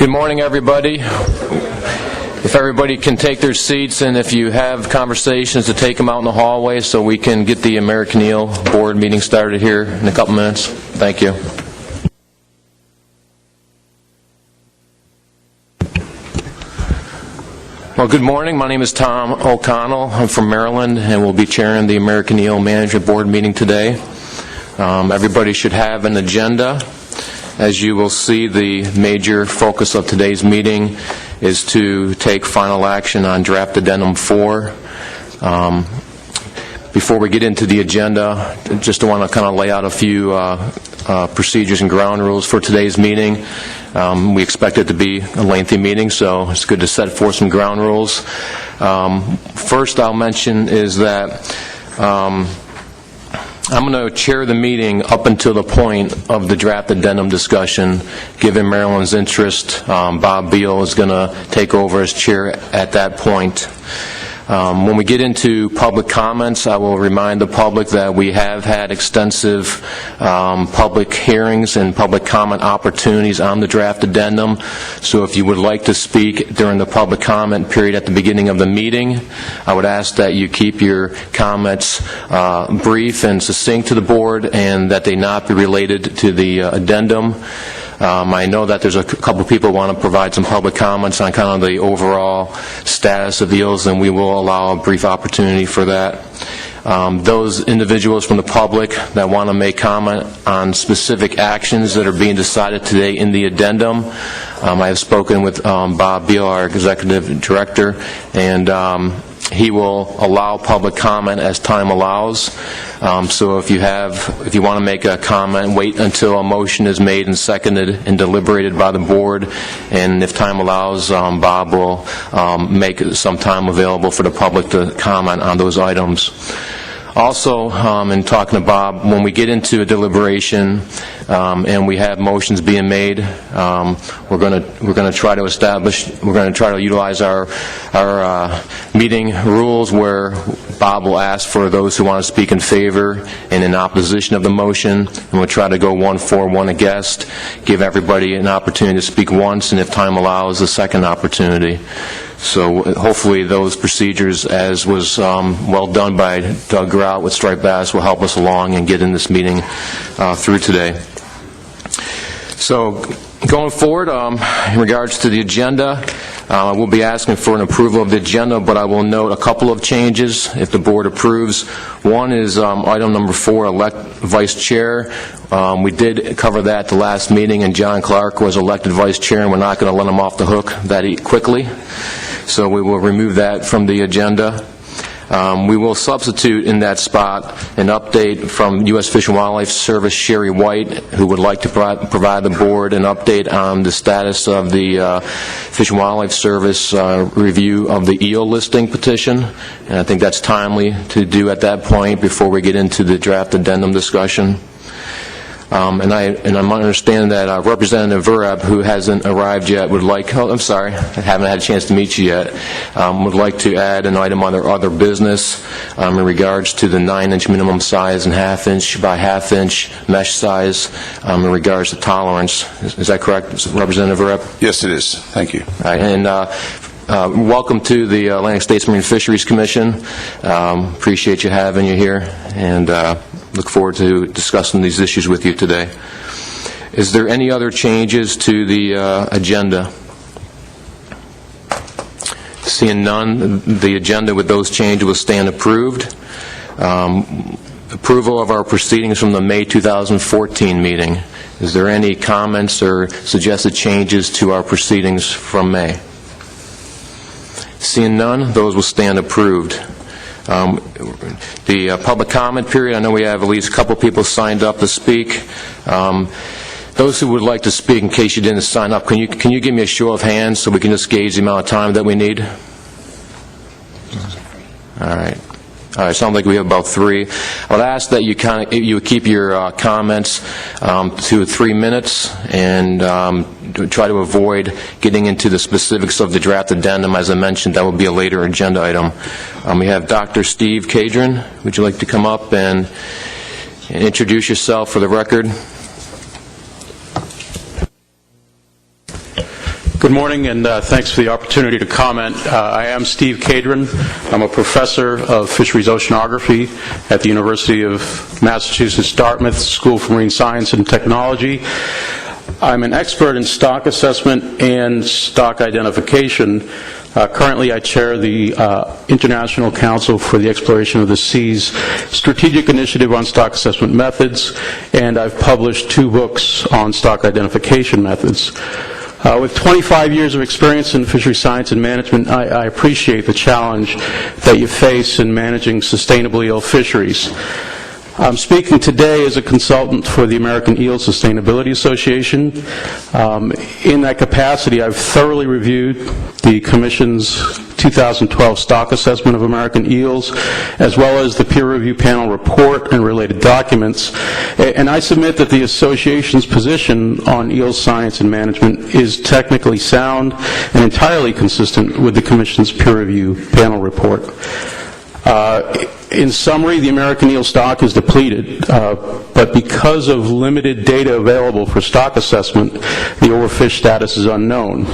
Good morning, everybody. If everybody can take their seats, and if you have conversations, to take them out in the hallway so we can get the AmEelBoard meeting started here in a couple minutes. Thank you. Well, good morning. My name is Tom O'Connell. I'm from Maryland, and we'll be chairing the AmEelBoard Management Board meeting today. Everybody should have an agenda. As you will see, the major focus of today's meeting is to take final action on Draft Addendum 4. Before we get into the agenda, just want to kind of lay out a few procedures and ground rules for today's meeting. We expect it to be a lengthy meeting, so it's good to set forth some ground rules. First I'll mention is that I'm going to chair the meeting up until the point of the draft addendum discussion. Given Maryland's interest, Bob Beal is going to take over as chair at that point. When we get into public comments, I will remind the public that we have had extensive public hearings and public comment opportunities on the draft addendum. So if you would like to speak during the public comment period at the beginning of the meeting, I would ask that you keep your comments brief and succinct to the board, and that they not be related to the addendum. I know that there's a couple people who want to provide some public comments on kind of the overall status of deals, and we will allow a brief opportunity for that. Those individuals from the public that want to make comment on specific actions that are being decided today in the addendum, I have spoken with Bob Beal, our executive director, and he will allow public comment as time allows. So if you want to make a comment, wait until a motion is made and seconded and deliberated by the board, and if time allows, Bob will make some time available for the public to comment on those items. Also, in talking to Bob, when we get into a deliberation and we have motions being made, we're going to try to utilize our meeting rules, where Bob will ask for those who want to speak in favor and in opposition of the motion, and we'll try to go one for, one against, give everybody an opportunity to speak once, and if time allows, a second opportunity. So hopefully those procedures, as was well done by Doug Grout with Striped Bass, will help us along and get in this meeting through today. So going forward, in regards to the agenda, we'll be asking for an approval of the agenda, but I will note a couple of changes if the board approves. One is item number 4, elect vice chair. We did cover that the last meeting, and John Clark was elected vice chair, and we're not going to let him off the hook that quickly. So we will remove that from the agenda. We will substitute in that spot an update from U.S. Fish and Wildlife Service Sherry White, who would like to provide the board an update on the status of the Fish and Wildlife Service review of the eel listing petition. And I think that's timely to do at that point before we get into the draft addendum discussion. And I'm understanding that Representative Vereb, who hasn't arrived yet, would like, I'm sorry, I haven't had a chance to meet you yet, would like to add an item on their other business in regards to the 9-inch minimum size and 1/2-inch by 1/2-inch mesh size in regards to tolerance. Is that correct, Representative Vereb? Yes, it is. Thank you. All right, and welcome to the Atlantic States Marine Fisheries Commission. Appreciate you having you here, and look forward to discussing these issues with you today. Is there any other changes to the agenda? Seeing none, the agenda with those changes will stand approved. Approval of our proceedings from the May 2014 meeting. Is there any comments or suggested changes to our proceedings from May? Seeing none, those will stand approved. The public comment period, I know we have at least a couple people signed up to speak. Those who would like to speak, in case you didn't sign up, can you give me a show of hands so we can just gauge the amount of time that we need? All right. All right, sounds like we have about 3. I would ask that you would keep your comments to 3 minutes, and try to avoid getting into the specifics of the draft addendum. As I mentioned, that will be a later agenda item. We have Dr. Steve Cadron. Would you like to come up and introduce yourself for the record? Good morning, and thanks for the opportunity to comment. I am Steve Cadron. I'm a professor of fisheries oceanography at the University of Massachusetts Dartmouth School for Marine Science and Technology. I'm an expert in stock assessment and stock identification. Currently, I chair the International Council for the Exploration of the Seas Strategic Initiative on Stock Assessment Methods, and I've published 2 books on stock identification methods. With 25 years of experience in fishery science and management, I appreciate the challenge that you face in managing sustainably eel fisheries. I'm speaking today as a consultant for the American Eel Sustainability Association. In that capacity, I've thoroughly reviewed the Commission's 2012 stock assessment of American eels, as well as the peer review panel report and related documents. And I submit that the Association's position on eel science and management is technically sound and entirely consistent with the Commission's peer review panel report. In summary, the American eel stock is depleted, but because of limited data available for stock assessment, the overfish status is unknown.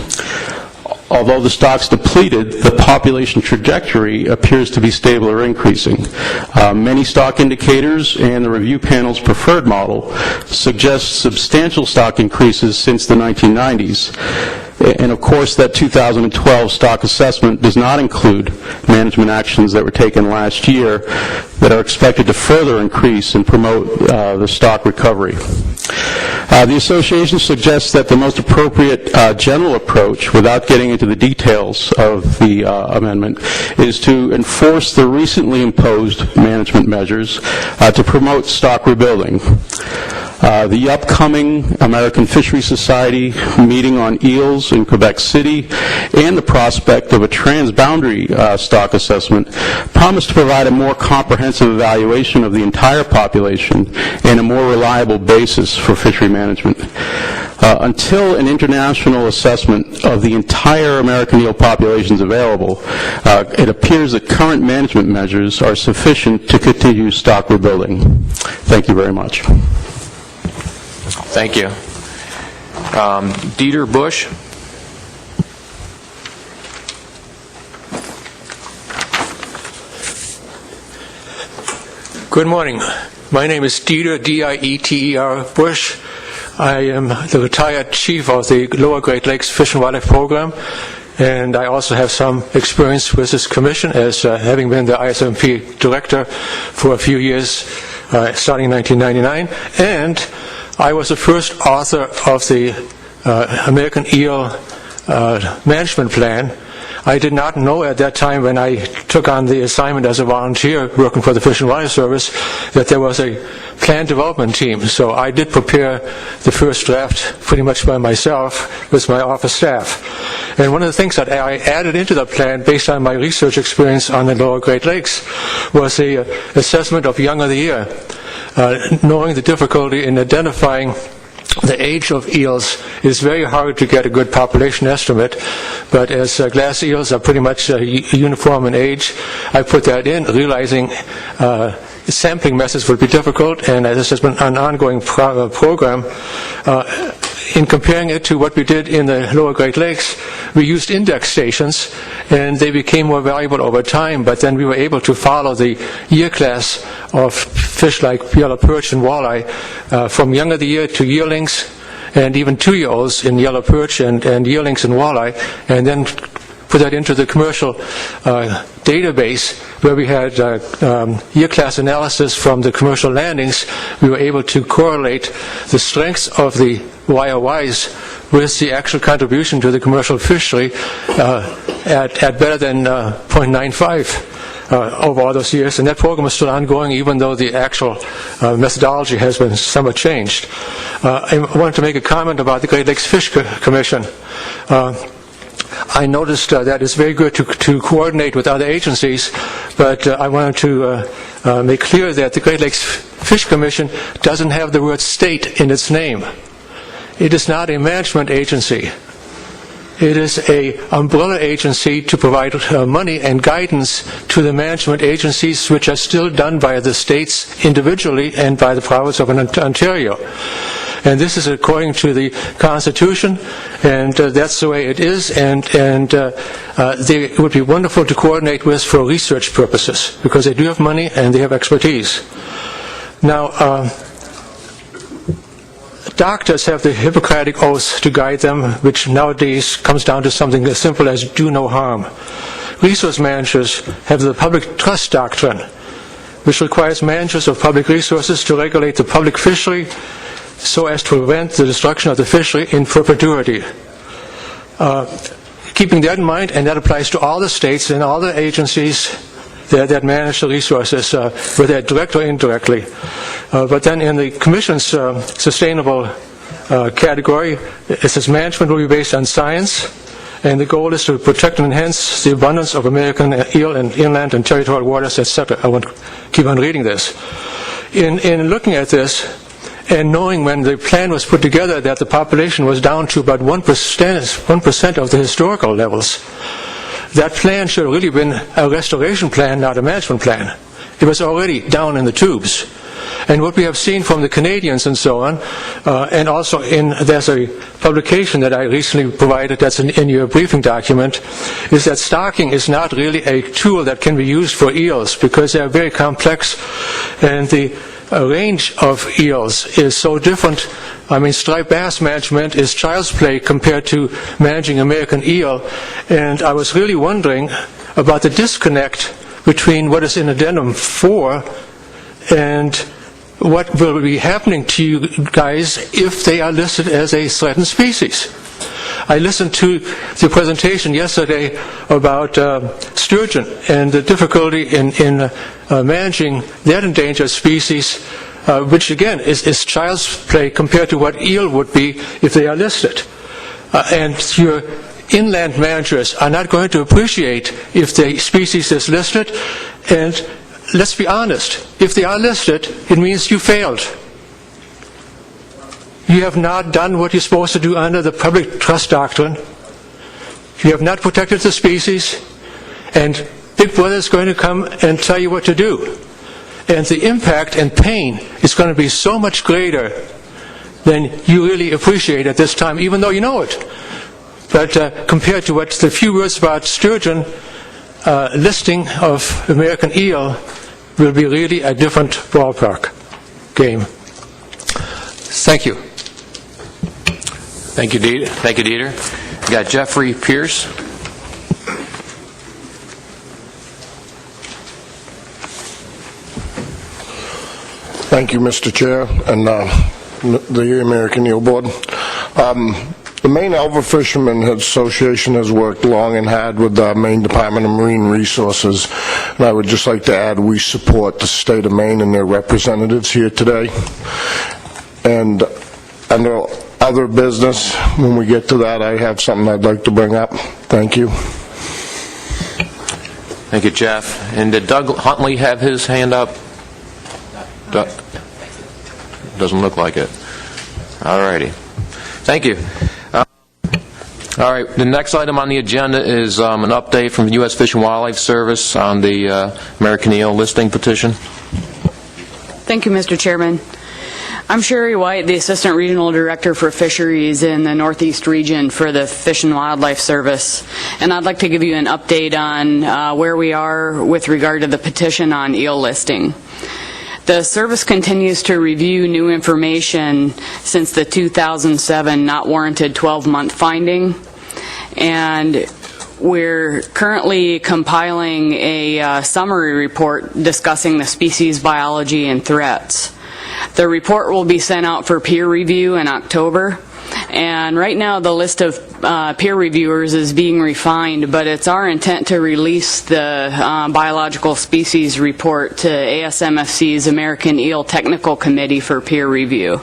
Although the stock's depleted, the population trajectory appears to be stable or increasing. Many stock indicators and the review panel's preferred model suggest substantial stock increases since the 1990s. And of course, that 2012 stock assessment does not include management actions that were taken last year that are expected to further increase and promote the stock recovery. The Association suggests that the most appropriate general approach, without getting into the details of the amendment, is to enforce the recently imposed management measures to promote stock rebuilding. The upcoming American Fisheries Society meeting on eels in Quebec City and the prospect of a transboundary stock assessment promise to provide a more comprehensive evaluation of the entire population and a more reliable basis for fishery management. Until an international assessment of the entire American eel population is available, it appears that current management measures are sufficient to continue stock rebuilding. Thank you very much. Thank you. Dieter Bush. Good morning. My name is Dieter, D-I-E-T-E-R Bush. I am the retired chief of the Lower Great Lakes Fish and Wildlife Program, and I also have some experience with this commission as having been the ISMP director for a few years, starting in 1999, and I was the first author of the American Eel Management Plan. I did not know at that time, when I took on the assignment as a volunteer working for the Fish and Wildlife Service, that there was a plan development team. So I did prepare the first draft pretty much by myself with my office staff. And one of the things that I added into the plan, based on my research experience on the Lower Great Lakes, was the assessment of young of the year. Knowing the difficulty in identifying the age of eels, is very hard to get a good population estimate, but as glass eels are pretty much uniform in age, I put that in, realizing sampling methods would be difficult, and this has been an ongoing program. In comparing it to what we did in the Lower Great Lakes, we used index stations, and they became more valuable over time, but then we were able to follow the year class of fish like yellow perch and walleye from young of the year to yearlings, and even 2-year-olds in yellow perch and yearlings in walleye, and then put that into the commercial database where we had year class analysis from the commercial landings. We were able to correlate the strengths of the YOYs with the actual contribution to the commercial fishery at better than 0.95 over all those years. And that program is still ongoing, even though the actual methodology has been somewhat changed. I wanted to make a comment about the Great Lakes Fish Commission. I noticed that it's very good to coordinate with other agencies, but I wanted to make clear that the Great Lakes Fish Commission doesn't have the word state in its name. It is not a management agency. It is an umbrella agency to provide money and guidance to the management agencies, which are still done by the states individually and by the province of Ontario. And this is according to the Constitution, and that's the way it is, and they would be wonderful to coordinate with for research purposes, because they do have money and they have expertise. Now, doctors have the Hippocratic Oath to guide them, which nowadays comes down to something as simple as do no harm. Resource managers have the public trust doctrine, which requires managers of public resources to regulate the public fishery so as to prevent the destruction of the fishery in perpetuity. Keeping that in mind, and that applies to all the states and all the agencies that manage the resources, whether direct or indirectly. But then in the Commission's sustainable category, it says management will be based on science, and the goal is to protect and enhance the abundance of American eel in inland and territorial waters, etc. I won't keep on reading this. In looking at this, and knowing when the plan was put together that the population was down to about 1% of the historical levels, that plan should have really been a restoration plan, not a management plan. It was already down in the tubes. And what we have seen from the Canadians and so on, and also there's a publication that I recently provided that's in your briefing document, is that stocking is not really a tool that can be used for eels because they are very complex, and the range of eels is so different. I mean, striped bass management is child's play compared to managing American eel, and I was really wondering about the disconnect between what is in Addendum 4 and what will be happening to you guys if they are listed as a threatened species. I listened to the presentation yesterday about sturgeon and the difficulty in managing that endangered species, which again is child's play compared to what eel would be if they are listed. And your inland managers are not going to appreciate if the species is listed, and let's be honest, if they are listed, it means you failed. You have not done what you're supposed to do under the public trust doctrine. You have not protected the species, and Big Brother is going to come and tell you what to do. And the impact and pain is going to be so much greater than you really appreciate at this time, even though you know it. But compared to what the few words about sturgeon, listing of American eel will be really a different ballpark game. Thank you. Thank you, Dieter. Thank you, Dieter. We got Jeffrey Pierce. Thank you, Mr. Chair, and the American Eel Board. The Maine Alva Fishermen Association has worked long and hard with the Maine Department of Marine Resources, and I would just like to add we support the state of Maine and their representatives here today. And under other business, when we get to that, I have something I'd like to bring up. Thank you. Thank you, Jeff. And did Doug Huntley have his hand up? Doesn't look like it. All righty. Thank you. All right. The next item on the agenda is an update from the U.S. Fish and Wildlife Service on the American eel listing petition. Thank you, Mr. Chairman. I'm Sherry White, the Assistant Regional Director for Fisheries in the Northeast region for the Fish and Wildlife Service, and I'd like to give you an update on where we are with regard to the petition on eel listing. The service continues to review new information since the 2007 not warranted 12-month finding, and we're currently compiling a summary report discussing the species biology and threats. The report will be sent out for peer review in October, and right now the list of peer reviewers is being refined, but it's our intent to release the biological species report to ASMFC's American Eel Technical Committee for peer review.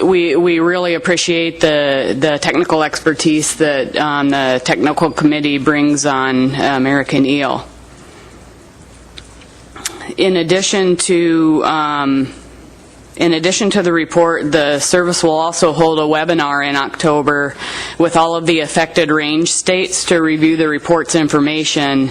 We really appreciate the technical expertise that the technical committee brings on American eel. In addition to In addition to the report, the service will also hold a webinar in October with all of the affected range states to review the report's information,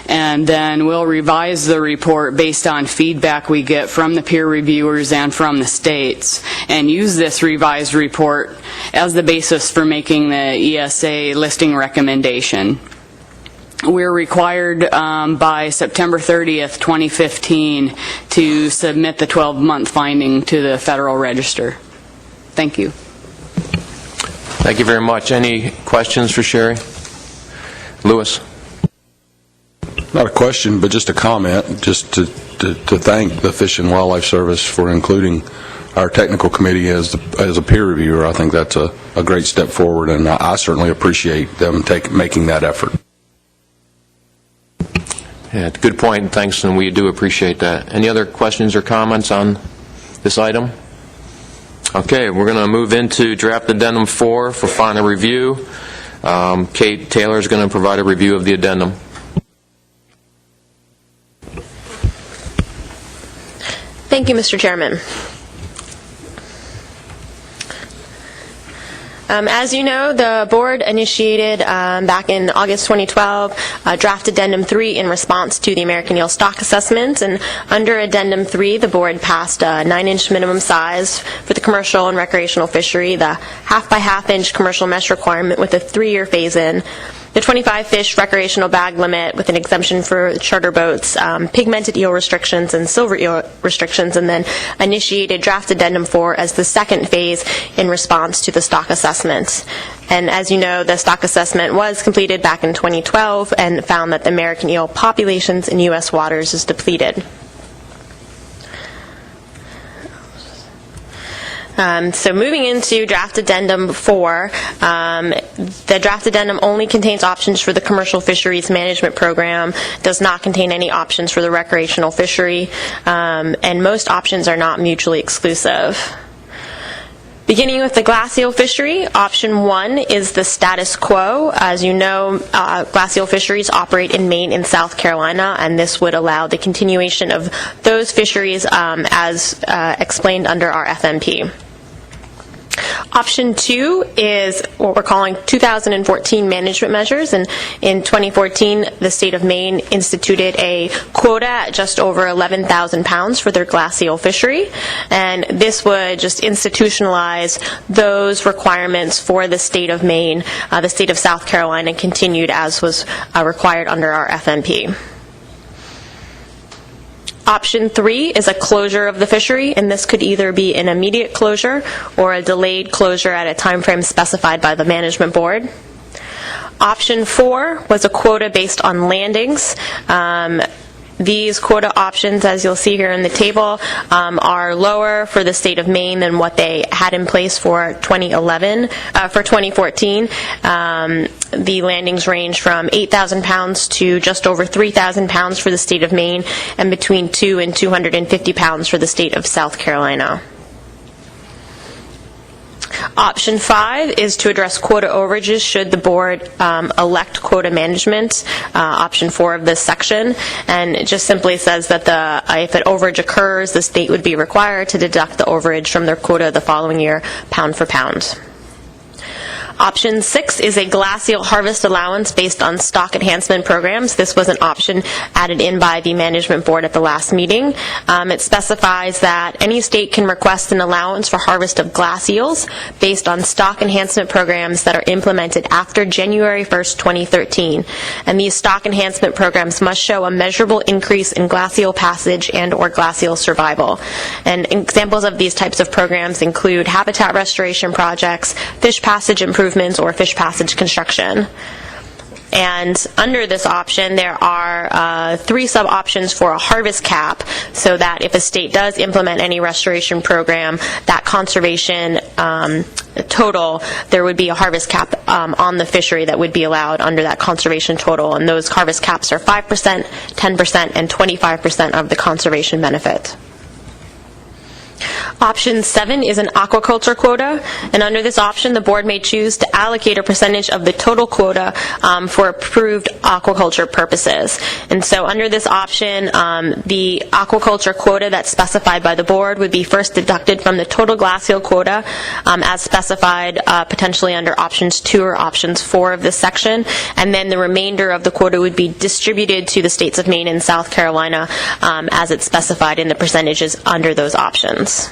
and then we'll revise the report based on feedback we get from the peer reviewers and from the states, and use this revised report as the basis for making the ESA listing recommendation. We're required by September 30th, 2015 to submit the 12-month finding to the Federal Register. Thank you. Thank you very much. Any questions for Sherry? Lewis? Not a question, but just a comment, just to thank the Fish and Wildlife Service for including our technical committee as a peer reviewer. I think that's a great step forward, and I certainly appreciate them making that effort. Yeah, good point. Thanks, and we do appreciate that. Any other questions or comments on this item? Okay, we're going to move into Draft Addendum 4 for final review. Kate Taylor is going to provide a review of the addendum. Thank you, Mr. Chairman. As you know, the board initiated back in August 2012 Draft Addendum 3 in response to the American eel stock assessment, and under Addendum 3 the board passed a 9-inch minimum size for the commercial and recreational fishery, the half-by-half-inch commercial mesh requirement with a 3-year phase-in, the 25-fish recreational bag limit with an exemption for charter boats, pigmented eel restrictions, and silver eel restrictions, and then initiated Draft Addendum 4 as the second phase in response to the stock assessment. And as you know, the stock assessment was completed back in 2012 and found that the American eel populations in U.S. waters is depleted. So moving into Draft Addendum 4, the Draft Addendum only contains options for the Commercial Fisheries Management Program, does not contain any options for the recreational fishery, and most options are not mutually exclusive. Beginning with the glacial fishery, option 1 is the status quo. As you know, glacial fisheries operate in Maine and South Carolina, and this would allow the continuation of those fisheries as explained under our FMP. Option 2 is what we're calling 2014 management measures, and in 2014 the state of Maine instituted a quota at just over 11,000 pounds for their glacial fishery, and this would just institutionalize those requirements for the state of Maine. The state of South Carolina continued as was required under our FMP. Option 3 is a closure of the fishery, and this could either be an immediate closure or a delayed closure at a time frame specified by the management board. Option 4 was a quota based on landings. These quota options, as you'll see here in the table, are lower for the state of Maine than what they had in place for 2014. The landings range from 8,000 pounds to just over 3,000 pounds for the state of Maine, and between 2 and 250 pounds for the state of South Carolina. Option 5 is to address quota overages should the board elect quota management, option 4 of this section, and it just simply says that if an overage occurs, the state would be required to deduct the overage from their quota the following year, pound for pound. Option 6 is a glacial harvest allowance based on stock enhancement programs. This was an option added in by the management board at the last meeting. It specifies that any state can request an allowance for harvest of glass eels based on stock enhancement programs that are implemented after January 1st, 2013. And these stock enhancement programs must show a measurable increase in glacial passage and or glacial survival. And examples of these types of programs include habitat restoration projects, fish passage improvements, or fish passage construction. And under this option, there are 3 sub-options for a harvest cap, so that if a state does implement any restoration program, that conservation total, there would be a harvest cap on the fishery that would be allowed under that conservation total, and those harvest caps are 5%, 10%, and 25% of the conservation benefit. Option 7 is an aquaculture quota, and under this option, the board may choose to allocate a percentage of the total quota for approved aquaculture purposes. And so under this option, the aquaculture quota that's specified by the board would be first deducted from the total glacial quota as specified potentially under options 2 or options 4 of this section, and then the remainder of the quota would be distributed to the states of Maine and South Carolina as it's specified in the percentages under those options.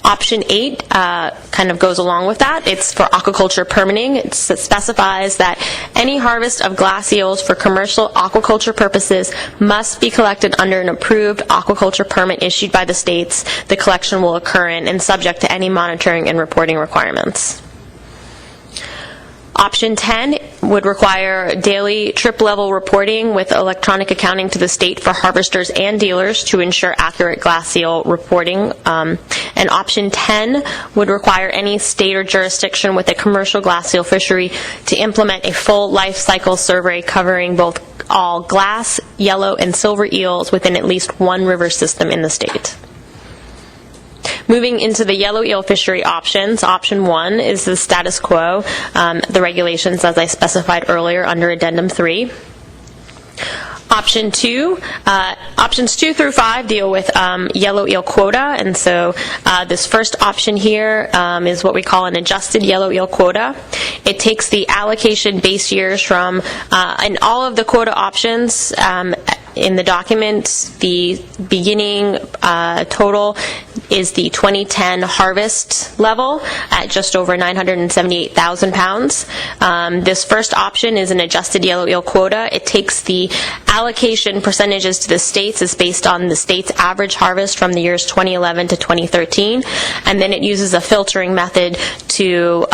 Option 8 kind of goes along with that. It's for aquaculture permitting. It specifies that any harvest of glacials for commercial aquaculture purposes must be collected under an approved aquaculture permit issued by the states the collection will occur in and subject to any monitoring and reporting requirements. Option 10 would require daily trip-level reporting with electronic accounting to the state for harvesters and dealers to ensure accurate glacial reporting. And option 10 would require any state or jurisdiction with a commercial glacial fishery to implement a full life cycle survey covering both all glass, yellow, and silver eels within at least one river system in the state. Moving into the yellow eel fishery options, option 1 is the status quo, the regulations as I specified earlier under Addendum 3. Option 2, options 2 through 5 deal with yellow eel quota, and so this first option here is what we call an adjusted yellow eel quota. It takes the allocation base years from, in all of the quota options in the document, the beginning total is the 2010 harvest level at just over 978,000 pounds. This first option is an adjusted yellow eel quota. It takes the allocation percentages to the states is based on the state's average harvest from the years 2011 to 2013, and then it uses a filtering method to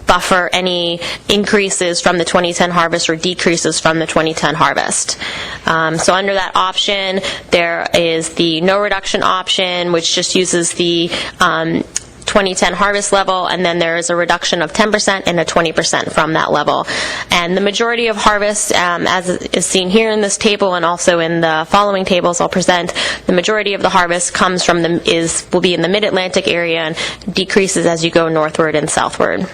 buffer any increases from the 2010 harvest or decreases from the 2010 harvest. So under that option, there is the no reduction option, which just uses the 2010 harvest level, and then there is a reduction of 10% and a 20% from that level. And the majority of harvest, as is seen here in this table and also in the following tables I'll present, the majority of the harvest comes from will be in the mid-Atlantic area and decreases as you go northward and southward.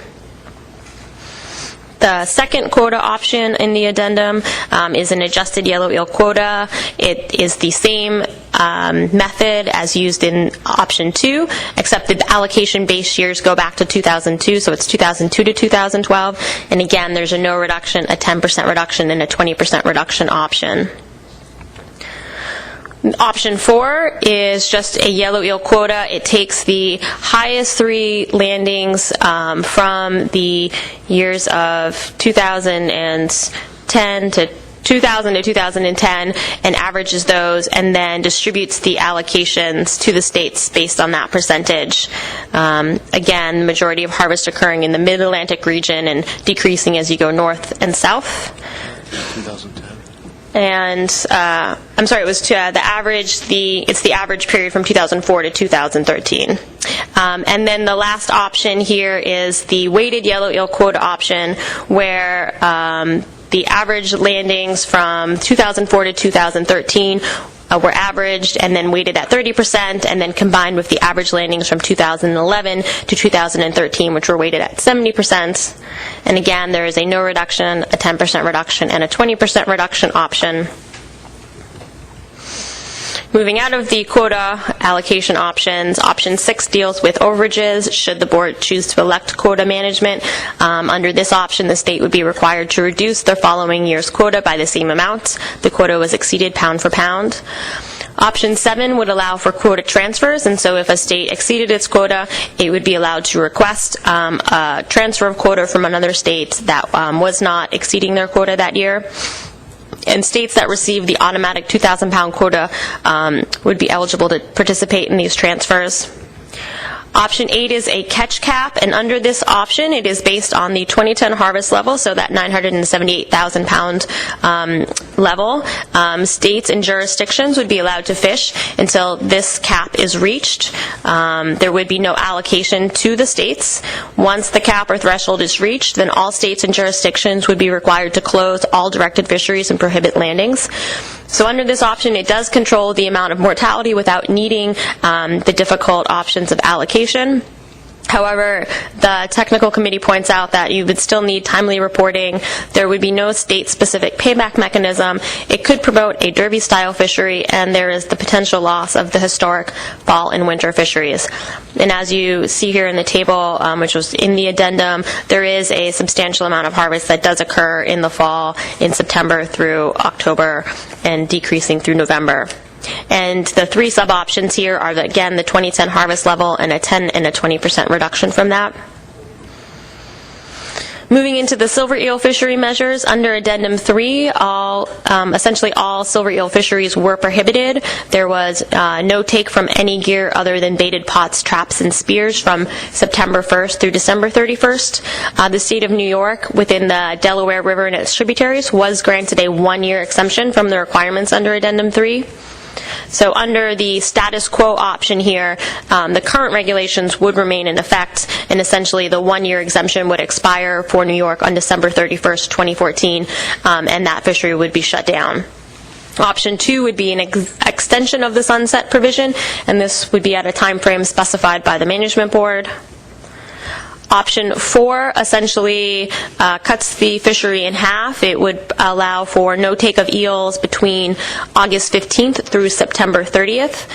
The second quota option in the addendum is an adjusted yellow eel quota. It is the same method as used in option 2, except the allocation base years go back to 2002, so it's 2002 to 2012. And again, there's a no reduction, a 10% reduction, and a 20% reduction option. Option 4 is just a yellow eel quota. It takes the highest 3 landings from the years of 2010 to 2000 to 2010 and averages those, and then distributes the allocations to the states based on that percentage. Again, the majority of harvest occurring in the mid-Atlantic region and decreasing as you go north and south. 2010. And I'm sorry, it was the average. It's the average period from 2004 to 2013. And then the last option here is the weighted yellow eel quota option, where the average landings from 2004 to 2013 were averaged and then weighted at 30%, and then combined with the average landings from 2011 to 2013, which were weighted at 70%. And again, there is a no reduction, a 10% reduction, and a 20% reduction option. Moving out of the quota allocation options, option 6 deals with overages. Should the board choose to elect quota management, under this option, the state would be required to reduce their following year's quota by the same amount. The quota was exceeded pound for pound. Option 7 would allow for quota transfers, and so if a state exceeded its quota, it would be allowed to request a transfer of quota from another state that was not exceeding their quota that year. And states that receive the automatic 2,000-pound quota would be eligible to participate in these transfers. Option 8 is a catch cap, and under this option, it is based on the 2010 harvest level, so that 978,000-pound level. States and jurisdictions would be allowed to fish until this cap is reached. There would be no allocation to the states. Once the cap or threshold is reached, then all states and jurisdictions would be required to close all directed fisheries and prohibit landings. So under this option, it does control the amount of mortality without needing the difficult options of allocation. However, the technical committee points out that you would still need timely reporting. There would be no state-specific payback mechanism. It could promote a derby-style fishery, and there is the potential loss of the historic fall and winter fisheries. And as you see here in the table, which was in the addendum, there is a substantial amount of harvest that does occur in the fall, in September through October, and decreasing through November. And the three sub-options here are, again, the 2010 harvest level and a 10 and a 20% reduction from that. Moving into the silver eel fishery measures, under Addendum 3, essentially all silver eel fisheries were prohibited. There was no take from any gear other than baited pots, traps, and spears from September 1st through December 31st. The state of New York, within the Delaware River and its tributaries, was granted a one-year exemption from the requirements under Addendum 3. So under the status quo option here, the current regulations would remain in effect, and essentially the one-year exemption would expire for New York on December 31st, 2014, and that fishery would be shut down. Option 2 would be an extension of the sunset provision, and this would be at a time frame specified by the Management Board. Option 4 essentially cuts the fishery in half. It would allow for no take of eels between August 15th through September 30th,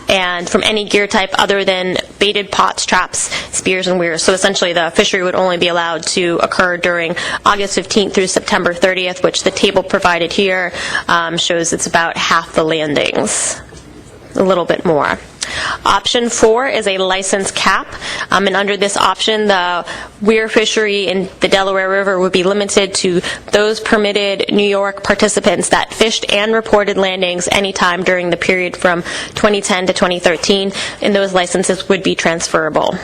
and from any gear type other than baited pots, traps, spears, and weirs. So essentially the fishery would only be allowed to occur during August 15th through September 30th, which the table provided here shows it's about half the landings, a little bit more. Option 4 is a license cap, and under this option, the weir fishery in the Delaware River would be limited to those permitted New York participants that fished and reported landings anytime during the period from 2010 to 2013, and those licenses would be transferable.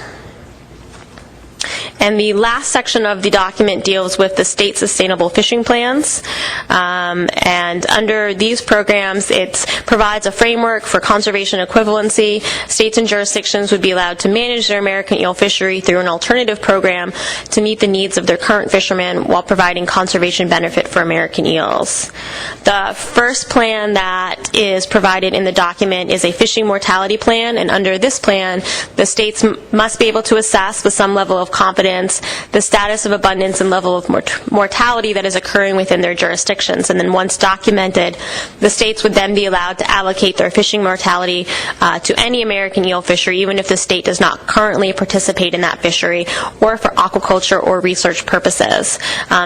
And the last section of the document deals with the state sustainable fishing plans. And under these programs, it provides a framework for conservation equivalency. States and jurisdictions would be allowed to manage their American eel fishery through an alternative program to meet the needs of their current fishermen while providing conservation benefit for American eels. The first plan that is provided in the document is a fishing mortality plan, and under this plan, the states must be able to assess with some level of confidence the status of abundance and level of mortality that is occurring within their jurisdictions. And then once documented, the states would then be allowed to allocate their fishing mortality to any American eel fishery, even if the state does not currently participate in that fishery, or for aquaculture or research purposes.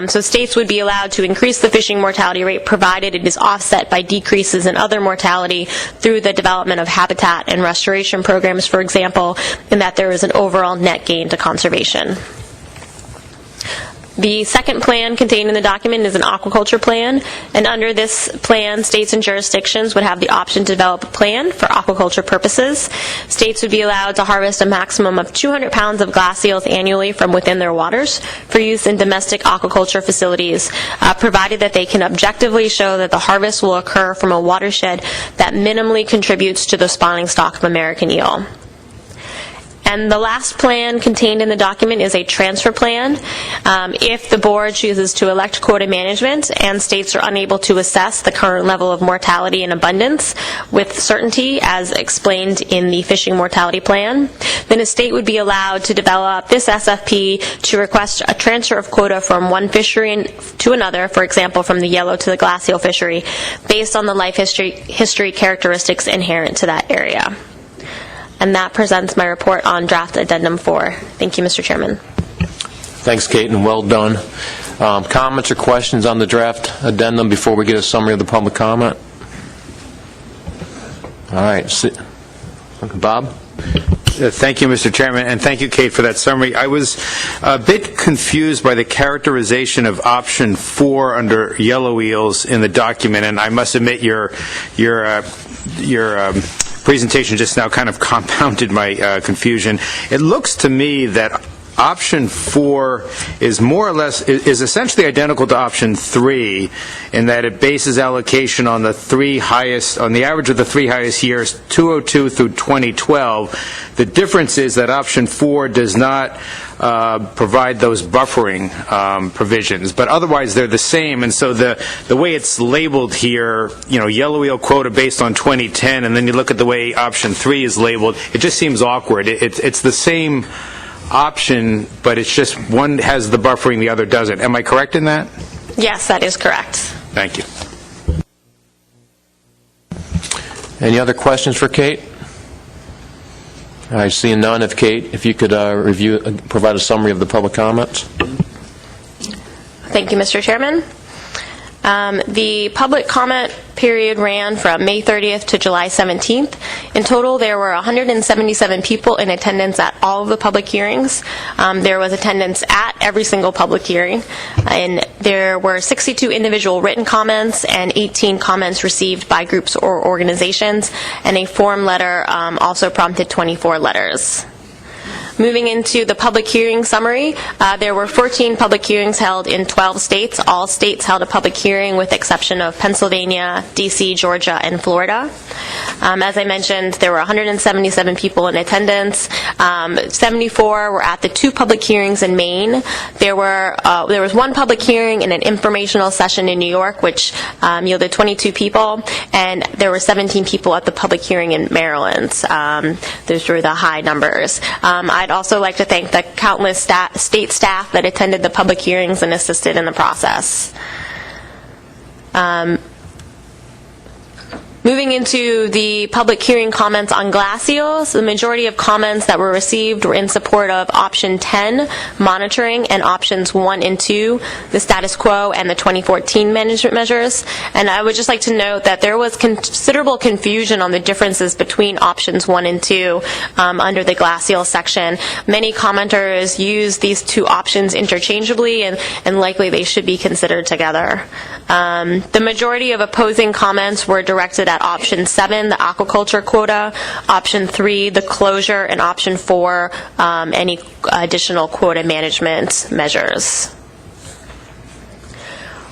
So states would be allowed to increase the fishing mortality rate provided it is offset by decreases in other mortality through the development of habitat and restoration programs, for example, and that there is an overall net gain to conservation. The second plan contained in the document is an aquaculture plan, and under this plan, states and jurisdictions would have the option to develop a plan for aquaculture purposes. States would be allowed to harvest a maximum of 200 pounds of glass eels annually from within their waters for use in domestic aquaculture facilities, provided that they can objectively show that the harvest will occur from a watershed that minimally contributes to the spawning stock of American eel. And the last plan contained in the document is a transfer plan. If the board chooses to elect quota management and states are unable to assess the current level of mortality and abundance with certainty, as explained in the fishing mortality plan, then a state would be allowed to develop this SFP to request a transfer of quota from one fishery to another, for example, from the yellow to the glass eel fishery, based on the life history characteristics inherent to that area. And that presents my report on draft addendum 4. Thank you, Mr. Chairman. Thanks, Kate, and well done. Comments or questions on the draft addendum before we get a summary of the public comment? All right. Bob? Thank you, Mr. Chairman, and thank you, Kate, for that summary. I was a bit confused by the characterization of option 4 under yellow eels in the document, and I must admit your presentation just now kind of compounded my confusion. It looks to me that option 4 is more or less, is essentially identical to option 3 in that it bases allocation on the average of the 3 highest years, 2002 through 2012. The difference is that option 4 does not provide those buffering provisions, but otherwise they're the same. And so the way it's labeled here, yellow wheel quota based on 2010, and then you look at the way option 3 is labeled, it just seems awkward. It's the same option, but it's just one has the buffering, the other doesn't. Am I correct in that? Yes, that is correct. Thank you. Any other questions for Kate? I see none. If you could provide a summary of the public comments. Thank you, Mr. Chairman. The public comment period ran from May 30th to July 17th. In total, there were 177 people in attendance at all of the public hearings. There was attendance at every single public hearing, and there were 62 individual written comments and 18 comments received by groups or organizations, and a form letter also prompted 24 letters. Moving into the public hearing summary, there were 14 public hearings held in 12 states. All states held a public hearing with the exception of Pennsylvania, D.C., Georgia, and Florida. As I mentioned, there were 177 people in attendance. 74 were at the 2 public hearings in Maine. There was 1 public hearing and an informational session in New York, which yielded 22 people, and there were 17 people at the public hearing in Maryland. Those were the high numbers. I'd also like to thank the countless state staff that attended the public hearings and assisted in the process. Moving into the public hearing comments on glass eels, the majority of comments that were received were in support of option 10, monitoring, and options 1 and 2, the status quo and the 2014 management measures. And I would just like to note that there was considerable confusion on the differences between options 1 and 2 under the glass eel section. Many commenters use these 2 options interchangeably, and likely they should be considered together. The majority of opposing comments were directed at option 7, the aquaculture quota, option 3, the closure, and option 4, any additional quota management measures.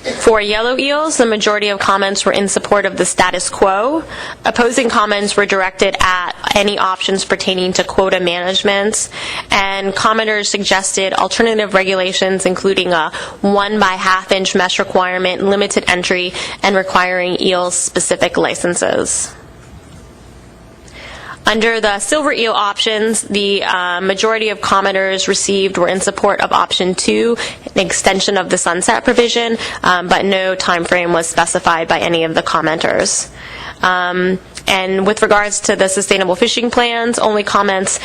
For yellow eels, the majority of comments were in support of the status quo. Opposing comments were directed at any options pertaining to quota management, and commenters suggested alternative regulations, including a 1 by ½ inch mesh requirement, limited entry, and requiring eels-specific licenses. Under the silver eel options, the majority of commenters received were in support of option 2, an extension of the sunset provision, but no time frame was specified by any of the commenters. And with regards to the sustainable fishing plans, only comments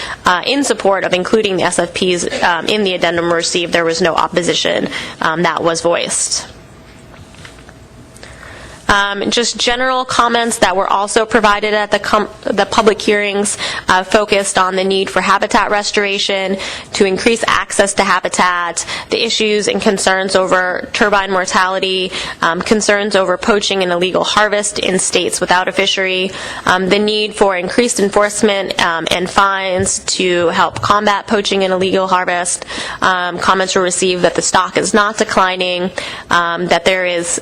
in support of including the SFPs in the addendum were received. There was no opposition that was voiced. Just general comments that were also provided at the public hearings focused on the need for habitat restoration, to increase access to habitat, the issues and concerns over turbine mortality, concerns over poaching and illegal harvest in states without a fishery, the need for increased enforcement and fines to help combat poaching and illegal harvest. Comments were received that the stock is not declining, that there is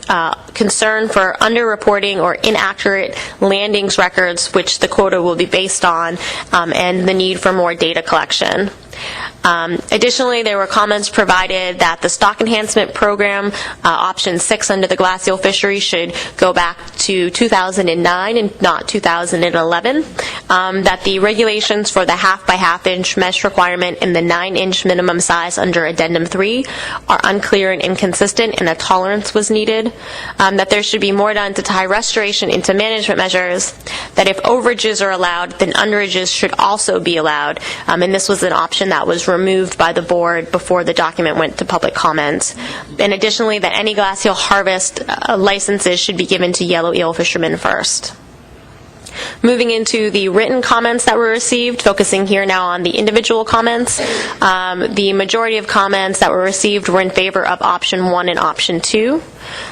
concern for underreporting or inaccurate landings records, which the quota will be based on, and the need for more data collection. Additionally, there were comments provided that the stock enhancement program, option 6 under the glass eel fishery, should go back to 2009 and not 2011, that the regulations for the 1/2 by ½ inch mesh requirement and the 9-inch minimum size under Addendum 3 are unclear and inconsistent, and a tolerance was needed, that there should be more done to tie restoration into management measures, that if overages are allowed, then underages should also be allowed, and this was an option that was removed by the board before the document went to public comment. And additionally, that any glass eel harvest licenses should be given to yellow eel fishermen first. Moving into the written comments that were received, focusing here now on the individual comments, the majority of comments that were received were in favor of option 1 and option 2.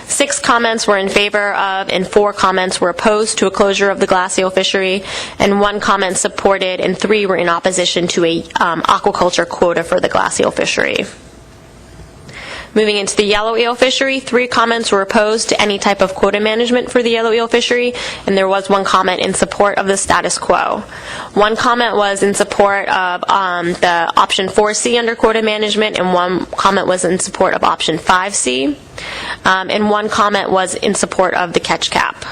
6 comments were in favor of, and 4 comments were opposed to a closure of the glass eel fishery, and 1 comment supported, and 3 were in opposition to a aquaculture quota for the glass eel fishery. Moving into the yellow eel fishery, 3 comments were opposed to any type of quota management for the yellow eel fishery, and there was 1 comment in support of the status quo. 1 comment was in support of the option 4C under quota management, and 1 comment was in support of option 5C, and 1 comment was in support of the catch cap.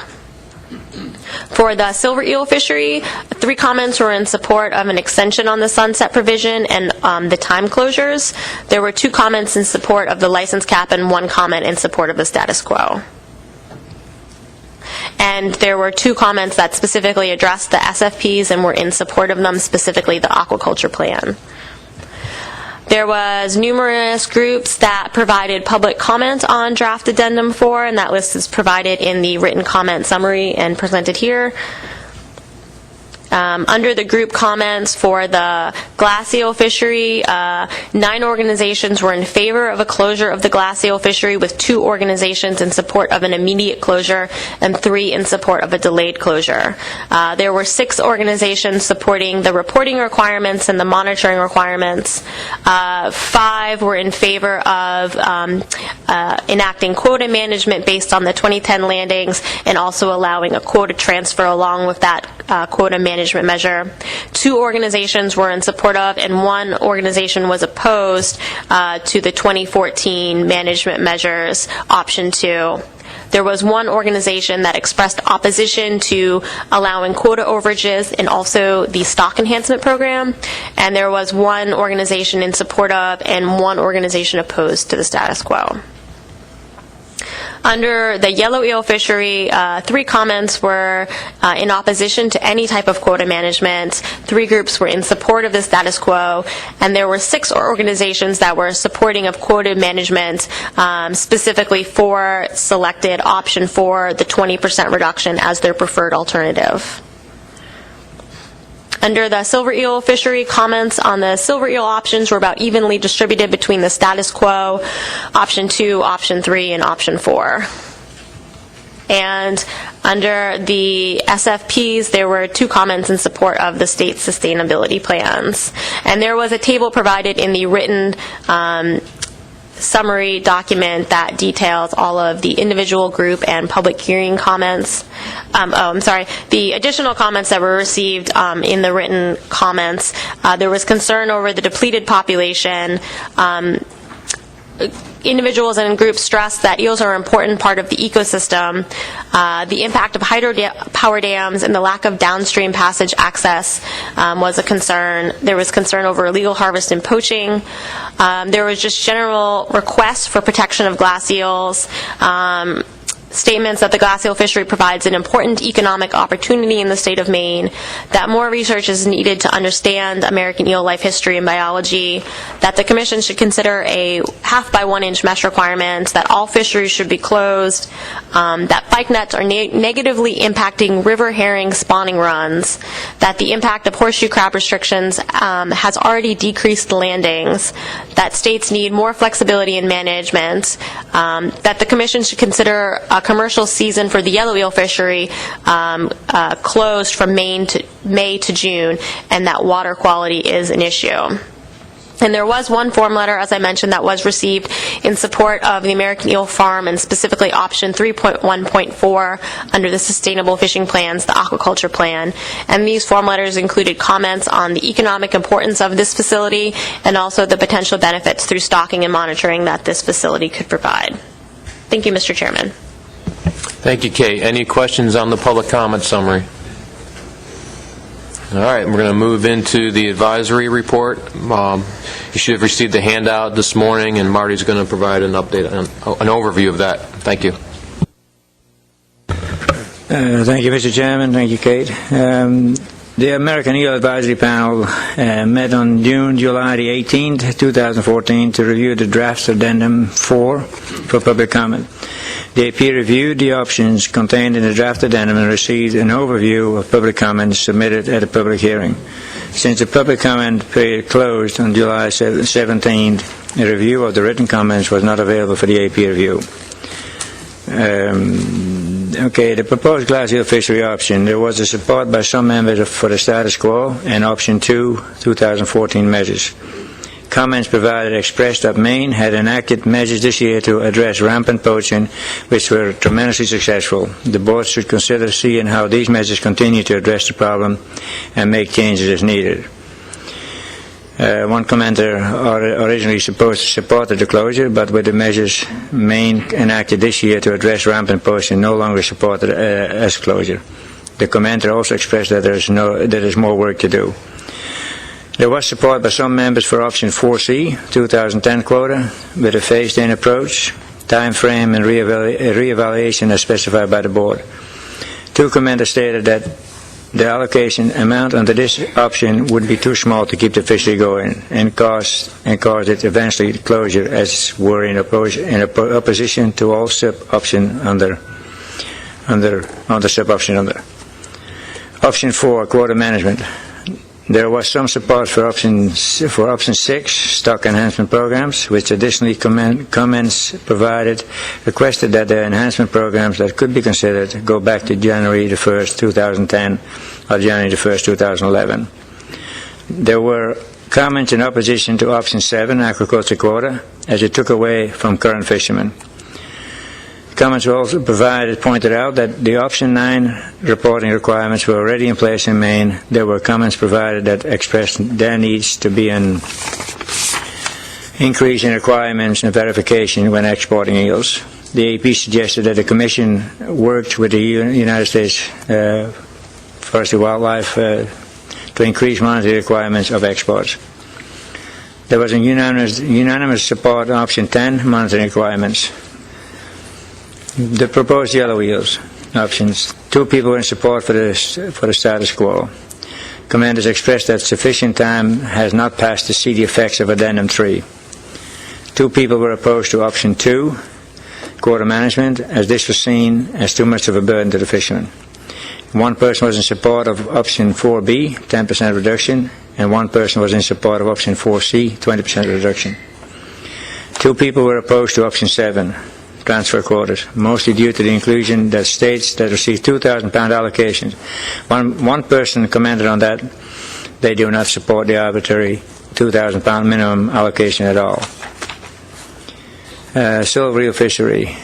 For the silver eel fishery, 3 comments were in support of an extension on the sunset provision and the time closures. There were 2 comments in support of the license cap and 1 comment in support of the status quo. And there were 2 comments that specifically addressed the SFPs and were in support of them, specifically the aquaculture plan. There was numerous groups that provided public comment on draft addendum 4, and that list is provided in the written comment summary and presented here. Under the group comments for the glass eel fishery, 9 organizations were in favor of a closure of the glass eel fishery, with 2 organizations in support of an immediate closure and 3 in support of a delayed closure. There were 6 organizations supporting the reporting requirements and the monitoring requirements. 5 were in favor of enacting quota management based on the 2010 landings and also allowing a quota transfer along with that quota management measure. 2 organizations were in support of, and 1 organization was opposed to the 2014 management measures, option 2. There was 1 organization that expressed opposition to allowing quota overages and also the stock enhancement program, and there was 1 organization in support of and 1 organization opposed to the status quo. Under the yellow eel fishery, 3 comments were in opposition to any type of quota management. 3 groups were in support of the status quo, and there were 6 organizations that were supporting of quota management, specifically 4 selected option 4, the 20% reduction, as their preferred alternative. Under the silver eel fishery, comments on the silver eel options were about evenly distributed between the status quo, option 2, option 3, and option 4. And under the SFPs, there were 2 comments in support of the state sustainability plans. And there was a table provided in the written summary document that details all of the individual group and public hearing comments. The additional comments that were received in the written comments, there was concern over the depleted population. Individuals and groups stressed that eels are an important part of the ecosystem. The impact of hydropower dams and the lack of downstream passage access was a concern. There was concern over illegal harvest and poaching. There was just general requests for protection of glass eels. Statements that the glass eel fishery provides an important economic opportunity in the state of Maine, that more research is needed to understand American eel life history and biology, that the Commission should consider a 1/2 by 1 inch mesh requirement, that all fisheries should be closed, that bike nets are negatively impacting river herring spawning runs, that the impact of horseshoe crab restrictions has already decreased landings, that states need more flexibility in management, that the Commission should consider a commercial season for the yellow eel fishery closed from May to June, and that water quality is an issue. And there was 1 form letter, as I mentioned, that was received in support of the American Eel Farm, and specifically option 3.1.4 under the Sustainable Fishing Plans, the Aquaculture Plan. And these form letters included comments on the economic importance of this facility and also the potential benefits through stocking and monitoring that this facility could provide. Thank you, Mr. Chairman. Thank you, Kate. Any questions on the public comment summary? All right, we're going to move into the advisory report. You should have received the handout this morning, and Marty's going to provide an update, an overview of that. Thank you. Thank you, Mr. Chairman. Thank you, Kate. The American Eel Advisory Panel met on July the 18th, 2014, to review the draft addendum 4 for public comment. The AP reviewed the options contained in the draft addendum and received an overview of public comments submitted at a public hearing. Since the public comment period closed on July 17th, a review of the written comments was not available for the AP review. The proposed glass eel fishery option. There was a support by some members for the status quo and option 2, 2014 measures. Comments provided expressed that Maine had enacted measures this year to address rampant poaching, which were tremendously successful. The board should consider seeing how these measures continue to address the problem and make changes as needed. One commenter originally supported the closure, but with the measures Maine enacted this year to address rampant poaching, no longer supported as closure. The commenter also expressed that there is more work to do. There was support by some members for option 4C, 2010 quota, with a phased-in approach, time frame and reevaluation as specified by the board. Two commenters stated that the allocation amount under this option would be too small to keep the fishery going and cause it eventually closure, as were in opposition to all sub-option under. Option 4, quota management. There was some support for option 6, stock enhancement programs, which additionally comments provided requested that the enhancement programs that could be considered go back to January the 1st, 2010 or January the 1st, 2011. There were comments in opposition to option 7, agriculture quota, as it took away from current fishermen. Comments were also pointed out that the option 9 reporting requirements were already in place in Maine. There were comments provided that expressed there needs to be an increase in requirements and verification when exporting eels. The AP suggested that the Commission worked with the United States Forest and Wildlife to increase monetary requirements of exports. There was a unanimous support on option 10, monetary requirements. The proposed yellow eels options. 2 people were in support for the status quo. Commanders expressed that sufficient time has not passed to see the effects of Addendum 3. 2 people were opposed to option 2, quota management, as this was seen as too much of a burden to the fishermen. 1 person was in support of option 4B, 10% reduction, and 1 person was in support of option 4C, 20% reduction. 2 people were opposed to option 7, transfer quotas, mostly due to the inclusion that states that receive 2,000 pound allocations. One person commented on that they do not support the arbitrary 2,000 pound minimum allocation at all. Silver eel fishery.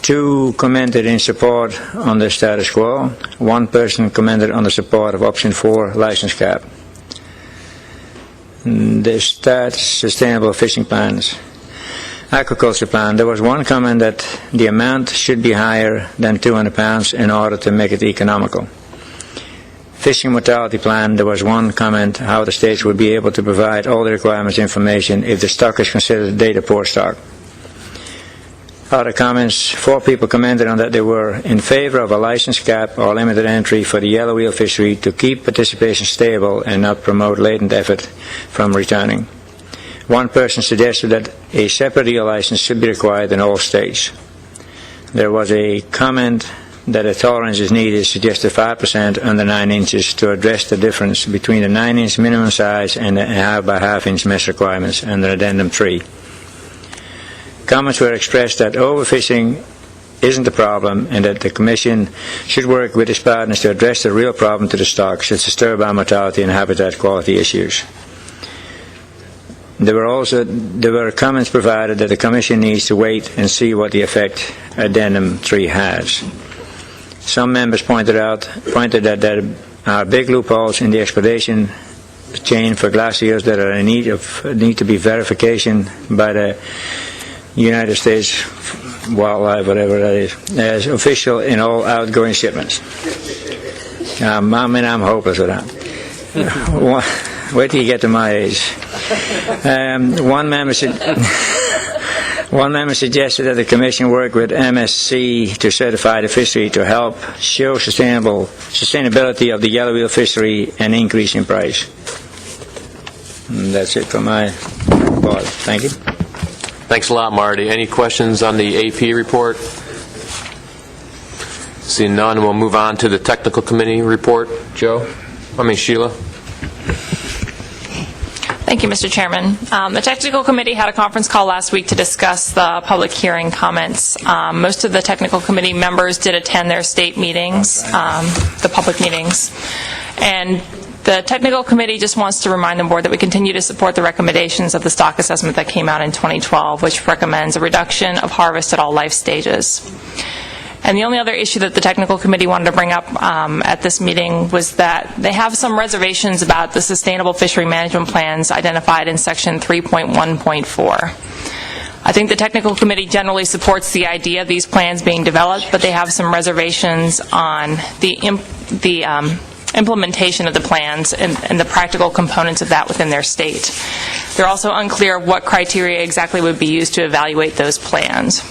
2 commented in support on the status quo. 1 person commented on the support of option 4, license cap. The sustainable fishing plans. Aquaculture plan. There was 1 comment that the amount should be higher than 200 pounds in order to make it economical. Fishing mortality plan. There was 1 comment how the states would be able to provide all the requirements information if the stock is considered data poor stock. Other comments. 4 people commented on that they were in favor of a license cap or limited entry for the yellow eel fishery to keep participation stable and not promote latent effort from returning. 1 person suggested that a separate eel license should be required in all states. There was a comment that a tolerance is needed, suggested 5% under 9 inches to address the difference between the 9-inch minimum size and the half-by-half-inch mesh requirements under Addendum 3. Comments were expressed that overfishing isn't a problem and that the Commission should work with its partners to address the real problem to the stock, such as turbine mortality and habitat quality issues. There were comments provided that the Commission needs to wait and see what the effect Addendum 3 has. Some members pointed that there are big loopholes in the exploitation chain for glass eels that are in need to be verification by the United States Wildlife, whatever that is, as official in all outgoing shipments. I'm hopeless with that. Wait till you get to my age. One member suggested that the Commission work with MSC to certify the fishery to help show sustainability of the yellow eel fishery and increase in price. And that's it for my part. Thank you. Thanks a lot, Marty. Any questions on the AP report? Seeing none, we'll move on to the technical committee report. Sheila. Thank you, Mr. Chairman. The technical committee had a conference call last week to discuss the public hearing comments. Most of the technical committee members did attend their state meetings, the public meetings. And the technical committee just wants to remind the board that we continue to support the recommendations of the stock assessment that came out in 2012, which recommends a reduction of harvest at all life stages. And the only other issue that the technical committee wanted to bring up at this meeting was that they have some reservations about the sustainable fishery management plans identified in section 3.1.4. I think the technical committee generally supports the idea of these plans being developed, but they have some reservations on the implementation of the plans and the practical components of that within their state. They're also unclear what criteria exactly would be used to evaluate those plans.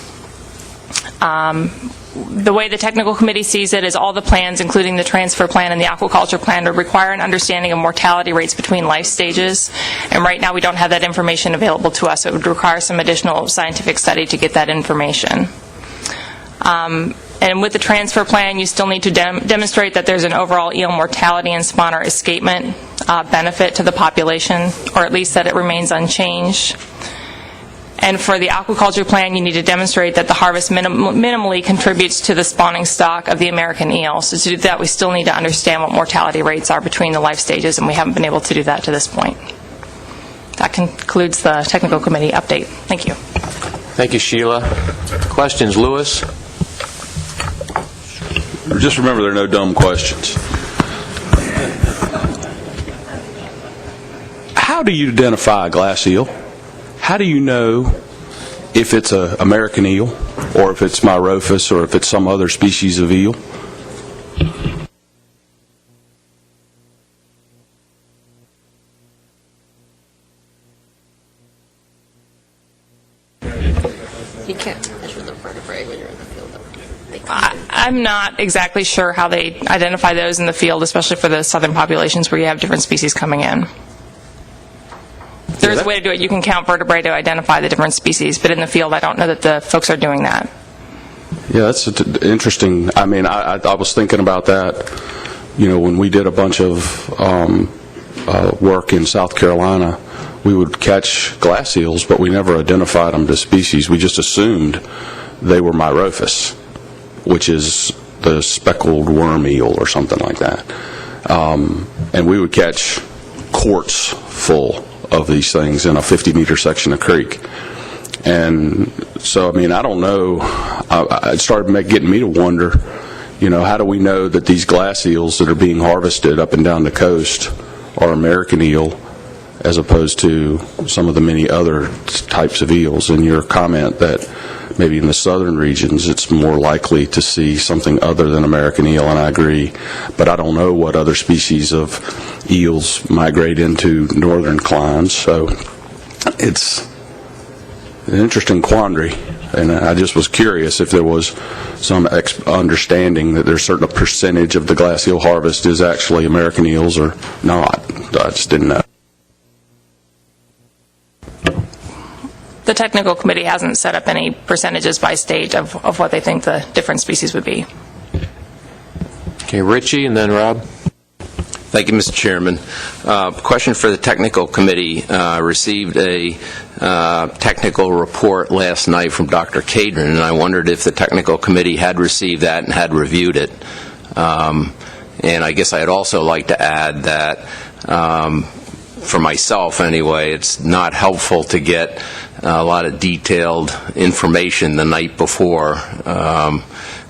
The way the technical committee sees it is all the plans, including the transfer plan and the aquaculture plan, would require an understanding of mortality rates between life stages. And right now we don't have that information available to us. So it would require some additional scientific study to get that information. And with the transfer plan, you still need to demonstrate that there's an overall eel mortality and spawner escapement benefit to the population, or at least that it remains unchanged. And for the aquaculture plan, you need to demonstrate that the harvest minimally contributes to the spawning stock of the American eel. So to do that, we still need to understand what mortality rates are between the life stages, and we haven't been able to do that to this point. That concludes the technical committee update. Thank you. Thank you, Sheila. Questions, Lewis? Just remember, there are no dumb questions. How do you identify a glass eel? How do you know if it's an American eel, or if it's Myrophis, or if it's some other species of eel? You can't measure the vertebrae when you're in the field. I'm not exactly sure how they identify those in the field, especially for the southern populations where you have different species coming in. There's a way to do it. You can count vertebrae to identify the different species, but in the field I don't know that the folks are doing that. Yeah, that's interesting. I mean, I was thinking about that, when we did a bunch of work in South Carolina. We would catch glass eels, but we never identified them to species. We just assumed they were Myrophis, which is the speckled worm eel or something like that. And we would catch quarts full of these things in a 50-meter section of creek. And so, I mean, I don't know. It started getting me to wonder, how do we know that these glass eels that are being harvested up and down the coast are American eel as opposed to some of the many other types of eels? And your comment that maybe in the southern regions it's more likely to see something other than American eel, and I agree. But I don't know what other species of eels migrate into northern climes, so it's an interesting quandary. And I just was curious if there was some understanding that there's a certain percentage of the glass eel harvest is actually American eels or not. I just didn't know. The technical committee hasn't set up any percentages by state of what they think the different species would be. Okay, Richie, and then Rob. Thank you, Mr. Chairman. Question for the technical committee. Received a technical report last night from Dr. Cadron, and I wondered if the technical committee had received that and had reviewed it. And I guess I'd also like to add that, for myself anyway, it's not helpful to get a lot of detailed information the night before.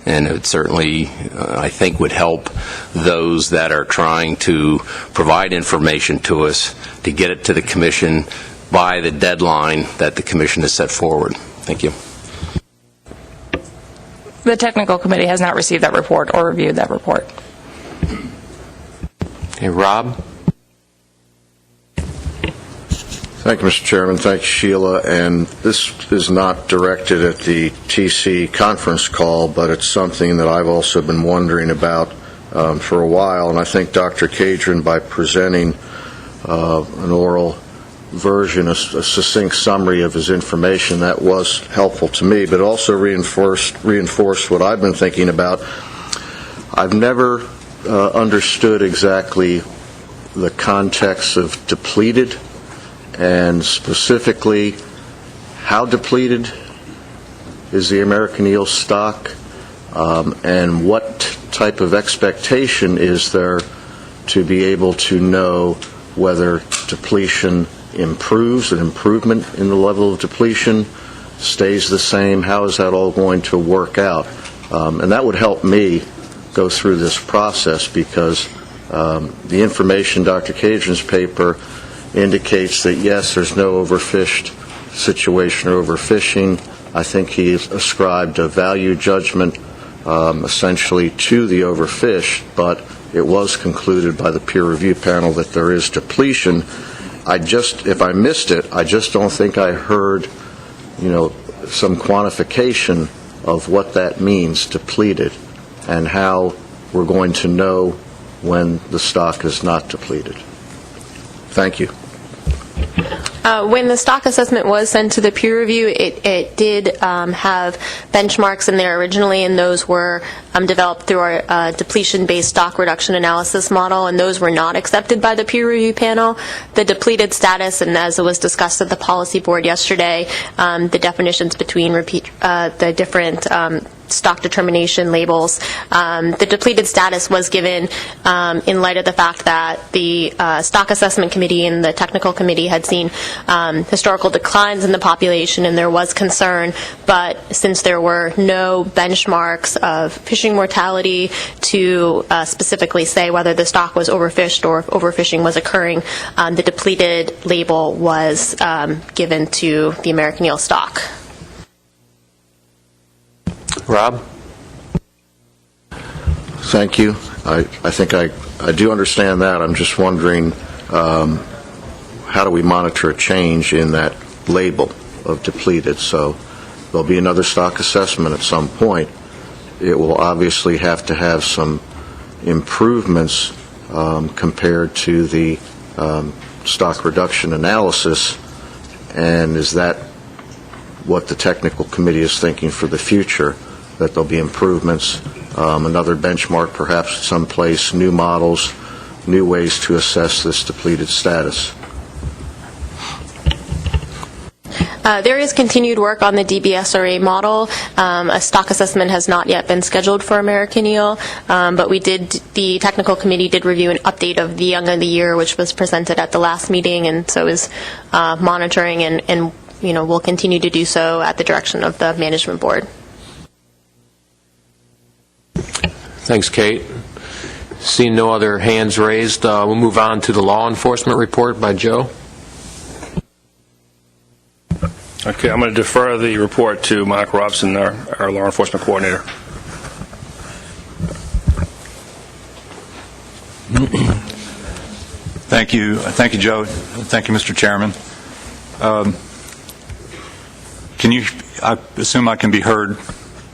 And it certainly, I think, would help those that are trying to provide information to us to get it to the Commission by the deadline that the Commission has set forward. Thank you. The technical committee has not received that report or reviewed that report. Okay, Rob. Thank you, Mr. Chairman. Thank you, Sheila. And this is not directed at the TC conference call, but it's something that I've also been wondering about for a while. And I think Dr. Cadron, by presenting an oral version, a succinct summary of his information, that was helpful to me, but also reinforced what I've been thinking about. I've never understood exactly the context of depleted, and specifically how depleted is the American eel stock, and what type of expectation is there to be able to know whether depletion improves, an improvement in the level of depletion, stays the same. How is that all going to work out? And that would help me go through this process, because the information, Dr. Cadron's paper indicates that yes, there's no overfished situation or overfishing. I think he ascribed a value judgment essentially to the overfish, but it was concluded by the peer review panel that there is depletion. If I missed it, I just don't think I heard, some quantification of what that means, depleted, and how we're going to know when the stock is not depleted. Thank you. When the stock assessment was sent to the peer review, it did have benchmarks in there originally, and those were developed through our depletion-based stock reduction analysis model, and those were not accepted by the peer review panel. The depleted status, and as it was discussed at the policy board yesterday, the definitions between the different stock determination labels. The depleted status was given in light of the fact that the stock assessment committee and the technical committee had seen historical declines in the population, and there was concern, but since there were no benchmarks of fishing mortality to specifically say whether the stock was overfished or if overfishing was occurring, the depleted label was given to the American eel stock. Rob? Thank you. I think I do understand that. I'm just wondering, how do we monitor a change in that label of depleted? So there'll be another stock assessment at some point. It will obviously have to have some improvements compared to the stock reduction analysis. And is that what the technical committee is thinking for the future, that there'll be improvements, another benchmark perhaps someplace, new models, new ways to assess this depleted status? There is continued work on the DBSRA model. A stock assessment has not yet been scheduled for American eel, but the technical committee did review an update of the Young of the Year, which was presented at the last meeting, and so is monitoring and will continue to do so at the direction of the management board. Thanks, Kate. Seeing no other hands raised, we'll move on to the law enforcement report by Joe. Okay, I'm going to defer the report to Mark Robson, our law enforcement coordinator. Thank you, Joe. Thank you, Mr. Chairman. I assume I can be heard?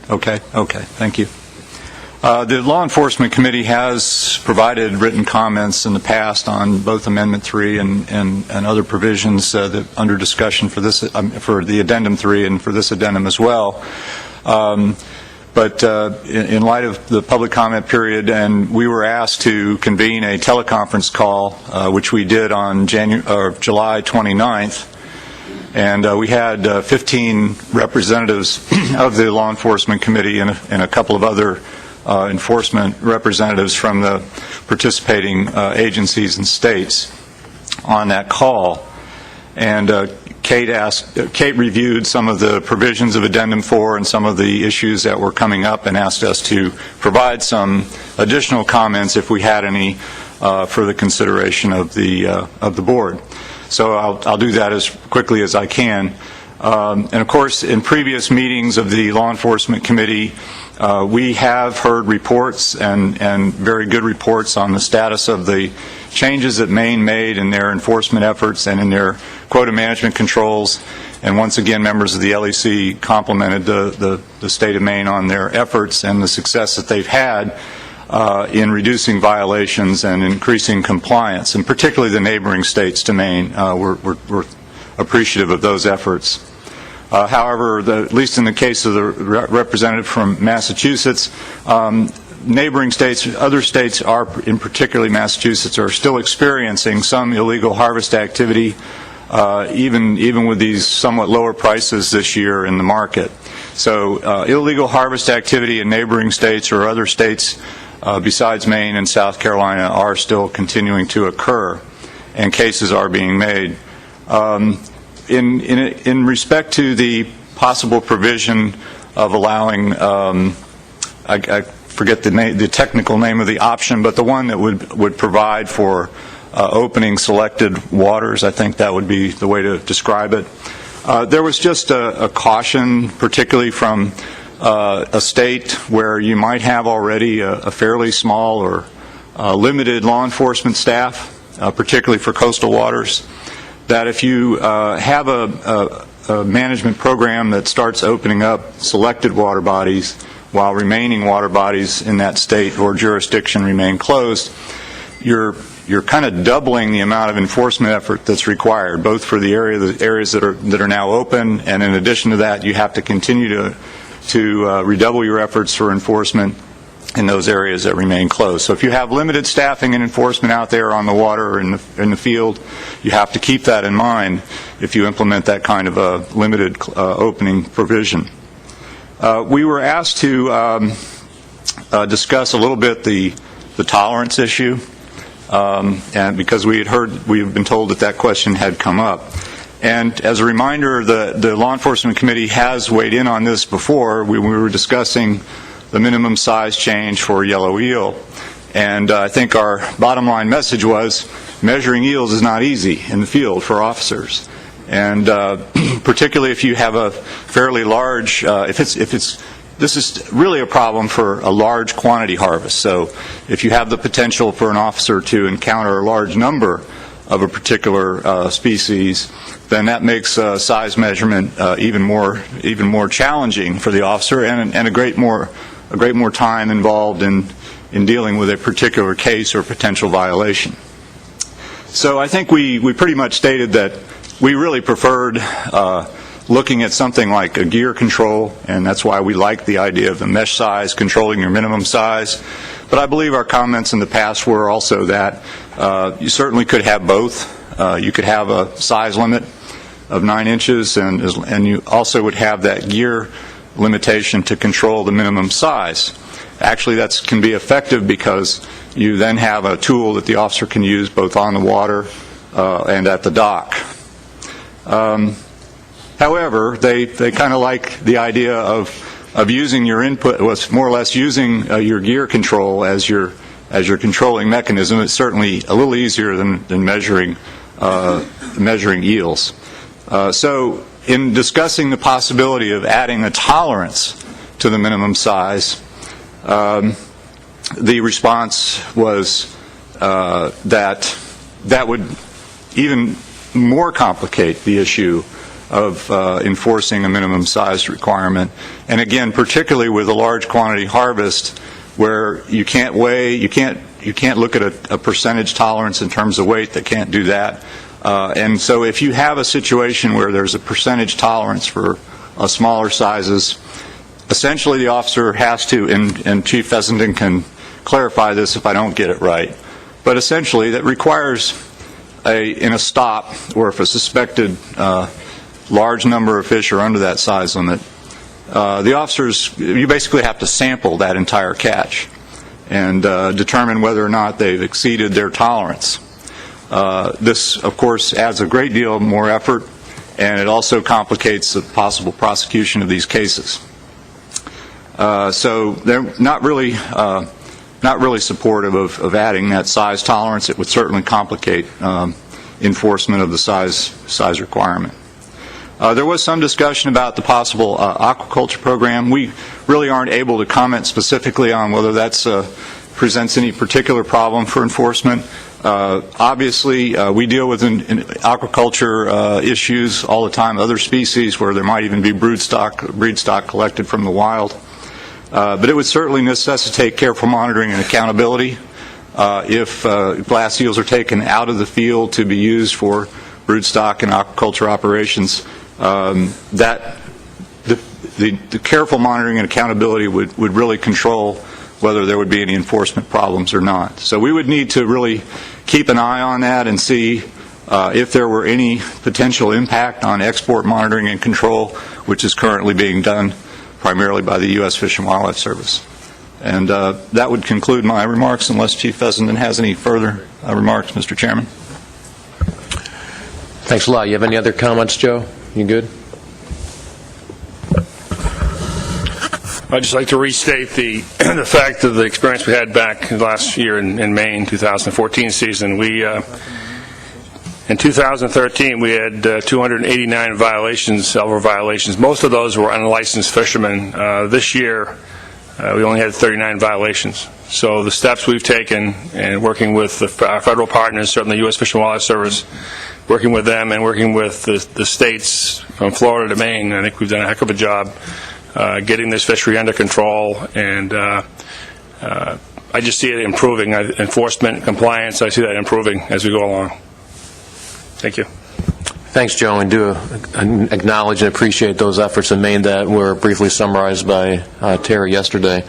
Okay, thank you. The Law Enforcement Committee has provided written comments in the past on both Amendment 3 and other provisions that under discussion for the Addendum 3 and for this addendum as well. But in light of the public comment period, and we were asked to convene a teleconference call, which we did on July 29th, and we had 15 representatives of the Law Enforcement Committee and a couple of other enforcement representatives from the participating agencies and states on that call. And Kate reviewed some of the provisions of Addendum 4 and some of the issues that were coming up, and asked us to provide some additional comments if we had any for the consideration of the board. So I'll do that as quickly as I can. And of course, in previous meetings of the Law Enforcement Committee, we have heard reports and very good reports on the status of the changes that Maine made in their enforcement efforts and in their quota management controls. And once again, members of the LEC complimented the state of Maine on their efforts and the success that they've had in reducing violations and increasing compliance, and particularly the neighboring states to Maine. We're appreciative of those efforts. However, at least in the case of the representative from Massachusetts, neighboring states, other states are, in particularly Massachusetts, are still experiencing some illegal harvest activity, even with these somewhat lower prices this year in the market. So illegal harvest activity in neighboring states or other states besides Maine and South Carolina are still continuing to occur, and cases are being made. In respect to the possible provision of allowing, I forget the technical name of the option, but the one that would provide for opening selected waters, I think that would be the way to describe it. There was just a caution, particularly from a state where you might have already a fairly small or limited law enforcement staff, particularly for coastal waters, that if you have a management program that starts opening up selected water bodies while remaining water bodies in that state or jurisdiction remain closed, you're kind of doubling the amount of enforcement effort that's required, both for the areas that are now open, and in addition to that, you have to continue to redouble your efforts for enforcement in those areas that remain closed. So if you have limited staffing and enforcement out there on the water or in the field, you have to keep that in mind if you implement that kind of a limited opening provision. We were asked to discuss a little bit the tolerance issue, and because we had been told that question had come up. And as a reminder, the Law Enforcement Committee has weighed in on this before. We were discussing the minimum size change for yellow eel. And I think our bottom line message was measuring eels is not easy in the field for officers. And particularly if you have a fairly large, this is really a problem for a large quantity harvest. So if you have the potential for an officer to encounter a large number of a particular species, then that makes size measurement even more challenging for the officer, and a great more time involved in dealing with a particular case or potential violation. So I think we pretty much stated that we really preferred looking at something like a gear control, and that's why we like the idea of the mesh size, controlling your minimum size. But I believe our comments in the past were also that you certainly could have both. You could have a size limit of 9 inches, and you also would have that gear limitation to control the minimum size. Actually, that can be effective because you then have a tool that the officer can use both on the water and at the dock. However, they kind of like the idea of using your input, was more or less using your gear control as your controlling mechanism. It's certainly a little easier than measuring eels. So in discussing the possibility of adding a tolerance to the minimum size, the response was that would even more complicate the issue of enforcing a minimum size requirement. And again, particularly with a large quantity harvest, where you can't weigh, you can't look at a percentage tolerance in terms of weight. They can't do that. And so if you have a situation where there's a percentage tolerance for smaller sizes, essentially the officer has to, and Chief Fessenden can clarify this if I don't get it right, but essentially that requires in a stop, or if a suspected large number of fish are under that size limit, the officers, you basically have to sample that entire catch and determine whether or not they've exceeded their tolerance. This, of course, adds a great deal more effort, and it also complicates the possible prosecution of these cases. So they're not really supportive of adding that size tolerance. It would certainly complicate enforcement of the size requirement. There was some discussion about the possible aquaculture program. We really aren't able to comment specifically on whether that presents any particular problem for enforcement. Obviously, we deal with in aquaculture issues all the time, other species where there might even be breed stock collected from the wild. But it would certainly necessitate careful monitoring and accountability. If glass eels are taken out of the field to be used for broodstock and aquaculture operations, the careful monitoring and accountability would really control whether there would be any enforcement problems or not. So we would need to really keep an eye on that and see if there were any potential impact on export monitoring and control, which is currently being done primarily by the U.S. Fish and Wildlife Service. And that would conclude my remarks, unless Chief Fessenden has any further remarks, Mr. Chairman. Thanks a lot. You have any other comments, Joe? You good? I'd just like to restate the fact of the experience we had back last year in Maine, 2014 season. In 2013, we had 289 violations, silver violations. Most of those were unlicensed fishermen. This year, we only had 39 violations. So the steps we've taken, and working with our federal partners, certainly the U.S. Fish and Wildlife Service, working with them and working with the states from Florida to Maine, I think we've done a heck of a job getting this fishery under control. And I just see it improving. Enforcement, compliance, I see that improving as we go along. Thank you. Thanks, Joe, and do acknowledge and appreciate those efforts in Maine that were briefly summarized by Terry yesterday.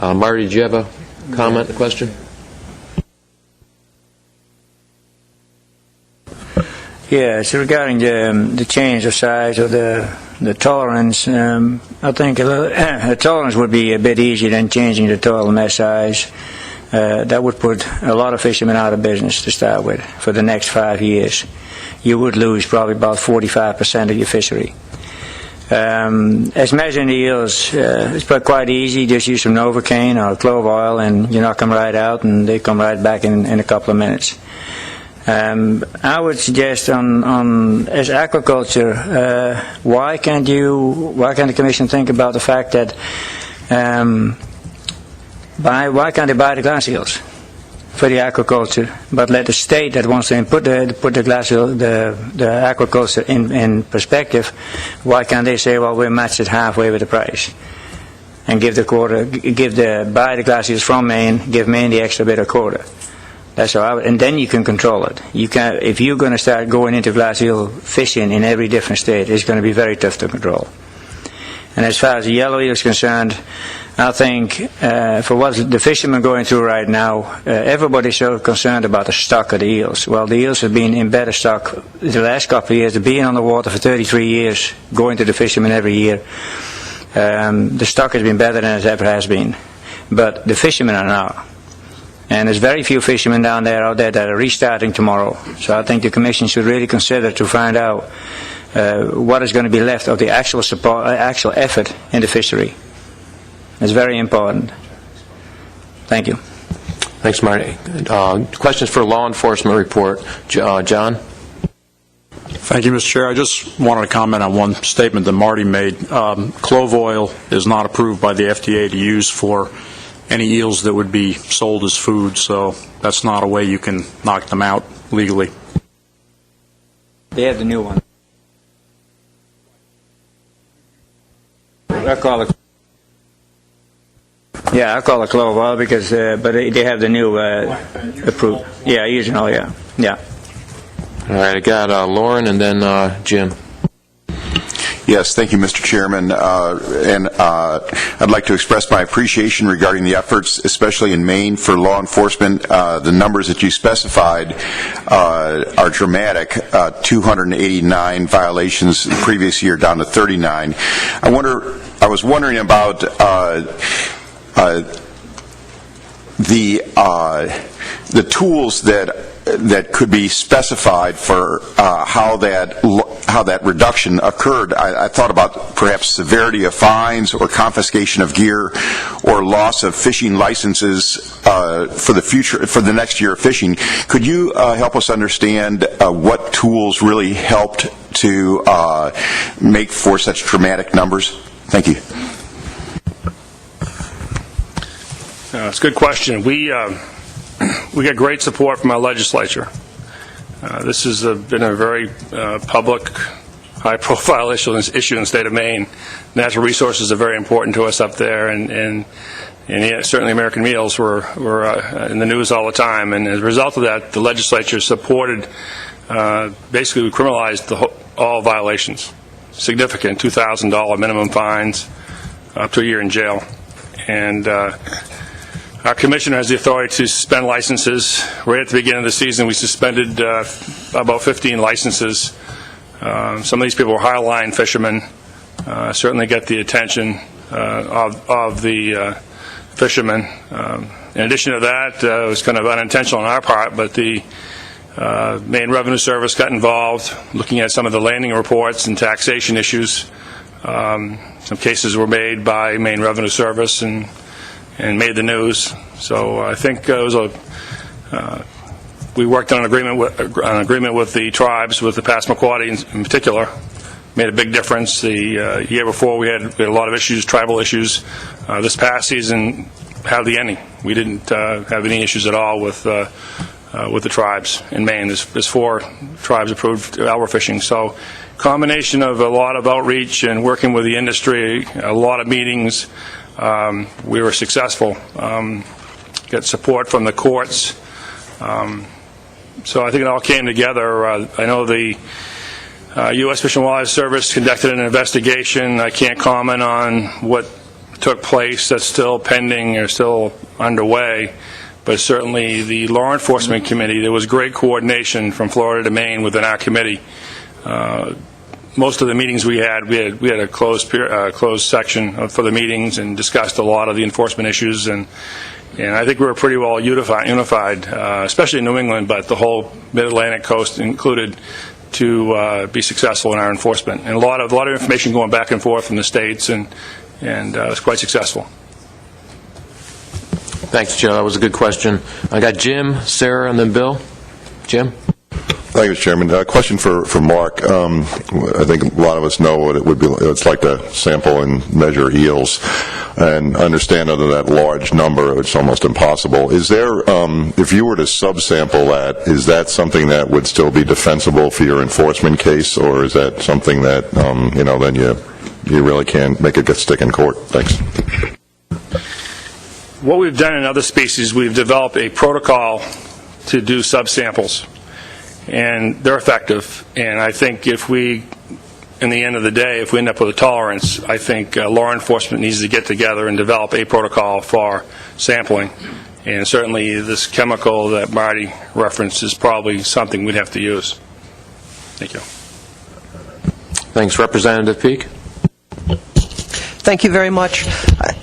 Marty, did you have a comment, a question? Yeah, so regarding the change of size of the tolerance, I think the tolerance would be a bit easier than changing the total mesh size. That would put a lot of fishermen out of business to start with for the next 5 years. You would lose probably about 45% of your fishery. As measuring the eels, it's quite easy. Just use some Novocaine or clove oil and you knock them right out and they come right back in a couple of minutes. I would suggest on as aquaculture, why can't the Commission think about the fact that why can't they buy the glass eels for the aquaculture, but let the state that wants to put the glass eel, the aquaculture in perspective, why can't they say, well, we'll match it halfway with the price and buy the glass eels from Maine, give Maine the extra bit of quota. That's how and then you can control it. You can, if you're going to start going into glass eel fishing in every different state, it's going to be very tough to control. And as far as the yellow eel is concerned, I think for what the fishermen are going through right now, everybody's so concerned about the stock of the eels. Well, the eels have been in better stock the last couple of years. They've been on the water for 33 years, going to the fishermen every year. The stock has been better than it ever has been. But the fishermen are now. And there's very few fishermen out there that are restarting tomorrow. So I think the Commission should really consider to find out what is going to be left of the actual support, actual effort in the fishery. It's very important. Thank you. Thanks, Marty. Questions for law enforcement report. John? Thank you, Mr. Chair. I just wanted to comment on one statement that Marty made. Clove oil is not approved by the FDA to use for any eels that would be sold as food, so that's not a way you can knock them out legally. They have the new one. I call it clove oil because, but they have the new approved. Yeah, original. Yeah. All right, I got Lauren and then Jim. Yes, thank you, Mr. Chairman. I'd like to express my appreciation regarding the efforts, especially in Maine, for law enforcement. The numbers that you specified are dramatic. 289 violations the previous year, down to 39. I was wondering about the tools that could be specified for how that reduction occurred. I thought about perhaps severity of fines or confiscation of gear or loss of fishing licenses for the next year of fishing. Could you help us understand what tools really helped to make for such dramatic numbers? Thank you. It's a good question. We get great support from our legislature. This has been a very public, high-profile issue in the state of Maine. Natural resources are very important to us up there, and certainly American meals were in the news all the time. And as a result of that, the legislature supported, basically we criminalized all violations. Significant $2,000 minimum fines, up to a year in jail. And Our commissioner has the authority to suspend licenses. Right at the beginning of the season, we suspended about 15 licenses. Some of these people were high-line fishermen. Certainly get the attention of the fishermen. In addition to that, it was kind of unintentional on our part, but the Maine Revenue Service got involved, looking at some of the landing reports and taxation issues. Some cases were made by Maine Revenue Service and made the news. So I think it was we worked on an agreement with the tribes, with the Passamaquoddy in particular. Made a big difference. The year before we had a lot of issues, tribal issues. This past season, hardly any. We didn't have any issues at all with the tribes in Maine. There's 4 tribes approved outward fishing. So combination of a lot of outreach and working with the industry, a lot of meetings, we were successful. Got support from the courts. So I think it all came together. I know the U.S. Fish and Wildlife Service conducted an investigation. I can't comment on what took place. That's still pending or still underway. But certainly the Law Enforcement Committee, there was great coordination from Florida to Maine within our committee. Most of the meetings we had a closed section for the meetings and discussed a lot of the enforcement issues, and I think we were pretty well unified, especially in New England, but the whole Mid-Atlantic coast included, to be successful in our enforcement. And a lot of information going back and forth from the states, and it was quite successful. Thanks, Joe. That was a good question. I got Jim, Sarah, and then Bill. Jim? Thank you, Mr. Chairman. A question for Mark. I think a lot of us know what it would be. It's like to sample and measure eels, and understand under that large number, it's almost impossible. Is there, if you were to subsample that, is that something that would still be defensible for your enforcement case, or is that something that, then you really can't make it stick in court? Thanks. What we've done in other species, we've developed a protocol to do subsamples. And they're effective. And I think if we, in the end of the day, if we end up with a tolerance, I think law enforcement needs to get together and develop a protocol for sampling. And certainly this chemical that Marty referenced is probably something we'd have to use. Thank you. Thanks. Representative Peake? Thank you very much.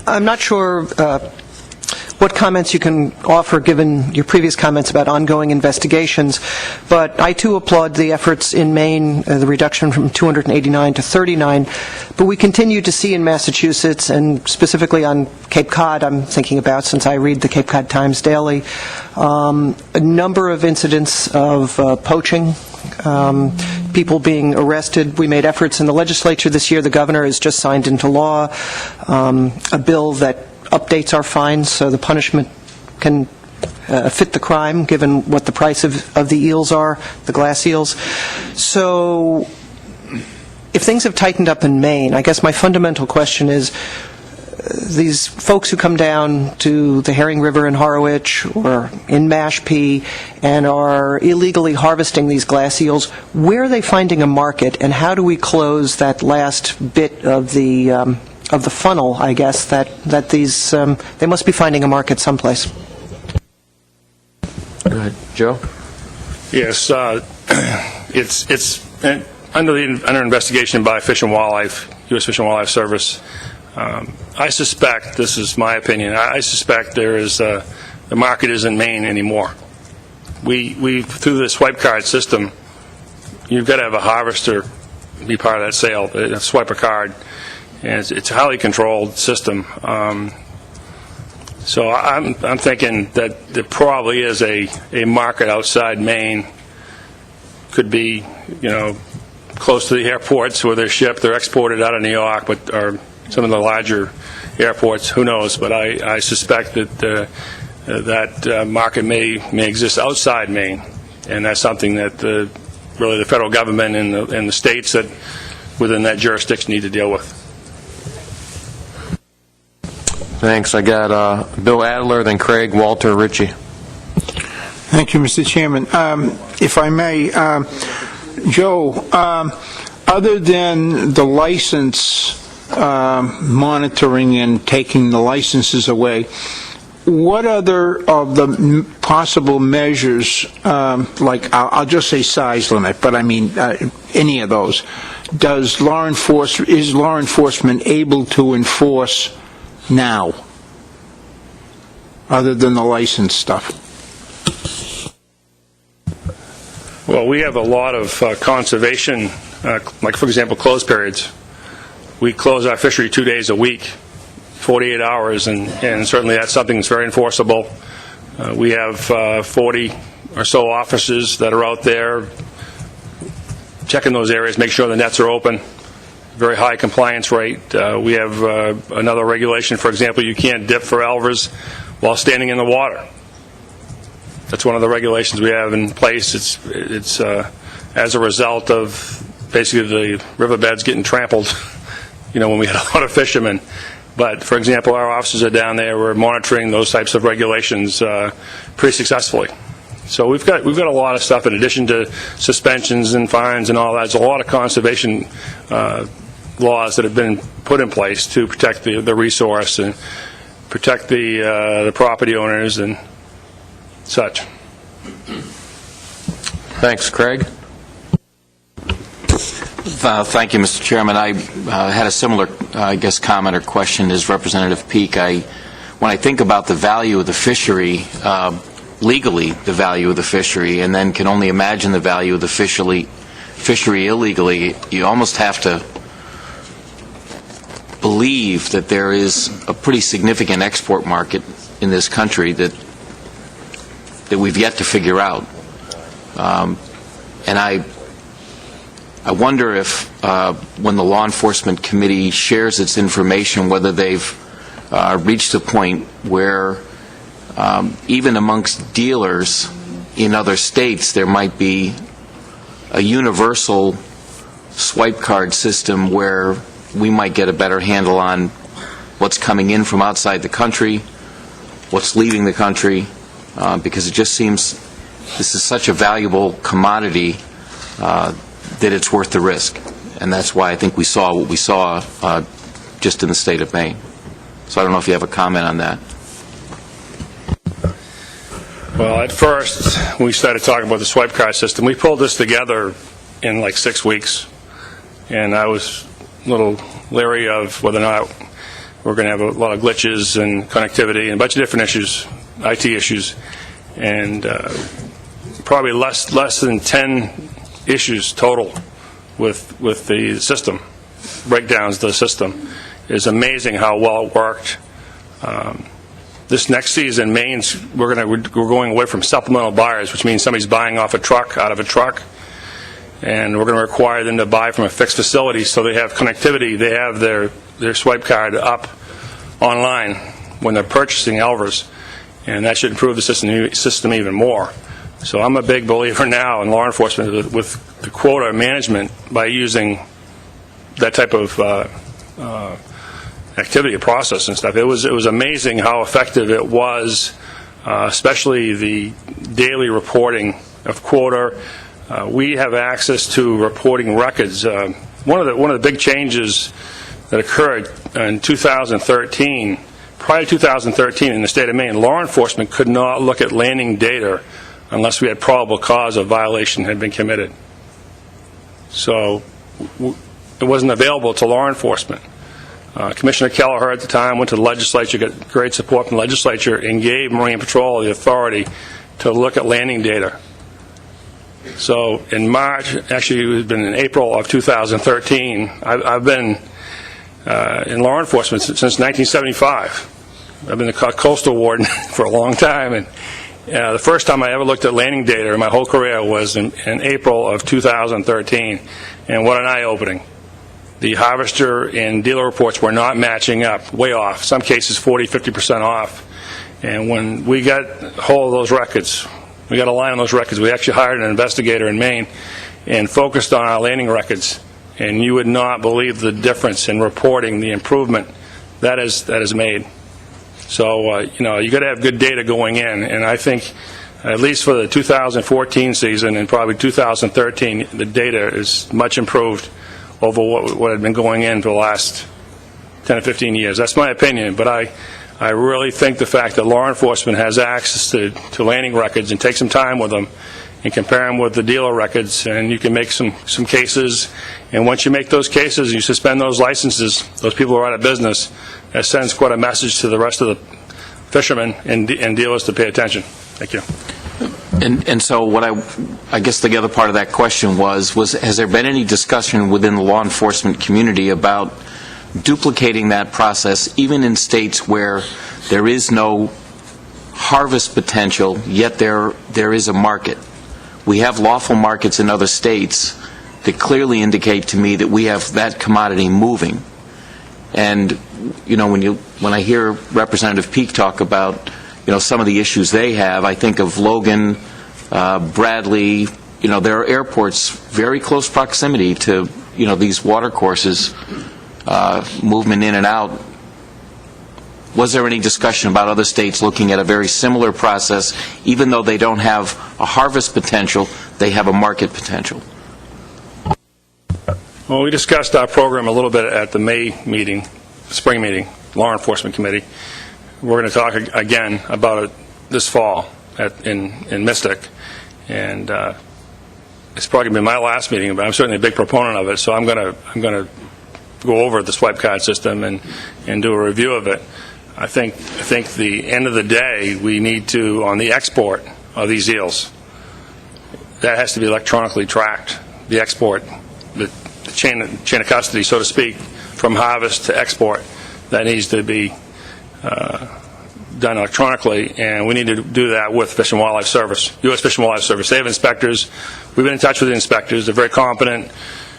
I'm not sure what comments you can offer given your previous comments about ongoing investigations, but I too applaud the efforts in Maine, the reduction from 289 to 39, but we continue to see in Massachusetts, and specifically on Cape Cod, I'm thinking about since I read the Cape Cod Times daily, a number of incidents of poaching, people being arrested. We made efforts in the legislature this year. The governor has just signed into law a bill that updates our fines so the punishment can fit the crime, given what the price of the eels are, the glass eels. So if things have tightened up in Maine, I guess my fundamental question is, these folks who come down to the Herring River in Harwich or in Mashpee and are illegally harvesting these glass eels, where are they finding a market, and how do we close that last bit of the funnel, I guess, that these they must be finding a market someplace? Go ahead, Joe. Yes, it's under investigation by Fish and Wildlife, U.S. Fish and Wildlife Service. I suspect, this is my opinion, I suspect there is the market isn't Maine anymore. We through the swipe card system, you've got to have a harvester be part of that sale. Swipe a card. And it's a highly controlled system. So I'm thinking that there probably is a market outside Maine. Could be, close to the airports where they're shipped. They're exported out of New York, or some of the larger airports. Who knows? But I suspect that that market may exist outside Maine, and that's something that really the federal government and the states that within that jurisdiction need to deal with. Thanks. I got Bill Adler, then Craig, Walter, Ritchie. Thank you, Mr. Chairman. If I may, Joe, other than the license monitoring and taking the licenses away, what other of the possible measures, like I'll just say size limit, but I mean any of those, is law enforcement able to enforce now, other than the license stuff? Well, we have a lot of conservation, like for example, closed periods. We close our fishery 2 days a week, 48 hours, and certainly that's something that's very enforceable. We have 40 or so officers that are out there checking those areas, make sure the nets are open. Very high compliance rate. We have another regulation, for example, you can't dip for elvers while standing in the water. That's one of the regulations we have in place. It's as a result of basically the riverbeds getting trampled, when we had a lot of fishermen. But, for example, our officers are down there. We're monitoring those types of regulations pretty successfully. So we've got a lot of stuff in addition to suspensions and fines and all that. There's a lot of conservation laws that have been put in place to protect the resource and protect the property owners and such. Thanks, Craig. Thank you, Mr. Chairman. I had a similar, comment or question as Representative Peake. When I think about the value of the fishery, legally the value of the fishery, and then can only imagine the value of the fishery illegally, you almost have to believe that there is a pretty significant export market in this country that we've yet to figure out. And I wonder if, when the Law Enforcement Committee shares its information, whether they've reached a point where even amongst dealers in other states there might be a universal swipe card system where we might get a better handle on what's coming in from outside the country, what's leaving the country, because it just seems this is such a valuable commodity that it's worth the risk. And that's why I think we saw what we saw just in the state of Maine. So I don't know if you have a comment on that. Well, at first, when we started talking about the swipe card system, we pulled this together in like 6 weeks. And I was a little leery of whether or not we're going to have a lot of glitches and connectivity and a bunch of different issues, IT issues. And probably less than 10 issues total with the system, breakdowns to the system. It's amazing how well it worked. This next season, Maine's, we're going away from supplemental buyers, which means somebody's buying out of a truck, and we're going to require them to buy from a fixed facility so they have connectivity. They have their swipe card up online when they're purchasing elvers, and that should improve the system even more. So I'm a big believer now in law enforcement with the quota management by using that type of activity, process and stuff. It was amazing how effective it was, especially the daily reporting of quota. We have access to reporting records. One of the big changes that occurred in 2013, prior to 2013 in the state of Maine, law enforcement could not look at landing data unless we had probable cause a violation had been committed. So it wasn't available to law enforcement. Commissioner Kelleher at the time went to the legislature, got great support from the legislature, and gave Marine Patrol the authority to look at landing data. So in March, actually it had been in April of 2013, I've been in law enforcement since 1975. I've been a coastal warden for a long time, and the first time I ever looked at landing data in my whole career was in April of 2013, and what an eye-opening. The harvester and dealer reports were not matching up, way off, some cases 40-50% off. And when we got hold of those records, we got a line on those records, we actually hired an investigator in Maine and focused on our landing records. And you would not believe the difference in reporting, the improvement that is made. So, you got to have good data going in, and I think at least for the 2014 season and probably 2013, the data is much improved over what had been going in for the last 10 or 15 years. That's my opinion, but I I really think the fact that law enforcement has access to landing records and take some time with them and compare them with the dealer records, and you can make some cases, and once you make those cases and you suspend those licenses, those people are out of business. That sends quite a message to the rest of the fishermen and dealers to pay attention. Thank you. And so what I guess the other part of that question was has there been any discussion within the law enforcement community about duplicating that process even in states where there is no harvest potential, yet there is a market? We have lawful markets in other states that clearly indicate to me that we have that commodity moving. And when I hear Representative Peake talk about some of the issues they have, I think of Logan, Bradley. There are airports very close proximity to these water courses, movement in and out. Was there any discussion about other states looking at a very similar process, even though they don't have a harvest potential, they have a market potential? Well, we discussed our program a little bit at the May meeting, spring meeting, Law Enforcement Committee. We're going to talk again about it this fall in Mystic, and it's probably going to be my last meeting, but I'm certainly a big proponent of it. So I'm going to go over the swipe card system and do a review of it. I think the end of the day, we need to, on the export of these eels, that has to be electronically tracked. The export, the chain of custody, so to speak, from harvest to export, that needs to be done electronically, and we need to do that with Fish and Wildlife Service, U.S. Fish and Wildlife Service. They have inspectors. We've been in touch with the inspectors. They're very competent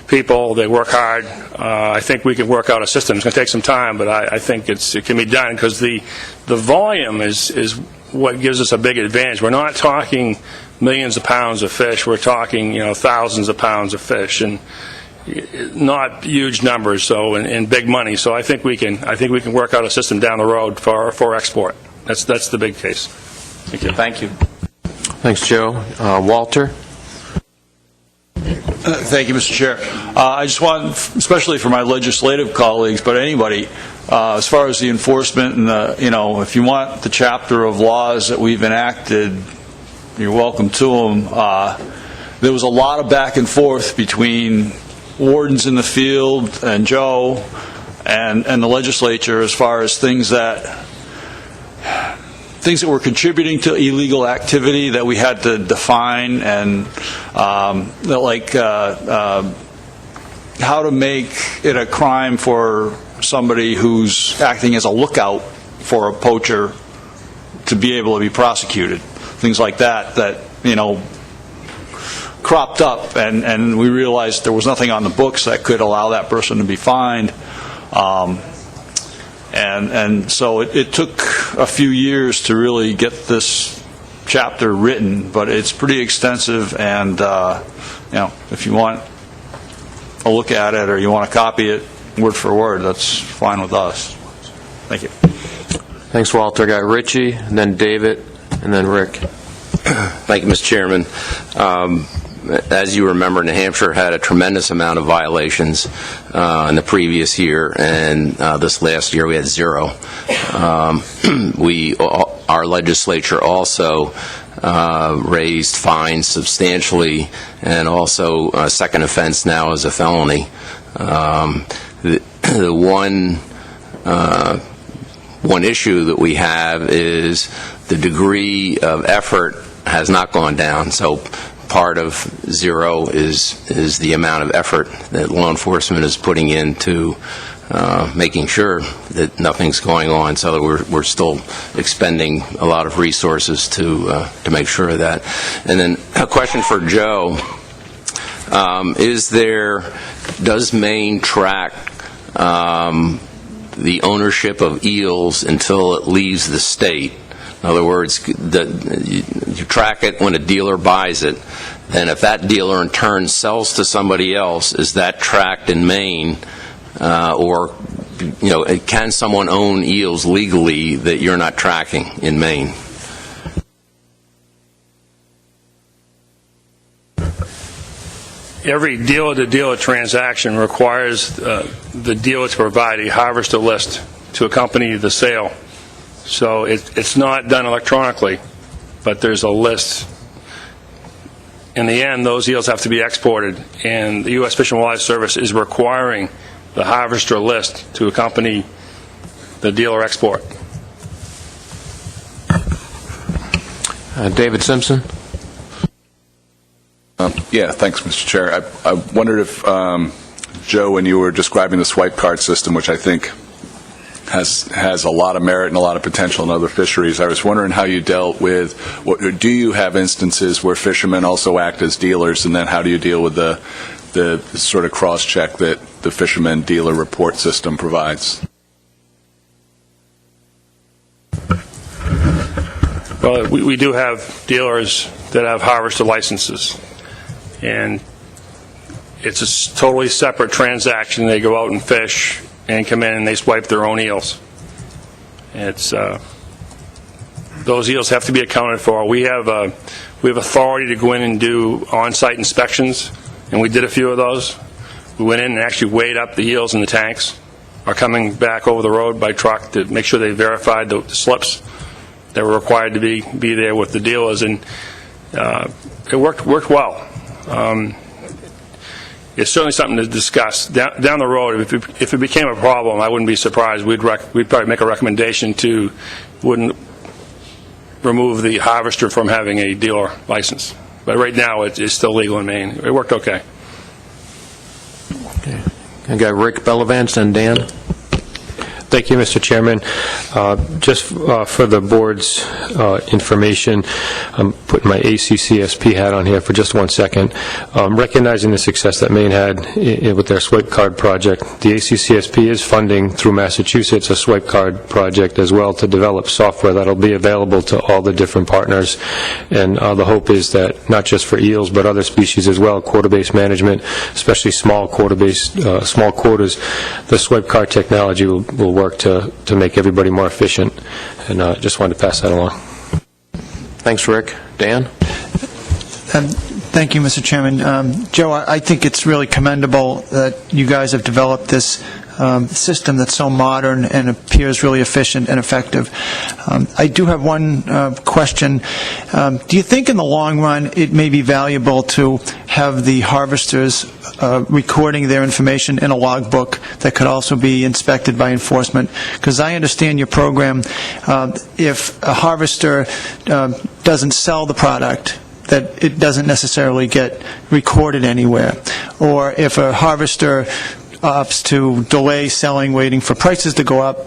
people. They work hard. I think we can work out a system. It's going to take some time, but I think it can be done, because the volume is what gives us a big advantage. We're not talking millions of pounds of fish. We're talking thousands of pounds of fish, and not huge numbers, so and big money. So I think we can work out a system down the road for export. That's the big case. Thank you. Thank you. Thanks, Joe. Walter? Thank you, Mr. Chair. I just want, especially for my legislative colleagues, but anybody, as far as the enforcement and if you want the chapter of laws that we've enacted, you're welcome to them. There was a lot of back and forth between wardens in the field and Joe and the legislature as far as things that were contributing to illegal activity that we had to define, and how to make it a crime for somebody who's acting as a lookout for a poacher to be able to be prosecuted. Things like that cropped up, and we realized there was nothing on the books that could allow that person to be fined. And so it took a few years to really get this chapter written, but it's pretty extensive, and if you want a look at it or you want to copy it word for word, that's fine with us. Thank you. Thanks, Walter. I got Richie, and then David, and then Rick. Thank you, Mr. Chairman. As you remember, New Hampshire had a tremendous amount of violations in the previous year, and this last year we had 0. Our legislature also raised fines substantially, and also a second offense now is a felony. The one issue that we have is the degree of effort has not gone down. So part of 0 is the amount of effort that law enforcement is putting into making sure that nothing's going on. So that we're still expending a lot of resources to make sure of that. And then a question for Joe: does Maine track the ownership of eels until it leaves the state? In other words, you track it when a dealer buys it, and if that dealer in turn sells to somebody else, is that tracked in Maine, or can someone own eels legally that you're not tracking in Maine? Every dealer-to-dealer transaction requires the dealer to provide a harvester list to accompany the sale. So it's not done electronically, but there's a list. In the end, those eels have to be exported, and the U.S. Fish and Wildlife Service is requiring the harvester list to accompany the dealer export. David Simpson? Yeah, thanks, Mr. Chair. I wondered if, Joe, when you were describing the swipe card system, which I think has a lot of merit and a lot of potential in other fisheries, I was wondering how you dealt with, do you have instances where fishermen also act as dealers, and then how do you deal with the sort of cross-check that the fisherman dealer report system provides? Well, we do have dealers that have harvester licenses, and it's a totally separate transaction. They go out and fish and come in and they swipe their own eels. It's those eels have to be accounted for. We have authority to go in and do on-site inspections, and we did a few of those. We went in and actually weighed up the eels in the tanks, are coming back over the road by truck to make sure they verified the slips that were required to be there with the dealers, and it worked well. It's certainly something to discuss down the road. If it became a problem, I wouldn't be surprised. We'd probably make a recommendation to wouldn't remove the harvester from having a dealer license. But right now, it's still legal in Maine. It worked okay. I got Rick Bellavance and Dan. Thank you, Mr. Chairman. Just for the board's information, I'm putting my ACCSP hat on here for just 1 second. Recognizing the success that Maine had with their swipe card project, the ACCSP is funding through Massachusetts a swipe card project as well to develop software that will be available to all the different partners. And the hope is that not just for eels but other species as well, quota-based management, especially small quota-based, small quotas, the swipe card technology will work to make everybody more efficient, and just wanted to pass that along. Thanks, Rick. Dan? Thank you, Mr. Chairman. Joe, I think it's really commendable that you guys have developed this system that's so modern and appears really efficient and effective. I do have one question. Do you think in the long run it may be valuable to have the harvesters recording their information in a logbook that could also be inspected by enforcement? Because I understand your program, if a harvester doesn't sell the product, that it doesn't necessarily get recorded anywhere. Or if a harvester opts to delay selling, waiting for prices to go up,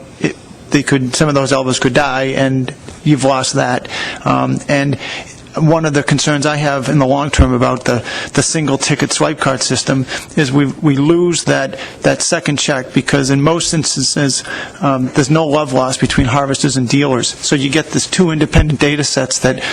some of those elvers could die, and you've lost that. And one of the concerns I have in the long term about the single ticket swipe card system is we lose that second check, because in most instances there's no love lost between harvesters and dealers. So you get these two independent data sets that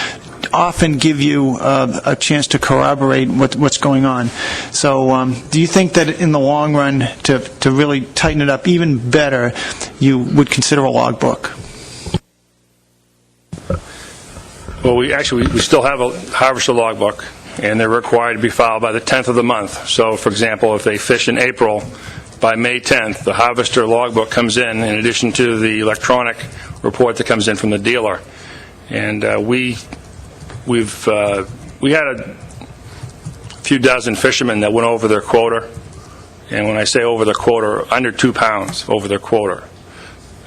often give you a chance to corroborate what's going on. So do you think that in the long run, to really tighten it up even better, you would consider a logbook? Well, we still have a harvester logbook, and they're required to be filed by the 10th of the month. So, for example, if they fish in April, by May 10th, the harvester logbook comes in addition to the electronic report that comes in from the dealer. And we had a few dozen fishermen that went over their quota, and when I say over their quota, under 2 pounds over their quota.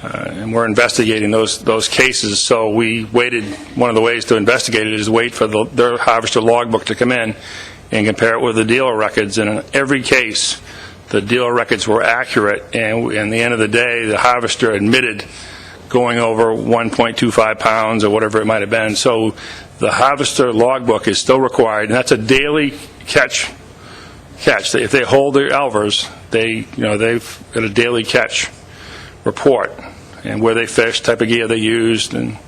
And we're investigating those cases, so we waited. One of the ways to investigate it is wait for their harvester logbook to come in and compare it with the dealer records. And in every case, the dealer records were accurate, and at the end of the day, the harvester admitted going over 1.25 pounds or whatever it might have been. So the harvester logbook is still required, and that's a daily catch. If they hold their elvers, they've got a daily catch report, and where they fished, type of gear they used, and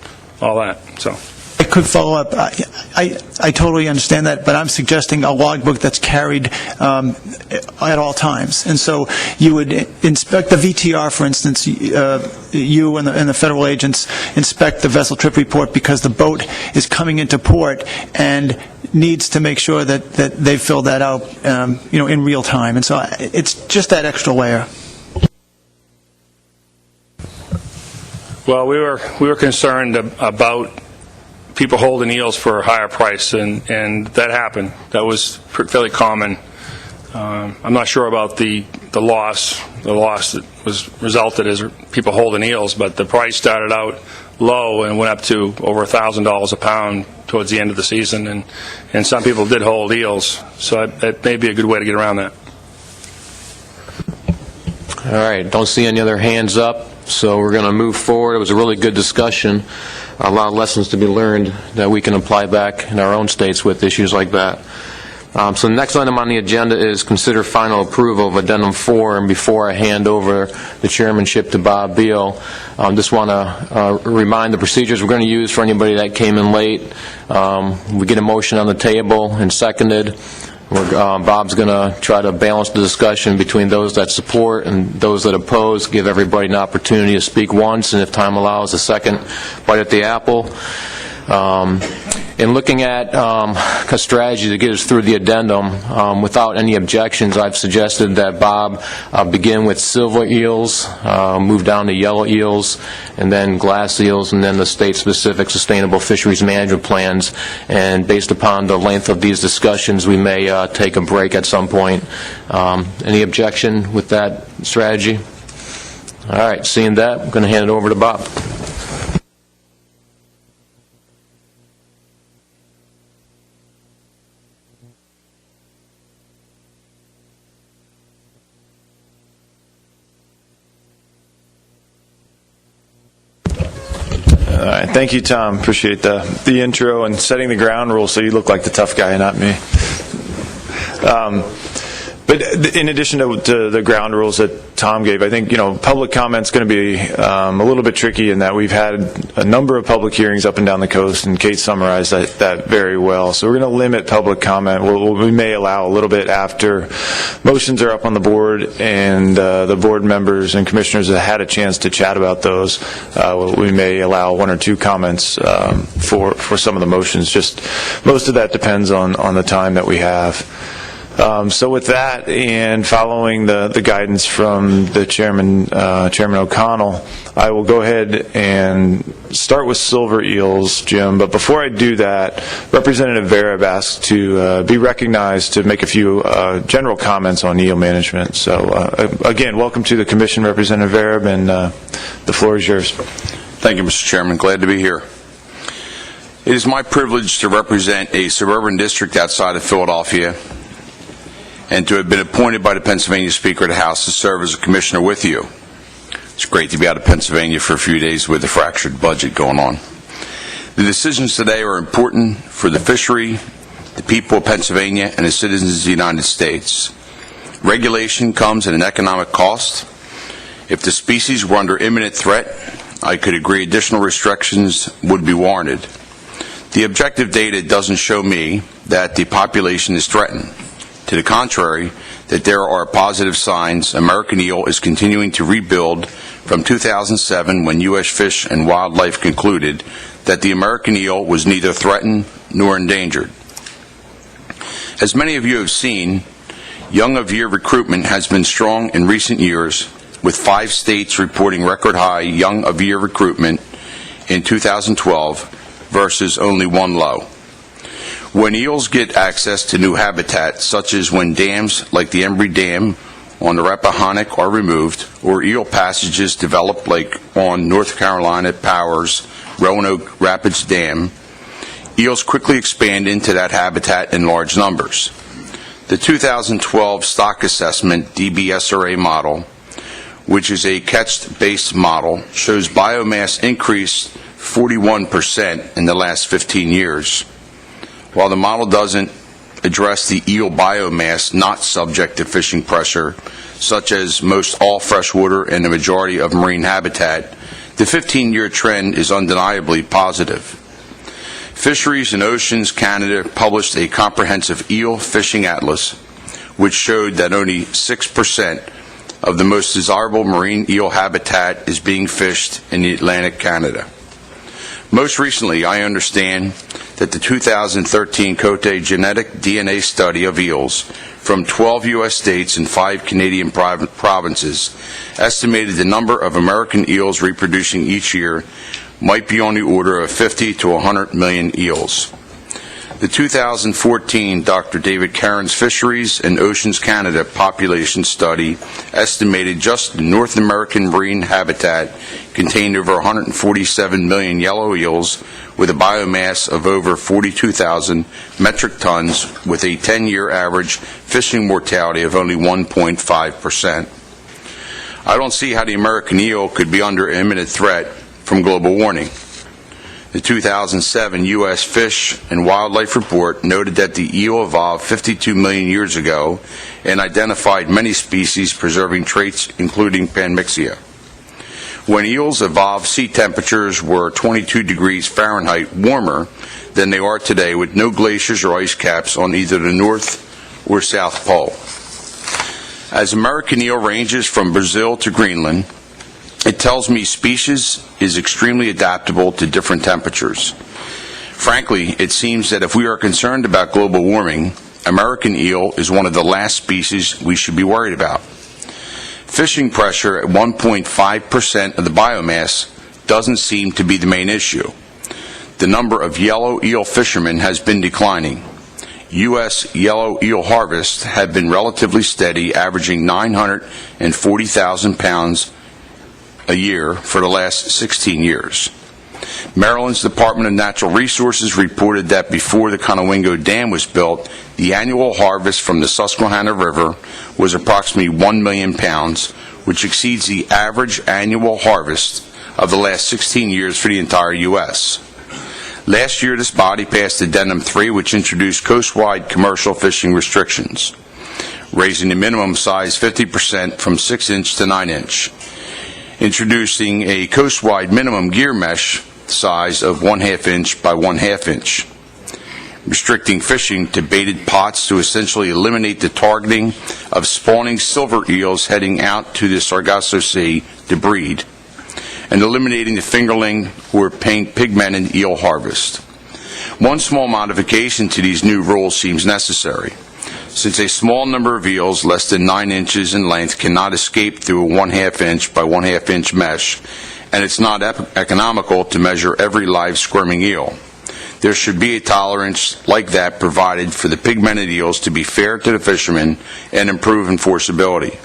all that. So I could follow up. I totally understand that, but I'm suggesting a logbook that's carried at all times. And so you would inspect the VTR, for instance. You and the federal agents inspect the vessel trip report because the boat is coming into port and needs to make sure that they fill that out, in real time. And so it's just that extra layer. Well, we were concerned about people holding eels for a higher price, and that happened. That was fairly common. I'm not sure about the loss that was resulted as people holding eels, but the price started out low and went up to over $1,000 a pound towards the end of the season, and some people did hold eels, so that may be a good way to get around that. All right, don't see any other hands up, so we're going to move forward. It was a really good discussion, a lot of lessons to be learned that we can apply back in our own states with issues like that. So the next item on the agenda is consider final approval of Addendum 4, and before I hand over the chairmanship to Bob Beal, just want to remind the procedures we're going to use for anybody that came in late. We get a motion on the table and seconded. Bob's going to try to balance the discussion between those that support and those that oppose, give everybody an opportunity to speak once, and if time allows, a second bite at the apple. In looking at a strategy to get us through the addendum, without any objections, I've suggested that Bob begin with silver eels, move down to yellow eels, and then glass eels, and then the state-specific sustainable fisheries management plans. And based upon the length of these discussions, we may take a break at some point. Any objection with that strategy? All right, seeing that, I'm going to hand it over to Bob. All right, thank you, Tom. Appreciate the intro and setting the ground rules so you look like the tough guy and not me. But in addition to the ground rules that Tom gave, I think, public comment's going to be a little bit tricky in that we've had a number of public hearings up and down the coast, and Kate summarized that very well. So we're going to limit public comment. We may allow a little bit after motions are up on the board and the board members and commissioners have had a chance to chat about those. We may allow one or two comments for some of the motions. Just most of that depends on the time that we have. So with that, and following the guidance from the Chairman O'Connell, I will go ahead and start with silver eels, Jim. But before I do that, Representative Vereb asked to be recognized to make a few general comments on eel management. So again, welcome to the Commission, Representative Vereb, and the floor is yours. Thank you, Mr. Chairman. Glad to be here. It is my privilege to represent a suburban district outside of Philadelphia, and to have been appointed by the Pennsylvania Speaker of the House to serve as a commissioner with you. It's great to be out of Pennsylvania for a few days with a fractured budget going on. The decisions today are important for the fishery, the people of Pennsylvania, and the citizens of the United States. Regulation comes at an economic cost. If the species were under imminent threat, I could agree additional restrictions would be warranted. The objective data doesn't show me that the population is threatened. To the contrary, that there are positive signs. American eel is continuing to rebuild from 2007, when U.S. Fish and Wildlife concluded that the American eel was neither threatened nor endangered. As many of you have seen, young of year recruitment has been strong in recent years, with 5 states reporting record high young of year recruitment in 2012 versus only 1 low. When eels get access to new habitat, such as when dams like the Embry Dam on the Rappahannock are removed, or eel passages develop like on North Carolina Power's Roanoke Rapids Dam, eels quickly expand into that habitat in large numbers. The 2012 Stock Assessment DBSRA model, which is a catch-based model, shows biomass increased 41% in the last 15 years. While the model doesn't address the eel biomass not subject to fishing pressure, such as most all freshwater and the majority of marine habitat, the 15-year trend is undeniably positive. Fisheries and Oceans Canada published a comprehensive eel fishing atlas, which showed that only 6% of the most desirable marine eel habitat is being fished in the Atlantic Canada. Most recently, I understand that the 2013 Cote genetic DNA study of eels from 12 U.S. states and 5 Canadian provinces estimated the number of American eels reproducing each year might be on the order of 50 to 100 million eels. The 2014 Dr. David Cairns Fisheries and Oceans Canada population study estimated just the North American marine habitat contained over 147 million yellow eels with a biomass of over 42,000 metric tons with a 10-year average fishing mortality of only 1.5%. I don't see how the American eel could be under imminent threat from global warming. The 2007 U.S. Fish and Wildlife Report noted that the eel evolved 52 million years ago and identified many species preserving traits including panmixia. When eels evolved, sea temperatures were 22 degrees Fahrenheit warmer than they are today, with no glaciers or ice caps on either the North or South Pole. As American eel ranges from Brazil to Greenland, it tells me species is extremely adaptable to different temperatures. Frankly, it seems that if we are concerned about global warming, American eel is one of the last species we should be worried about. Fishing pressure at 1.5% of the biomass doesn't seem to be the main issue. The number of yellow eel fishermen has been declining. U.S. yellow eel harvests have been relatively steady, averaging 940,000 pounds a year for the last 16 years. Maryland's Department of Natural Resources reported that before the Conowingo Dam was built, the annual harvest from the Susquehanna River was approximately 1 million pounds, which exceeds the average annual harvest of the last 16 years for the entire U.S. Last year, this body passed Addendum 3, which introduced coast-wide commercial fishing restrictions, raising the minimum size 50% from 6-inch to 9-inch. Introducing a coast-wide minimum gear mesh size of 1/2 inch by 1/2 inch, restricting fishing to baited pots to essentially eliminate the targeting of spawning silver eels heading out to the Sargasso Sea to breed, and eliminating the fingerling or pigmented eel harvest. One small modification to these new rules seems necessary, since a small number of eels, less than 9 inches in length, cannot escape through a 1/2 inch by 1/2 inch mesh, and it's not economical to measure every live squirming eel. There should be a tolerance like that provided for the pigmented eels to be fair to the fishermen and improve enforceability.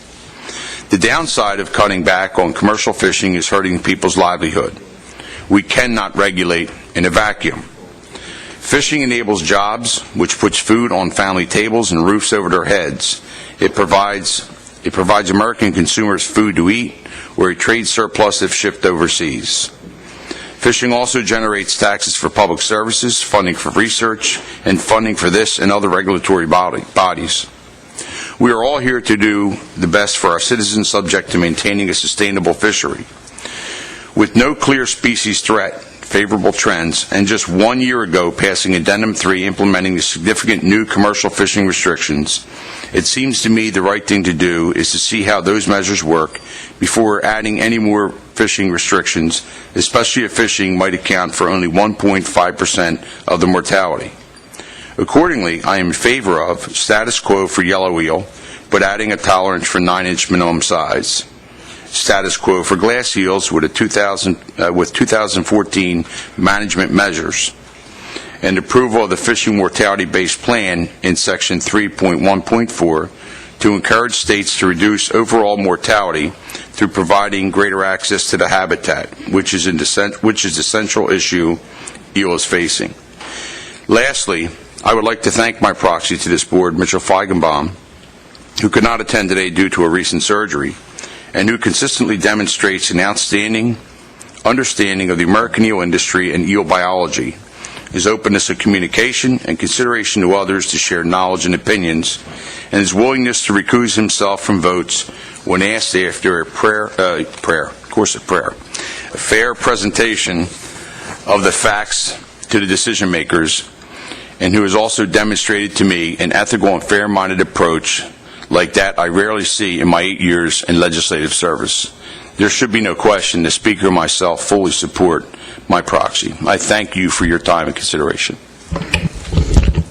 The downside of cutting back on commercial fishing is hurting people's livelihood. We cannot regulate in a vacuum. Fishing enables jobs, which puts food on family tables and roofs over their heads. It provides American consumers food to eat, or a trade surplus if shipped overseas. Fishing also generates taxes for public services, funding for research, and funding for this and other regulatory bodies. We are all here to do the best for our citizens, subject to maintaining a sustainable fishery. With no clear species threat, favorable trends, and just 1 year ago passing Addendum 3 implementing the significant new commercial fishing restrictions, it seems to me the right thing to do is to see how those measures work before adding any more fishing restrictions, especially if fishing might account for only 1.5% of the mortality. Accordingly, I am in favor of status quo for yellow eel, but adding a tolerance for 9-inch minimum size. Status quo for glass eels with 2014 management measures, and approval of the fishing mortality-based plan in Section 3.1.4 to encourage states to reduce overall mortality through providing greater access to the habitat, which is the central issue eel is facing. Lastly, I would like to thank my proxy to this board, Mitchell Feigenbaum, who could not attend today due to a recent surgery, and who consistently demonstrates an outstanding understanding of the American eel industry and eel biology, his openness of communication and consideration to others to share knowledge and opinions, and his willingness to recuse himself from votes when asked after a fair presentation of the facts to the decision makers, and who has also demonstrated to me an ethical and fair-minded approach like that I rarely see in my 8 years in legislative service. There should be no question the Speaker and myself fully support my proxy. I thank you for your time and consideration.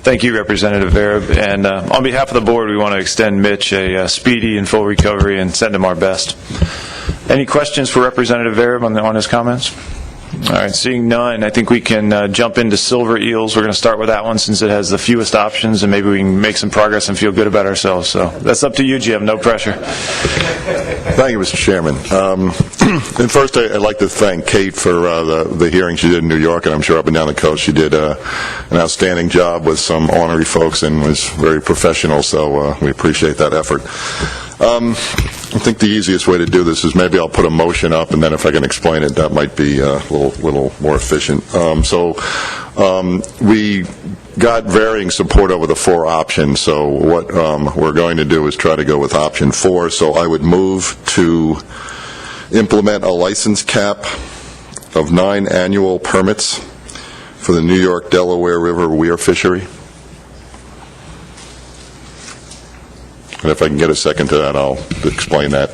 Thank you, Representative Vereb. And on behalf of the board, we want to extend Mitch a speedy and full recovery and send him our best. Any questions for Representative Vereb on his comments? All right, seeing none, I think we can jump into silver eels. We're going to start with that one since it has the fewest options, and maybe we can make some progress and feel good about ourselves. So that's up to you, Jim. No pressure. Thank you, Mr. Chairman. And first, I'd like to thank Kate for the hearing she did in New York, and I'm sure up and down the coast she did an outstanding job with some ornery folks and was very professional, so we appreciate that effort. I think the easiest way to do this is maybe I'll put a motion up, and then if I can explain it, that might be a little more efficient. We got varying support over the 4 options, so what we're going to do is try to go with option 4. So I would move to implement a license cap of 9 annual permits for the New York Delaware River weir fishery. And if I can get a second to that, I'll explain that.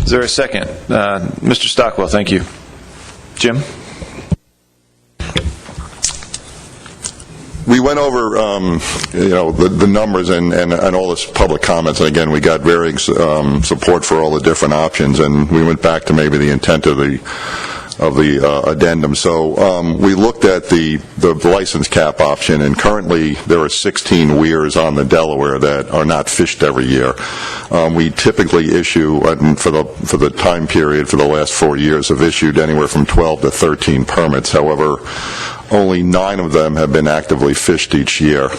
Is there a second? Mr. Stockwell, thank you. Jim? We went over, the numbers and all this public comments, and again, we got varying support for all the different options, and we went back to maybe the intent of the addendum. So we looked at the license cap option, and currently there are 16 weirs on the Delaware that are not fished every year. We typically issue, for the time period for the last 4 years, have issued anywhere from 12 to 13 permits. However, only 9 of them have been actively fished each year.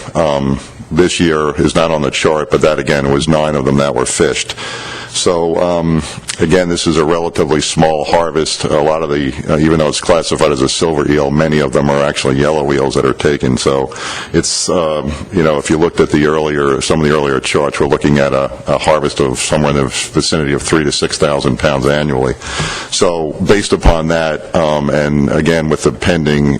This year is not on the chart, but that again was 9 of them that were fished. So again, this is a relatively small harvest. A lot of even though it's classified as a silver eel, many of them are actually yellow eels that are taken. So it's, if you looked at some of the earlier charts, we're looking at a harvest of somewhere in the vicinity of 3,000 to 6,000 pounds annually. So based upon that, and again with the pending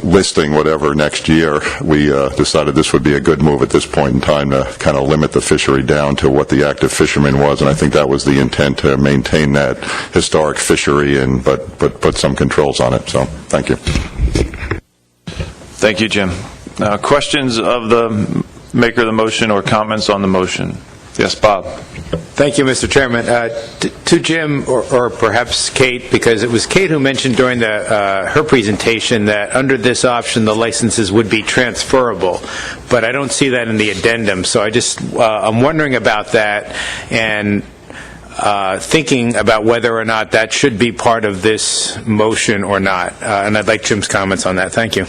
listing, whatever, next year, we decided this would be a good move at this point in time to kind of limit the fishery down to what the active fisherman was, and I think that was the intent, to maintain that historic fishery but put some controls on it. So thank you. Thank you, Jim. Questions of the maker of the motion or comments on the motion? Yes, Bob. Thank you, Mr. Chairman. To Jim, or perhaps Kate, because it was Kate who mentioned during her presentation that under this option the licenses would be transferable, but I don't see that in the addendum. So I'm wondering about that and thinking about whether or not that should be part of this motion or not. And I'd like Jim's comments on that. Thank you.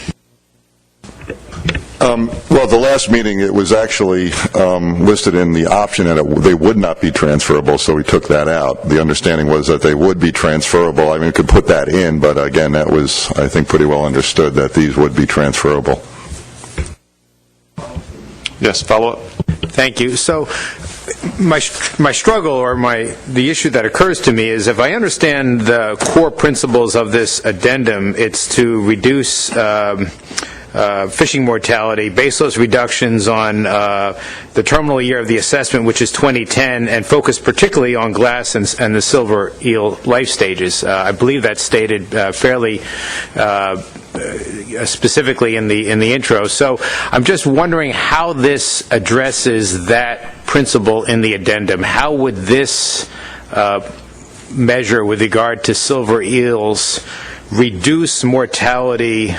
Well, the last meeting, it was actually listed in the option that they would not be transferable, so we took that out. The understanding was that they would be transferable. I mean, we could put that in, but again, that was, I think, pretty well understood that these would be transferable. Yes, follow-up? Thank you. So my struggle, or the issue that occurs to me, is if I understand the core principles of this addendum, it's to reduce fishing mortality, base those reductions on the terminal year of the assessment, which is 2010, and focus particularly on glass and the silver eel life stages. I believe that's stated fairly specifically in the intro. So I'm just wondering how this addresses that principle in the addendum. How would this measure with regard to silver eels reduce mortality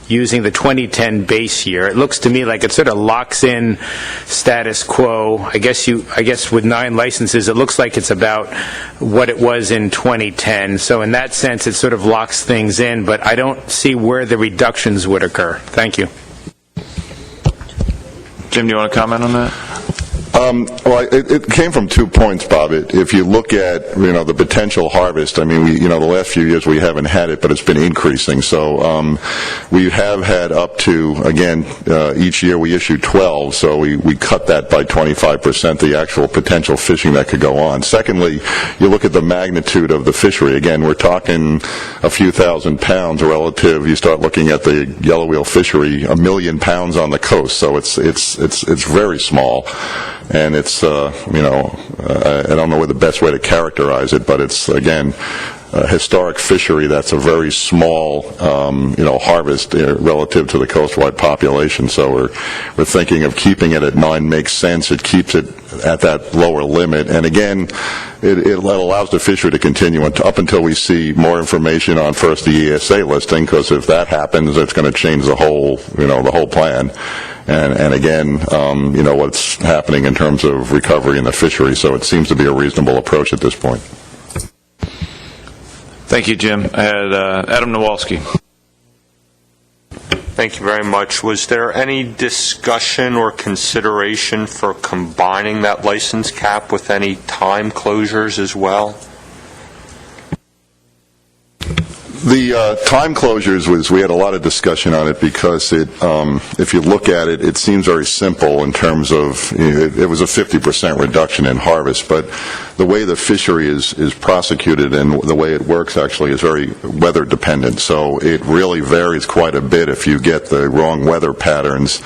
using the 2010 base year? It looks to me like it sort of locks in status quo. I guess with 9 licenses, it looks like it's about what it was in 2010. So in that sense, it sort of locks things in, but I don't see where the reductions would occur. Thank you. Jim, do you want to comment on that? Well, it came from 2 points, Bob. If you look at the potential harvest, I mean, the last few years we haven't had it, but it's been increasing. So we have had up to, again, each year we issue 12, so we cut that by 25%, the actual potential fishing that could go on. Secondly, you look at the magnitude of the fishery. Again, we're talking a few thousand pounds relative. You start looking at the yellow eel fishery, 1 million pounds on the coast. So it's very small. And it's, I don't know what the best way to characterize it, but it's, again, historic fishery that's a very small, harvest relative to the coastwide population. So we're thinking of keeping it at 9 makes sense. It keeps it at that lower limit, and again, it allows the fishery to continue up until we see more information on first the ESA listing, because if that happens, it's going to change the whole plan. And again, what's happening in terms of recovery in the fishery. So it seems to be a reasonable approach at this point. Thank you, Jim. I had Adam Nowalski. Thank you very much. Was there any discussion or consideration for combining that license cap with any time closures as well? The time closures we had a lot of discussion on it because if you look at it, it seems very simple in terms of, it was a 50% reduction in harvest, but the way the fishery is prosecuted and the way it works actually is very weather dependent. So it really varies quite a bit if you get the wrong weather patterns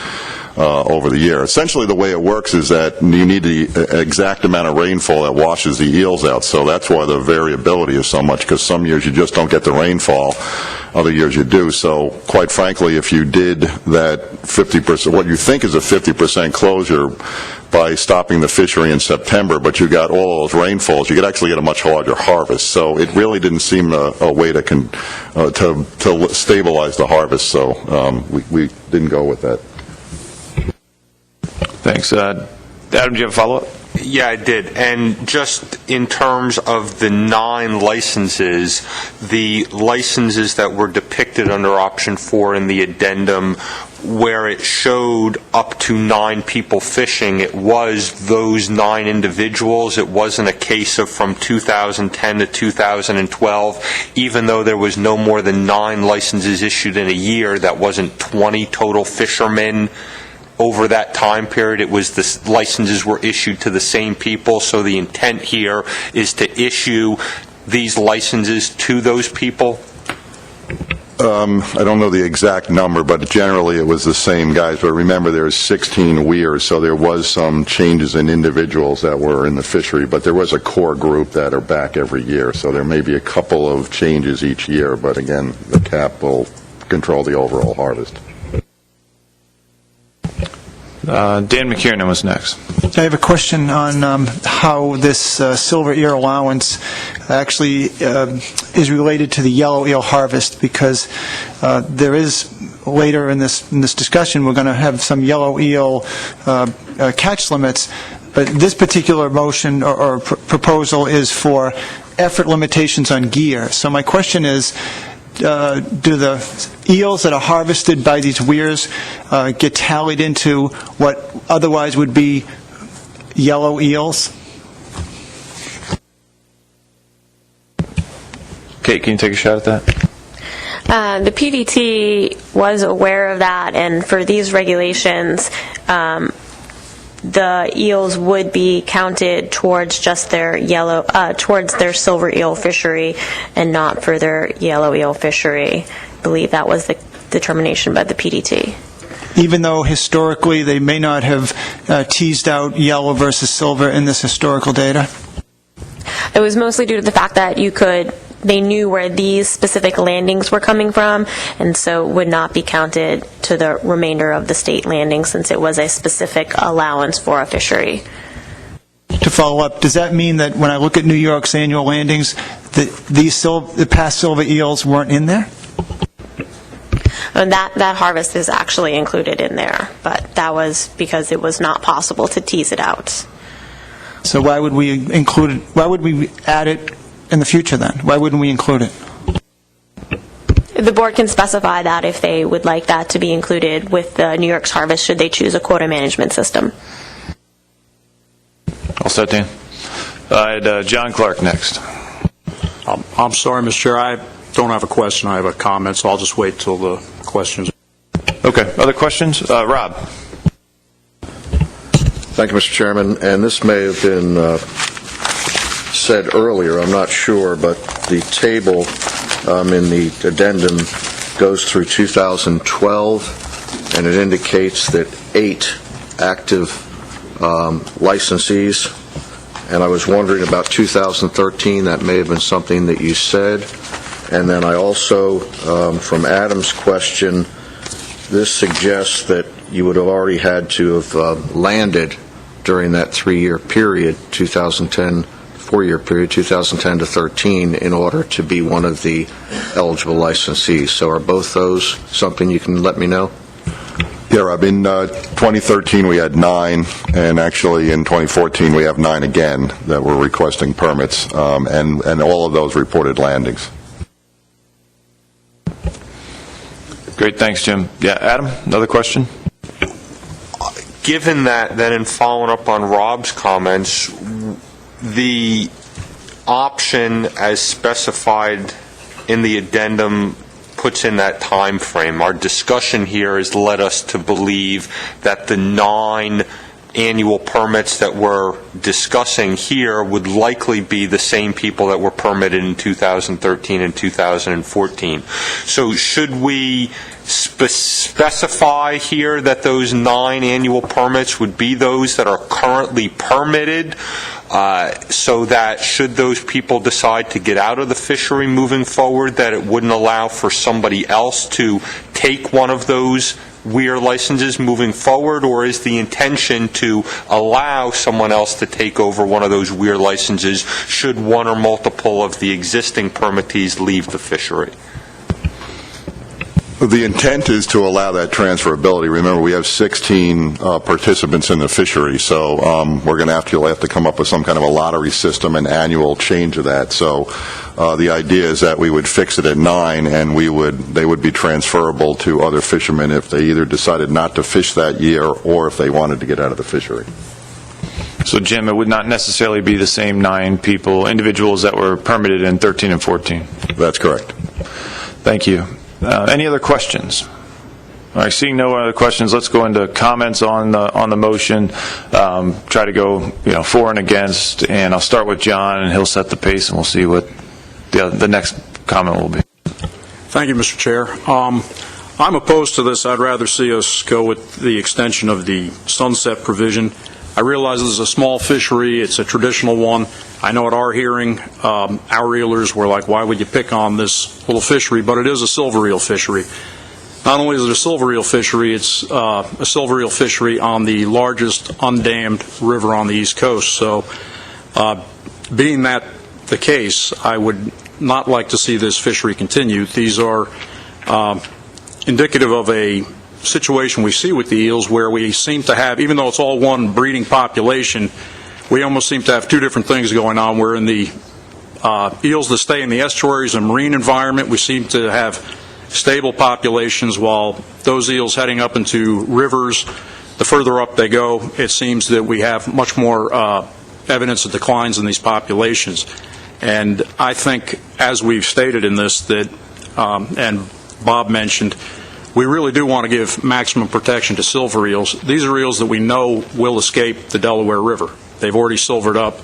over the year. Essentially, the way it works is that you need the exact amount of rainfall that washes the eels out. So that's why the variability is so much, because some years you just don't get the rainfall, other years you do. So quite frankly, if you did that 50%, what you think is a 50% closure by stopping the fishery in September, but you got all those rainfalls, you could actually get a much larger harvest. So it really didn't seem a way to stabilize the harvest. So we didn't go with that. Thanks. Adam, do you have a follow-up? Yeah, I did. And just in terms of the 9 licenses, the licenses that were depicted under option 4 in the addendum, where it showed up to 9 people fishing, it was those 9 individuals. It wasn't a case of from 2010 to 2012. Even though there was no more than 9 licenses issued in a year, that wasn't 20 total fishermen over that time period. It was the licenses were issued to the same people. So the intent here is to issue these licenses to those people. I don't know the exact number, but generally it was the same guys. But remember, there's 16 weirs, so there was some changes in individuals that were in the fishery, but there was a core group that are back every year. So there may be a couple of changes each year, but again, the cap will control the overall harvest. Dan McKiernan was next. I have a question on how this silver eel allowance actually is related to the yellow eel harvest, because there is, later in this discussion, we're going to have some yellow eel catch limits, but this particular motion or proposal is for effort limitations on gear. So my question is, do the eels that are harvested by these weirs get tallied into what otherwise would be yellow eels? Kate, can you take a shot at that? The PDT was aware of that, and for these regulations, the eels would be counted towards just their towards their silver eel fishery, and not for their yellow eel fishery. I believe that was the determination by the PDT. Even though historically they may not have teased out yellow versus silver in this historical data? It was mostly due to the fact that they knew where these specific landings were coming from, and so would not be counted to the remainder of the state landings, since it was a specific allowance for a fishery. To follow up, does that mean that when I look at New York's annual landings, that the past silver eels weren't in there? And that harvest is actually included in there, but that was because it was not possible to tease it out. So why would we include it? Why would we add it in the future then? Why wouldn't we include it? The board can specify that if they would like that to be included with New York's harvest, should they choose a quota management system. All set, Dan. I had John Clark next. I'm sorry, Mr. Chair, I don't have a question, I have a comment, so I'll just wait till the questions. Okay, other questions? Rob. Thank you, Mr. Chairman, and this may have been said earlier, I'm not sure, but the table in the addendum goes through 2012, and it indicates that 8 active licensees and I was wondering about 2013. That may have been something that you said. And then I also, from Adam's question, this suggests that you would have already had to have landed during that 3-year period, 2010, 4-year period, 2010 to 13, in order to be one of the eligible licensees. So are both those something you can let me know? Yeah, Rob, in 2013 we had 9, and actually in 2014 we have 9 again that were requesting permits, and all of those reported landings. Great, thanks, Jim. Yeah, Adam, another question? Given that, then, in following up on Rob's comments, the option as specified in the addendum puts in that time frame. Our discussion here has led us to believe that the 9 annual permits that we're discussing here would likely be the same people that were permitted in 2013 and 2014. So should we specify here that those 9 annual permits would be those that are currently permitted, so that should those people decide to get out of the fishery moving forward, that it wouldn't allow for somebody else to take one of those weir licenses moving forward? Or is the intention to allow someone else to take over one of those weir licenses should one or multiple of the existing permittees leave the fishery? The intent is to allow that transferability. Remember, we have 16 participants in the fishery, so we're going to have to come up with some kind of a lottery system and annual change of that. So the idea is that we would fix it at 9, and they would be transferable to other fishermen if they either decided not to fish that year or if they wanted to get out of the fishery. So, Jim, it would not necessarily be the same 9 individuals that were permitted in 13 and 14? That's correct. Thank you. Any other questions? All right, seeing no other questions, let's go into comments on the motion. Try to go, for and against, and I'll start with John, and he'll set the pace, and we'll see what the next comment will be. Thank you, Mr. Chair. I'm opposed to this. I'd rather see us go with the extension of the sunset provision. I realize this is a small fishery. It's a traditional one. I know at our hearing, our reelers were like, why would you pick on this little fishery? But it is a silver eel fishery. Not only is it a silver eel fishery, it's a silver eel fishery on the largest undammed river on the East Coast. So being that the case, I would not like to see this fishery continue. These are indicative of a situation we see with the eels where we seem to have, even though it's all one breeding population, we almost seem to have 2 different things going on. Where in the eels that stay in the estuaries and marine environment, we seem to have stable populations, while those eels heading up into rivers, the further up they go, it seems that we have much more evidence of declines in these populations. And I think, as we've stated in this, that, and Bob mentioned, we really do want to give maximum protection to silver eels. These are eels that we know will escape the Delaware River. They've already silvered up.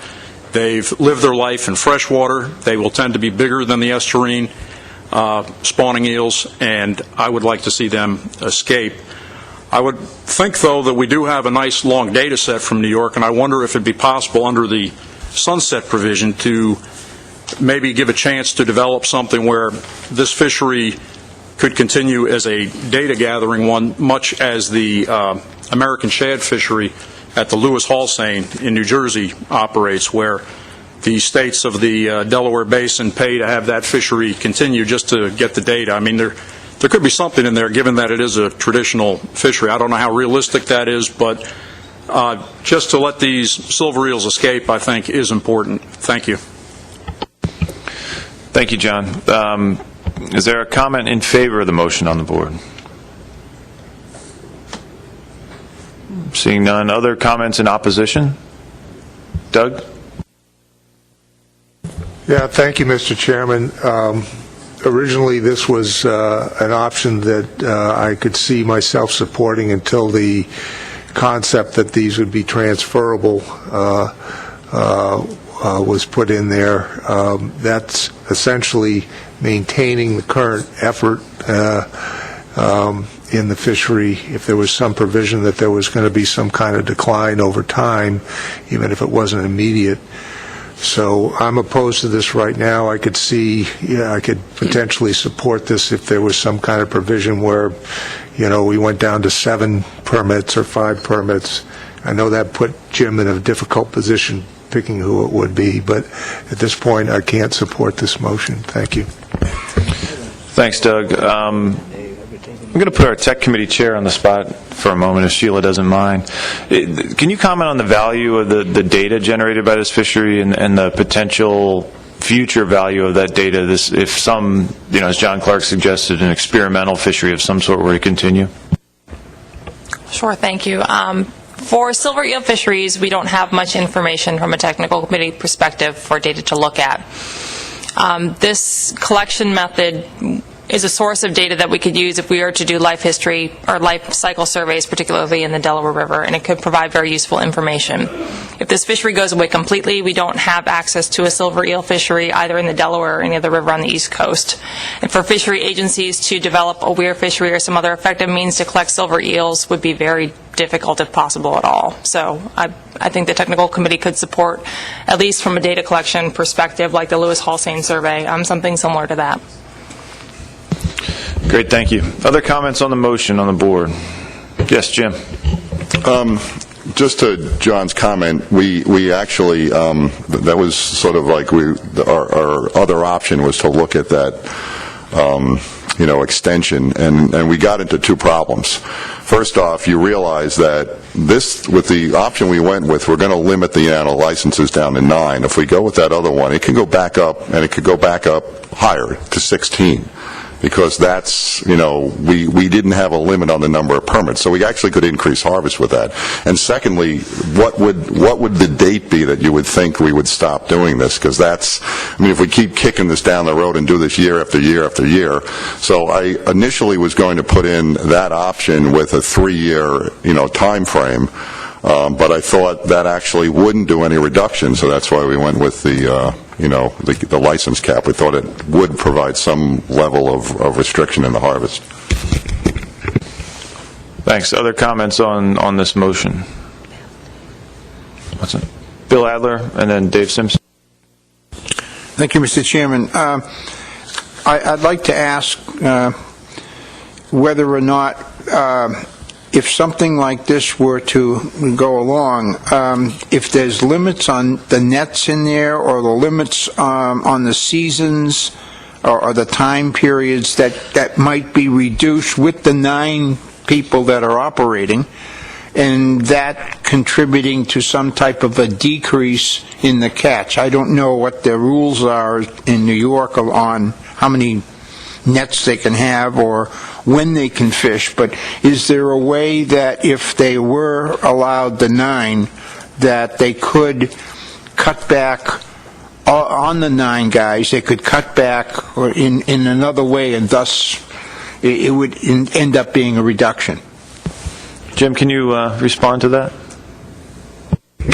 They've lived their life in freshwater. They will tend to be bigger than the estuarine spawning eels, and I would like to see them escape. I would think, though, that we do have a nice long data set from New York, and I wonder if it'd be possible under the sunset provision to maybe give a chance to develop something where this fishery could continue as a data gathering one, much as the American shad fishery at the Lewis Hall Seine in New Jersey operates, where the states of the Delaware Basin pay to have that fishery continue just to get the data. I mean, there could be something in there, given that it is a traditional fishery. I don't know how realistic that is, but just to let these silver eels escape, I think, is important. Thank you. Thank you, John. Is there a comment in favor of the motion on the board? Seeing none. Other comments in opposition? Doug? Yeah, thank you, Mr. Chairman. Originally, this was an option that I could see myself supporting until the concept that these would be transferable was put in there. That's essentially maintaining the current effort in the fishery if there was some provision that there was going to be some kind of decline over time, even if it wasn't immediate. So I'm opposed to this right now. I could see, I could potentially support this if there was some kind of provision where, we went down to 7 permits or 5 permits. I know that put Jim in a difficult position picking who it would be, but at this point I can't support this motion. Thank you. Thanks, Doug. I'm going to put our Tech Committee chair on the spot for a moment, if Sheila doesn't mind. Can you comment on the value of the data generated by this fishery and the potential future value of that data if some, as John Clark suggested, an experimental fishery of some sort were to continue? Sure, thank you. For silver eel fisheries, we don't have much information from a technical committee perspective for data to look at. This collection method is a source of data that we could use if we were to do life history or life cycle surveys, particularly in the Delaware River, and it could provide very useful information. If this fishery goes away completely, we don't have access to a silver eel fishery either in the Delaware or any other river on the East Coast. And for fishery agencies to develop a weir fishery or some other effective means to collect silver eels would be very difficult, if possible at all. So I think the technical committee could support, at least from a data collection perspective, like the Lewis-Halsane survey, something similar to that. Great, thank you. Other comments on the motion on the board? Yes, Jim. Just to John's comment, we actually, that was sort of like our other option was to look at that, extension, and we got into 2 problems. First off, you realize that with the option we went with, we're going to limit the licenses down to 9. If we go with that other one, it can go back up, and it could go back up higher to 16. Because that's, we didn't have a limit on the number of permits, so we actually could increase harvest with that. And secondly, what would the date be that you would think we would stop doing this? Because if we keep kicking this down the road and do this year after year after year. So I initially was going to put in that option with a 3-year, time frame, but I thought that actually wouldn't do any reduction, so that's why we went with the license cap. We thought it would provide some level of restriction in the harvest. Thanks. Other comments on this motion? What's it? Bill Adler and then Dave Simpson. Thank you, Mr. Chairman. I'd like to ask whether or not if something like this were to go along, if there's limits on the nets in there or the limits on the seasons or the time periods that might be reduced with the 9 people that are operating, and that contributing to some type of a decrease in the catch. I don't know what the rules are in New York on how many nets they can have or when they can fish, but is there a way that if they were allowed the 9, that they could cut back on the 9 guys, they could cut back or in another way, and thus it would end up being a reduction? Jim, can you respond to that?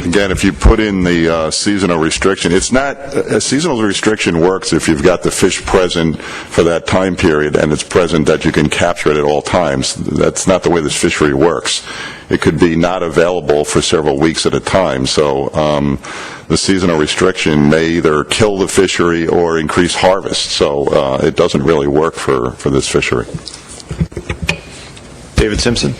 Again, if you put in the seasonal restriction, it's not a seasonal restriction works if you've got the fish present for that time period and it's present that you can capture it at all times. That's not the way this fishery works. It could be not available for several weeks at a time. So the seasonal restriction may either kill the fishery or increase harvest. So it doesn't really work for this fishery. David Simpson.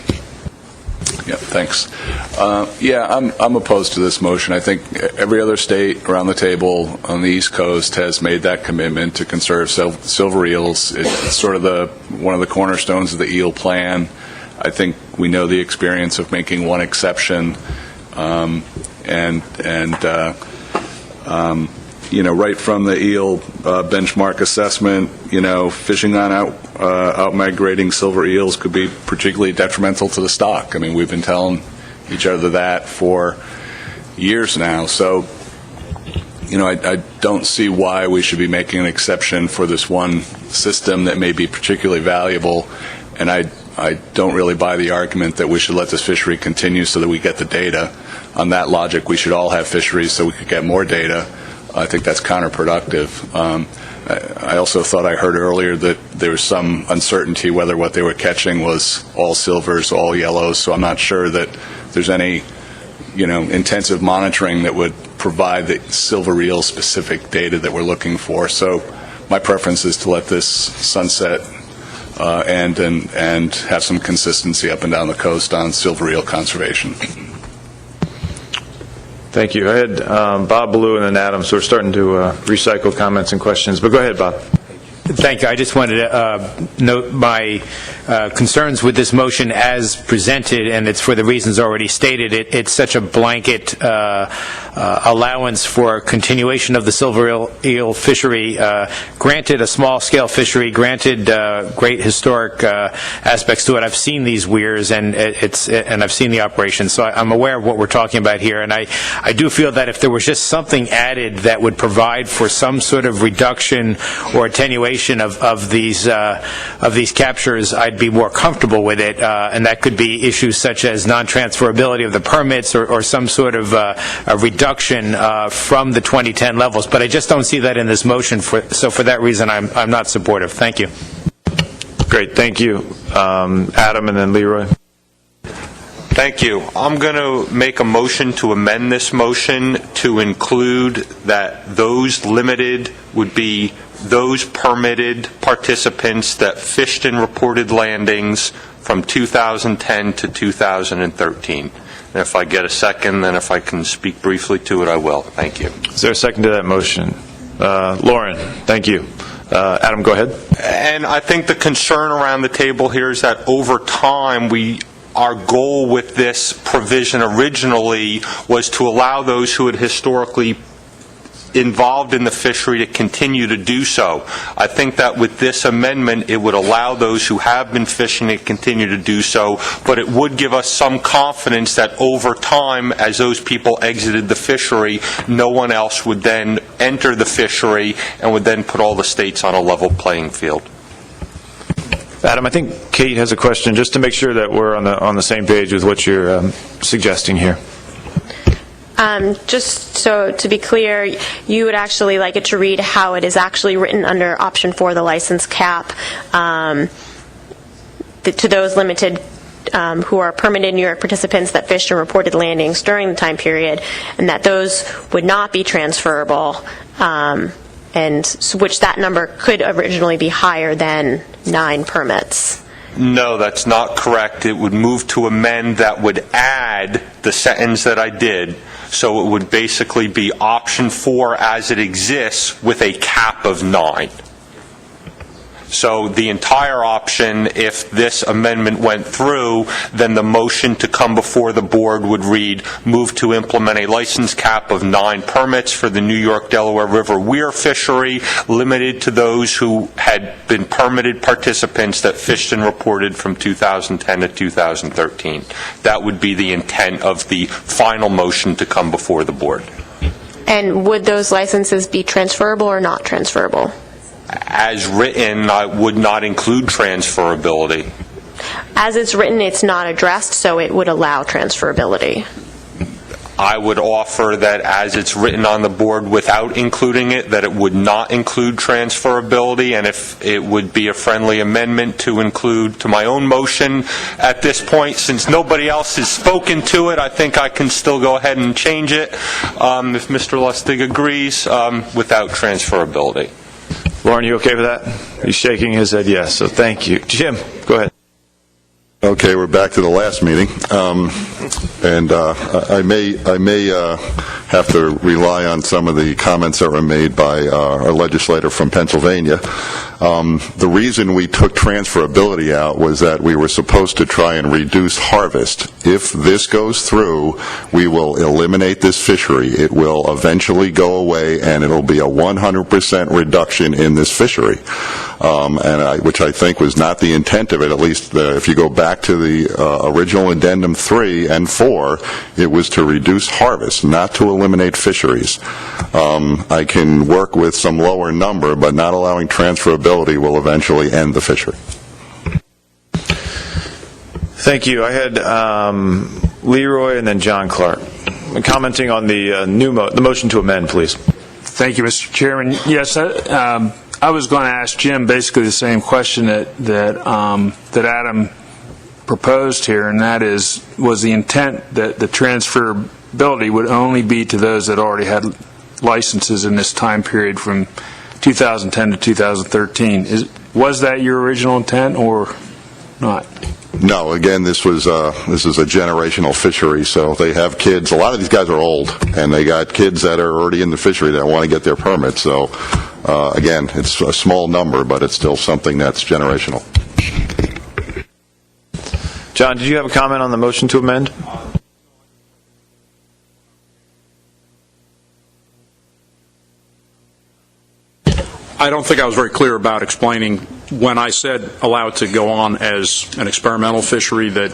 Yeah, thanks. I'm opposed to this motion. I think every other state around the table on the East Coast has made that commitment to conserve silver eels. It's sort of one of the cornerstones of the eel plan. I think we know the experience of making one exception, right from the eel benchmark assessment, fishing on out-migrating silver eels could be particularly detrimental to the stock. I mean, we've been telling each other that for years now. So, I don't see why we should be making an exception for this one system that may be particularly valuable, and I don't really buy the argument that we should let this fishery continue so that we get the data. On that logic, we should all have fisheries so we could get more data. I think that's counterproductive. I also thought I heard earlier that there was some uncertainty whether what they were catching was all silvers, all yellows, so I'm not sure that there's any, intensive monitoring that would provide the silver eel specific data that we're looking for. So my preference is to let this sunset and have some consistency up and down the coast on silver eel conservation. Thank you. I had Bob Ballou and then Adam, so we're starting to recycle comments and questions. But go ahead, Bob. Thank you. I just wanted to note my concerns with this motion as presented, and it's for the reasons already stated. It's such a blanket allowance for continuation of the silver eel fishery. Granted, a small-scale fishery. Granted, great historic aspects to it. I've seen these weirs, and I've seen the operation, so I'm aware of what we're talking about here. And I do feel that if there was just something added that would provide for some sort of reduction or attenuation of these captures, I'd be more comfortable with it, and that could be issues such as non-transferability of the permits or some sort of a reduction from the 2010 levels. But I just don't see that in this motion, so for that reason I'm not supportive. Thank you. Great, thank you. Adam and then Leroy. Thank you. I'm going to make a motion to amend this motion to include that those limited would be those permitted participants that fished in reported landings from 2010 to 2013. And if I get a second, then if I can speak briefly to it, I will. Thank you. Is there a second to that motion? Lauren, thank you. Adam, go ahead. And I think the concern around the table here is that over time, our goal with this provision originally was to allow those who had historically involved in the fishery to continue to do so. I think that with this amendment, it would allow those who have been fishing to continue to do so, but it would give us some confidence that over time, as those people exited the fishery, no one else would then enter the fishery and would then put all the states on a level playing field. Adam, I think Kate has a question, just to make sure that we're on the same page with what you're suggesting here. Just so to be clear, you would actually like it to read how it is actually written under option 4, the license cap, to those limited who are permitted New York participants that fished and reported landings during the time period, and that those would not be transferable, and which that number could originally be higher than 9 permits. No, that's not correct. It would move to amend that would add the sentence that I did. So it would basically be option 4 as it exists with a cap of 9. So the entire option, if this amendment went through, then the motion to come before the board would read, move to implement a license cap of 9 permits for the New York-Delaware River weir fishery, limited to those who had been permitted participants that fished and reported from 2010 to 2013. That would be the intent of the final motion to come before the board. And would those licenses be transferable or not transferable? As written, I would not include transferability. As it's written, it's not addressed, so it would allow transferability. I would offer that as it's written on the board without including it, that it would not include transferability, and if it would be a friendly amendment to include to my own motion at this point, since nobody else has spoken to it, I think I can still go ahead and change it, if Mr. Lustig agrees, without transferability. Lauren, you okay with that? He's shaking his head yes, so thank you. Jim, go ahead. Okay, we're back to the last meeting, and I may have to rely on some of the comments that were made by our legislator from Pennsylvania. The reason we took transferability out was that we were supposed to try and reduce harvest. If this goes through, we will eliminate this fishery. It will eventually go away, and it'll be a 100% reduction in this fishery, which I think was not the intent of it. At least if you go back to the original addendum 3 and 4, it was to reduce harvest, not to eliminate fisheries. I can work with some lower number, but not allowing transferability will eventually end the fishery. Thank you. I had Leroy and then John Clark. Commenting on the the motion to amend, please. Thank you, Mr. Chairman. Yes, I was going to ask Jim basically the same question that Adam proposed here, and that is, was the intent that the transferability would only be to those that already had licenses in this time period from 2010 to 2013? Was that your original intent or not? No, again, this is a generational fishery, so they have kids. A lot of these guys are old, and they got kids that are already in the fishery that want to get their permits. So, again, it's a small number, but it's still something that's generational. John, did you have a comment on the motion to amend? I don't think I was very clear about explaining when I said allow it to go on as an experimental fishery that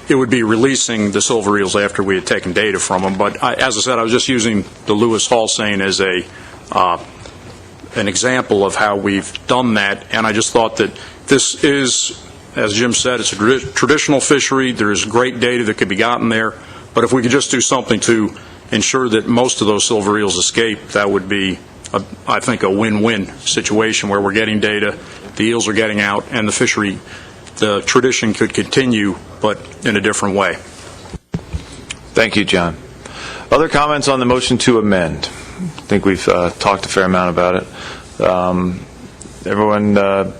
it would be releasing the silver eels after we had taken data from them. But as I said, I was just using the Lewis Hall seine as an example of how we've done that. And I just thought that this is, as Jim said, it's a traditional fishery. There's great data that could be gotten there. But if we could just do something to ensure that most of those silver eels escape, that would be, I think, a win-win situation where we're getting data, the eels are getting out, and the fishery, the tradition could continue, but in a different way. Thank you, John. Other comments on the motion to amend? I think we've talked a fair amount about it. Everyone, why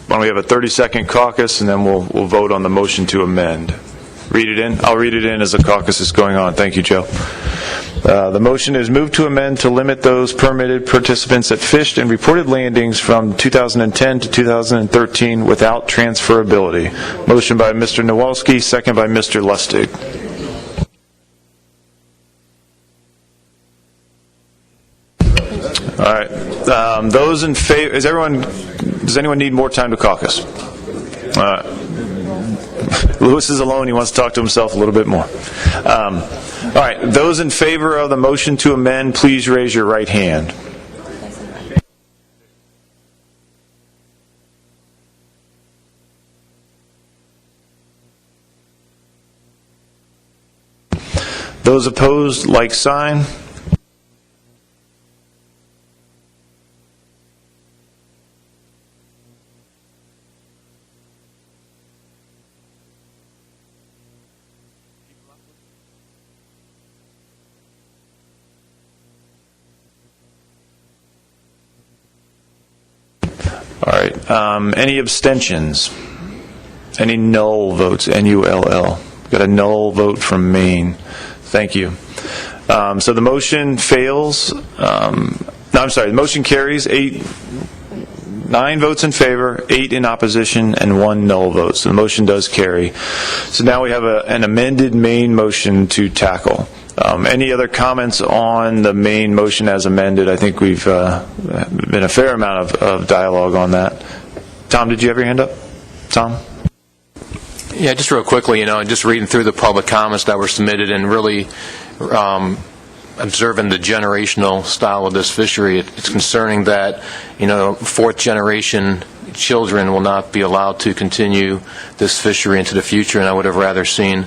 don't we have a 30-second caucus, and then we'll vote on the motion to amend. Read it in? I'll read it in as the caucus is going on. Thank you, Joe. The motion is moved to amend to limit those permitted participants that fished and reported landings from 2010 to 2013 without transferability. Motion by Mr. Nowalski, second by Mr. Lustig. All right. Those in favor, does anyone need more time to caucus? Lewis is alone. He wants to talk to himself a little bit more. All right. Those in favor of the motion to amend, please raise your right hand. Those opposed, like sign. All right. Any abstentions? Any null votes? N-U-L-L. Got a null vote from Maine. Thank you. So the motion fails. The motion carries 9 votes in favor, 8 in opposition, and 1 null vote. So the motion does carry. So now we have an amended Maine motion to tackle. Any other comments on the main motion as amended? I think we've been a fair amount of dialogue on that. Tom, did you have your hand up? Tom? Yeah, just real quickly, just reading through the public comments that were submitted and really observing the generational style of this fishery, it's concerning that, fourth generation children will not be allowed to continue this fishery into the future, and I would have rather seen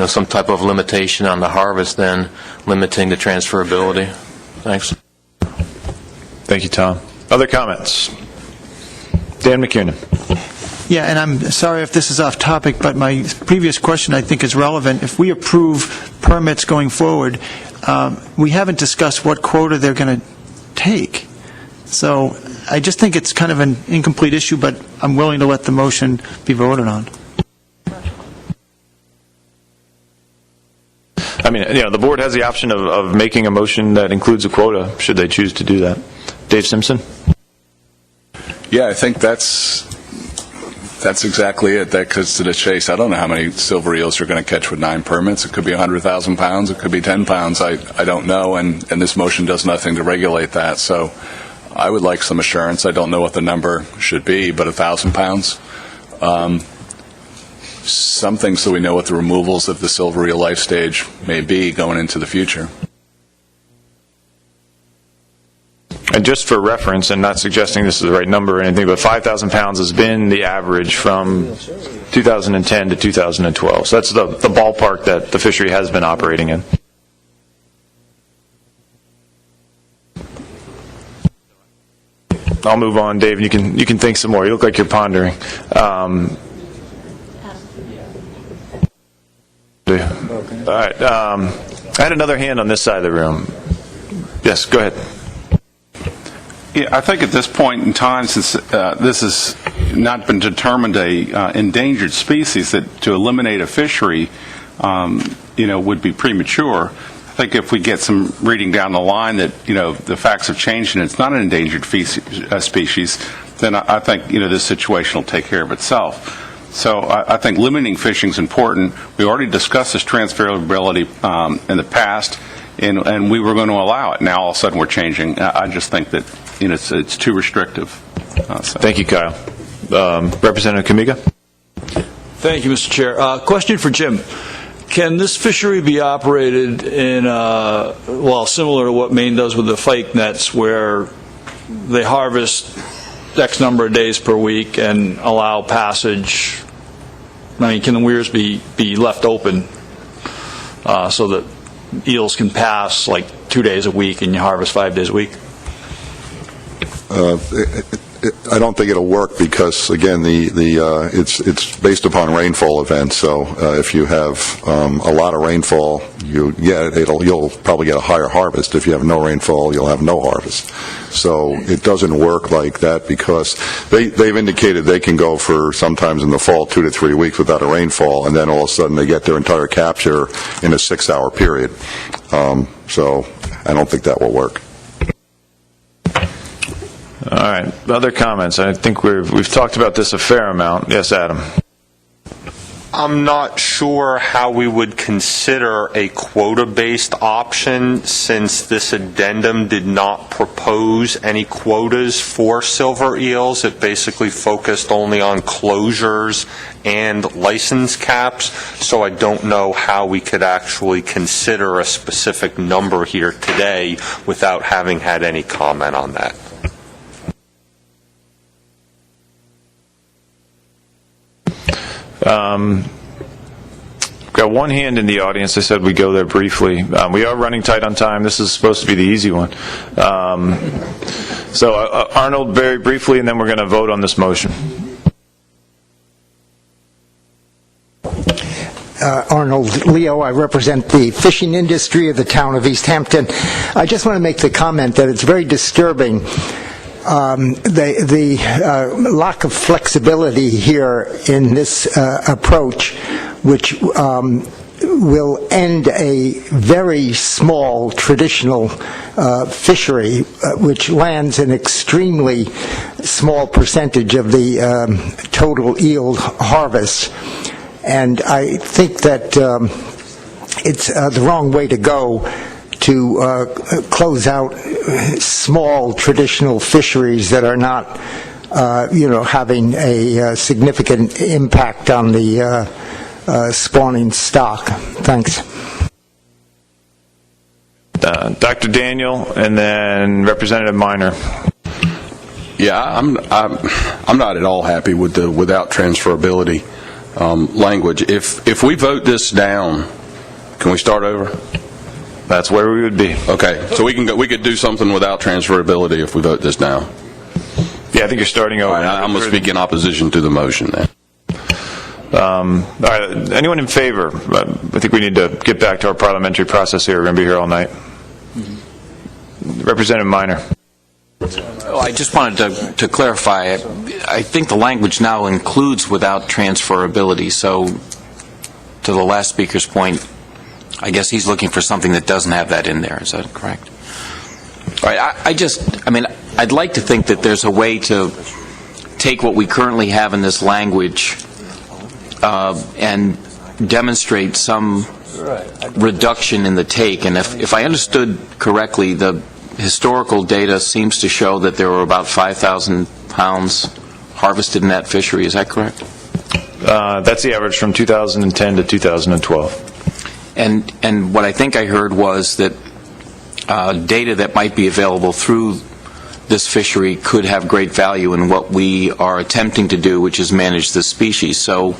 some type of limitation on the harvest than limiting the transferability. Thanks. Thank you, Tom. Other comments? Dan McKiernan. Yeah, and I'm sorry if this is off topic, but my previous question I think is relevant. If we approve permits going forward, we haven't discussed what quota they're going to take. So I just think it's kind of an incomplete issue, but I'm willing to let the motion be voted on. I mean, the board has the option of making a motion that includes a quota, should they choose to do that. Dave Simpson? Yeah, I think that's exactly it. That cuts to the chase. I don't know how many silver eels you're going to catch with 9 permits. It could be 100,000 pounds. It could be 10 pounds. I don't know, and this motion does nothing to regulate that. So I would like some assurance. I don't know what the number should be, but 1,000 pounds. Something so we know what the removals of the silver eel life stage may be going into the future. And just for reference, and not suggesting this is the right number or anything, but 5,000 pounds has been the average from 2010 to 2012. So that's the ballpark that the fishery has been operating in. I'll move on, Dave, and you can think some more. You look like you're pondering. All right. I had another hand on this side of the room. Yes, go ahead. Yeah, I think at this point in time, since this has not been determined a endangered species, that to eliminate a fishery, would be premature. I think if we get some reading down the line that the facts have changed and it's not an endangered species, then I think this situation will take care of itself. So I think limiting fishing is important. We already discussed this transferability in the past, and we were going to allow it. Now all of a sudden we're changing. I just think that it's too restrictive. Thank you, Kyle. Representative Kamiga. Thank you, Mr. Chair. Question for Jim. Can this fishery be operated in, similar to what Maine does with the fake nets, where they harvest X number of days per week and allow passage? I mean, can the weirs be left open so that eels can pass like 2 days a week and you harvest 5 days a week? I don't think it'll work because, again, it's based upon rainfall events. So if you have a lot of rainfall, you'll probably get a higher harvest. If you have no rainfall, you'll have no harvest. So it doesn't work like that because they've indicated they can go for sometimes in the fall 2 to 3 weeks without a rainfall, and then all of a sudden they get their entire capture in a 6-hour period. So I don't think that will work. All right. Other comments? I think we've talked about this a fair amount. Yes, Adam. I'm not sure how we would consider a quota-based option, since this addendum did not propose any quotas for silver eels. It basically focused only on closures and license caps, so I don't know how we could actually consider a specific number here today without having had any comment on that. Got one hand in the audience. I said we go there briefly. We are running tight on time. This is supposed to be the easy one. So Arnold, very briefly, and then we're going to vote on this motion. Arnold Leo, I represent the fishing industry of the town of East Hampton. I just want to make the comment that it's very disturbing the lack of flexibility here in this approach, which will end a very small traditional fishery, which lands an extremely small percentage of the total eel harvest. And I think that it's the wrong way to go to close out small traditional fisheries that are not, having a significant impact on the spawning stock. Thanks. Dr. Daniel, and then Representative Minor. Yeah, I'm not at all happy with the without transferability language. If we vote this down, can we start over? That's where we would be. Okay, so we could do something without transferability if we vote this down. Yeah, I think you're starting over. All right, I'm going to speak in opposition to the motion then. All right, anyone in favor? I think we need to get back to our parliamentary process here. We're going to be here all night. Representative Minor. I just wanted to clarify. I think the language now includes without transferability. So, to the last speaker's point, I guess he's looking for something that doesn't have that in there. Is that correct? All right. I'd like to think that there's a way to take what we currently have in this language and demonstrate some reduction in the take. And if I understood correctly, the historical data seems to show that there were about 5,000 pounds harvested in that fishery. Is that correct? That's the average from 2010 to 2012. And what I think I heard was that data that might be available through this fishery could have great value in what we are attempting to do, which is manage the species. So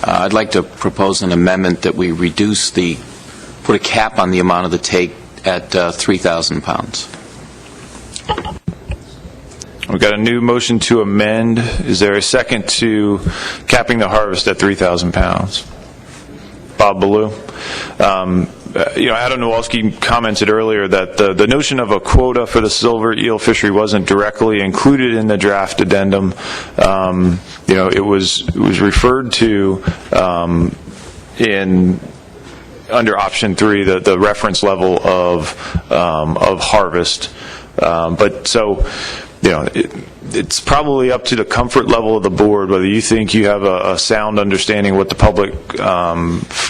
I'd like to propose an amendment that we put a cap on the amount of the take at 3,000 pounds. We've got a new motion to amend. Is there a second to capping the harvest at 3,000 pounds? Bob Ballou. Adam Nowalski commented earlier that the notion of a quota for the silver eel fishery wasn't directly included in the draft addendum. It was referred to under option 3, the reference level of harvest. It's probably up to the comfort level of the board whether you think you have a sound understanding what the public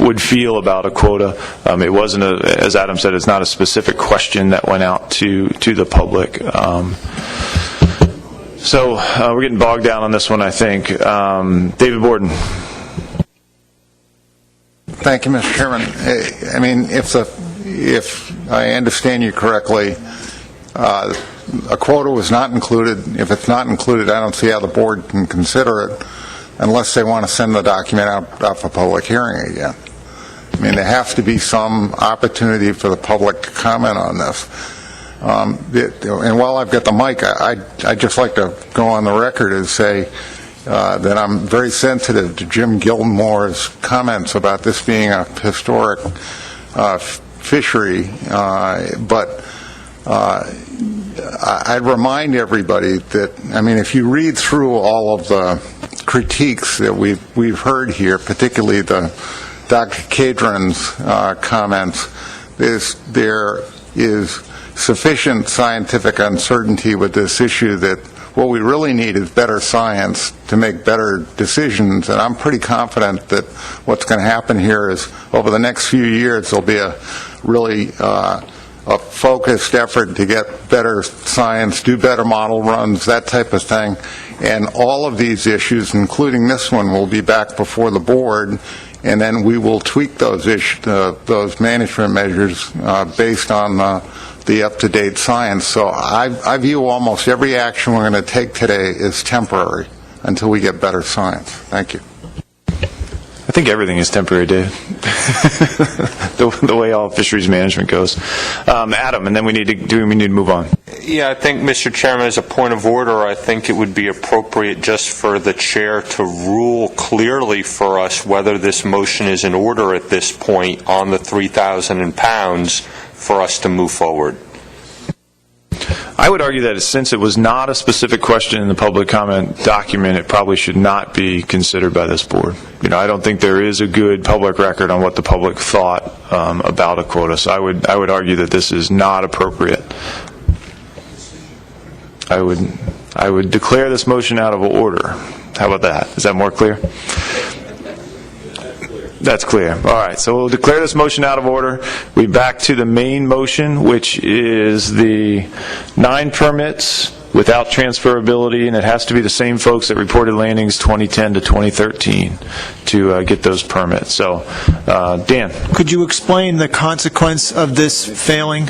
would feel about a quota. It wasn't, as Adam said, it's not a specific question that went out to the public. We're getting bogged down on this one, I think. David Borden. Thank you, Mr. Chairman. I mean, if I understand you correctly, a quota was not included. If it's not included, I don't see how the board can consider it unless they want to send the document out for public hearing again. I mean, there has to be some opportunity for the public to comment on this. And while I've got the mic, I'd just like to go on the record and say that I'm very sensitive to Jim Gilmore's comments about this being a historic fishery, but I'd remind everybody that, I mean, if you read through all of the critiques that we've heard here, particularly the Dr. Cadron's comments, there is sufficient scientific uncertainty with this issue that what we really need is better science to make better decisions, and I'm pretty confident that what's going to happen here is over the next few years there'll be a really a focused effort to get better science, do better model runs, that type of thing. And all of these issues, including this one, will be back before the board, and then we will tweak those management measures based on the up-to-date science. So I view almost every action we're going to take today as temporary until we get better science. Thank you. I think everything is temporary, Dave. the way all fisheries management goes. Adam, and then we need to move on. Yeah, I think, Mr. Chairman, as a point of order, I think it would be appropriate just for the chair to rule clearly for us whether this motion is in order at this point on the 3,000 pounds for us to move forward. I would argue that since it was not a specific question in the public comment document, it probably should not be considered by this board. I don't think there is a good public record on what the public thought about a quota, so I would argue that this is not appropriate. I would declare this motion out of order. How about that? Is that more clear? That's clear. All right, so we'll declare this motion out of order. We're back to the main motion, which is the 9 permits without transferability, and it has to be the same folks that reported landings 2010 to 2013 to get those permits. So, Dan. Could you explain the consequence of this failing?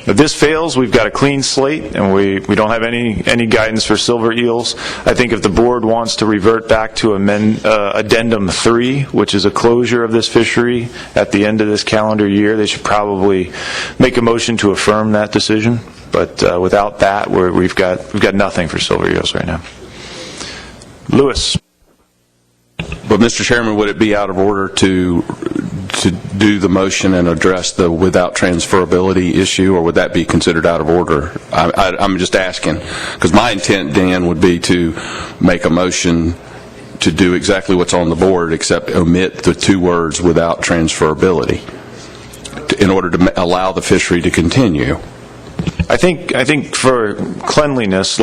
If this fails, we've got a clean slate, and we don't have any guidance for silver eels. I think if the board wants to revert back to Addendum 3, which is a closure of this fishery at the end of this calendar year, they should probably make a motion to affirm that decision. But without that, we've got nothing for silver eels right now. Lewis. But, Mr. Chairman, would it be out of order to do the motion and address the without transferability issue, or would that be considered out of order? I'm just asking, because my intent, Dan, would be to make a motion to do exactly what's on the board, except omit the 2 words without transferability, in order to allow the fishery to continue. I think for cleanliness,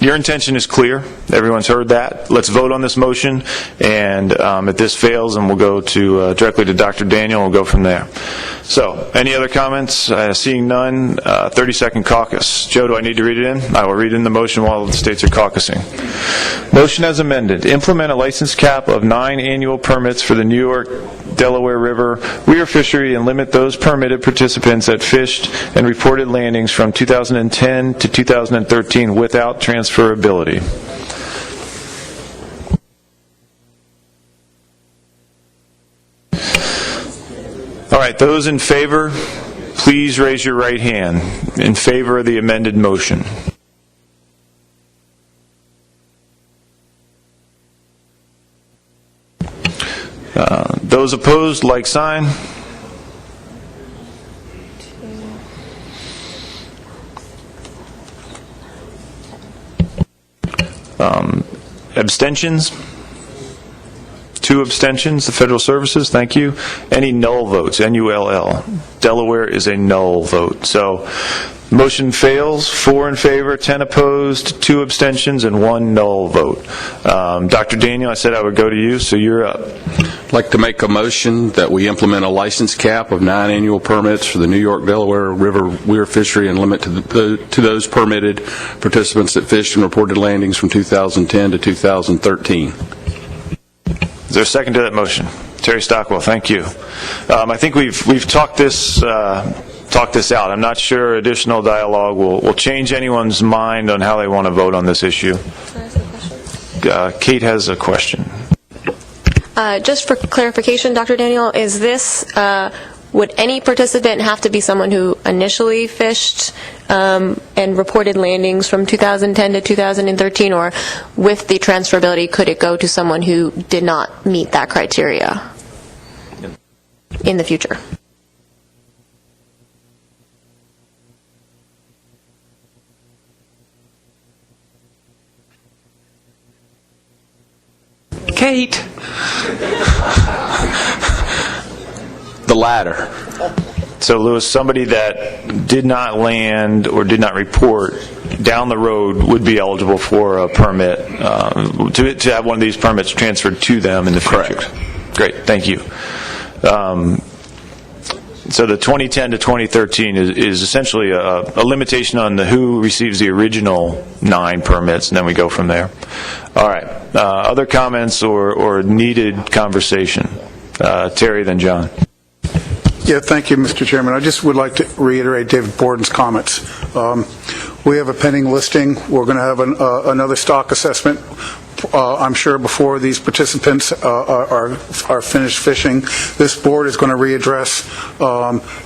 your intention is clear. Everyone's heard that. Let's vote on this motion, and if this fails, then we'll go directly to Dr. Daniel, and we'll go from there. So, any other comments? Seeing none, 30-second caucus. Joe, do I need to read it in? I will read in the motion while the states are caucusing. Motion as amended. Implement a license cap of 9 annual permits for the New York Delaware River weir fishery and limit those permitted participants that fished and reported landings from 2010 to 2013 without transferability. All right, those in favor, please raise your right hand in favor of the amended motion. Those opposed, like sign. Abstentions? 2 abstentions, the Federal Services, thank you. Any null votes, N-U-L-L. Delaware is a null vote. So motion fails, 4 in favor, 10 opposed, 2 abstentions, and 1 null vote. Dr. Daniel, I said I would go to you, so you're up. I'd like to make a motion that we implement a license cap of 9 annual permits for the New York, Delaware River weir fishery and limit to those permitted participants that fished and reported landings from 2010 to 2013. Is there a second to that motion? Terry Stockwell, thank you. I think we've talked this out. I'm not sure additional dialogue will change anyone's mind on how they want to vote on this issue. Can I ask a question? Kate has a question. Just for clarification, Dr. Daniel, is this, would any participant have to be someone who initially fished and reported landings from 2010 to 2013, or with the transferability, could it go to someone who did not meet that criteria in the future? Kate. The latter. So, Lewis, somebody that did not land or did not report down the road would be eligible for a permit, to have one of these permits transferred to them in the future. Correct. Great, thank you. So the 2010 to 2013 is essentially a limitation on who receives the original 9 permits, and then we go from there. All right. Other comments or needed conversation? Terry, then John. Yeah, thank you, Mr. Chairman. I just would like to reiterate David Borden's comments. We have a pending listing. We're going to have another stock assessment, I'm sure, before these participants are finished fishing. This board is going to readdress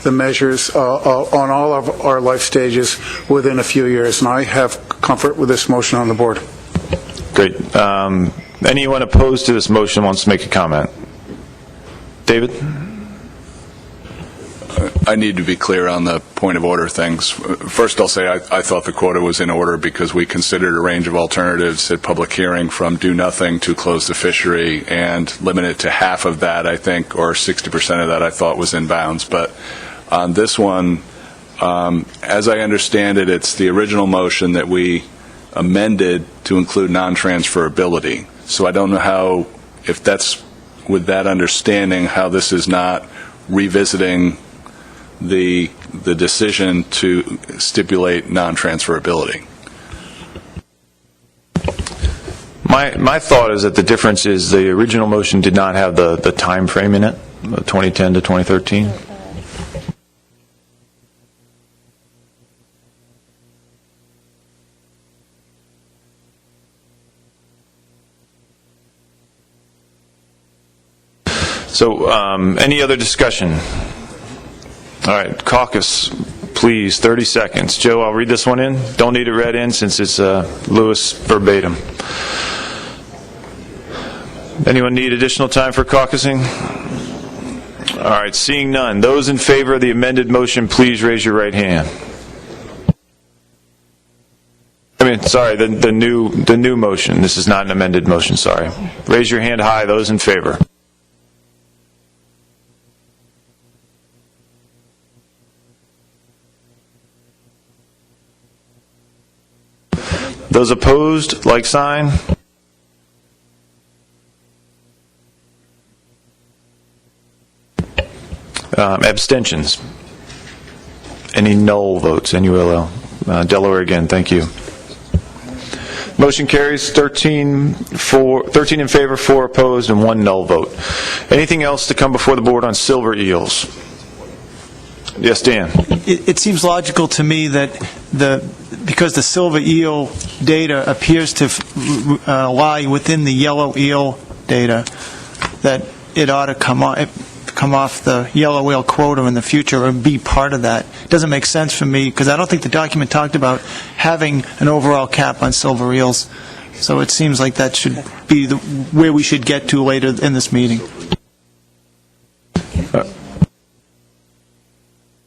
the measures on all of our life stages within a few years, and I have comfort with this motion on the board. Great. Anyone opposed to this motion wants to make a comment? David? I need to be clear on the point of order things. First, I'll say I thought the quota was in order because we considered a range of alternatives at public hearing, from do nothing to close the fishery, and limit it to half of that, I think, or 60% of that I thought was in bounds. But on this one, as I understand it, it's the original motion that we amended to include non-transferability. So I don't know how, if that's with that understanding, how this is not revisiting the decision to stipulate non-transferability. My thought is that the difference is the original motion did not have the time frame in it, 2010 to 2013. So, any other discussion? All right, caucus, please, 30 seconds. Joe, I'll read this one in. Don't need it read in since it's Lewis verbatim. Anyone need additional time for caucusing? All right, seeing none. Those in favor of the amended motion, please raise your right hand. Sorry, the new motion. This is not an amended motion, sorry. Raise your hand high, those in favor. Those opposed, like sign. Abstentions. Any null votes? N-U-L-L. Delaware again, thank you. Motion carries 13 in favor, 4 opposed, and 1 null vote. Anything else to come before the board on silver eels? Yes, Dan. It seems logical to me that because the silver eel data appears to lie within the yellow eel data, that it ought to come off the yellow eel quota in the future or be part of that. It doesn't make sense for me because I don't think the document talked about having an overall cap on silver eels. So it seems like that should be where we should get to later in this meeting.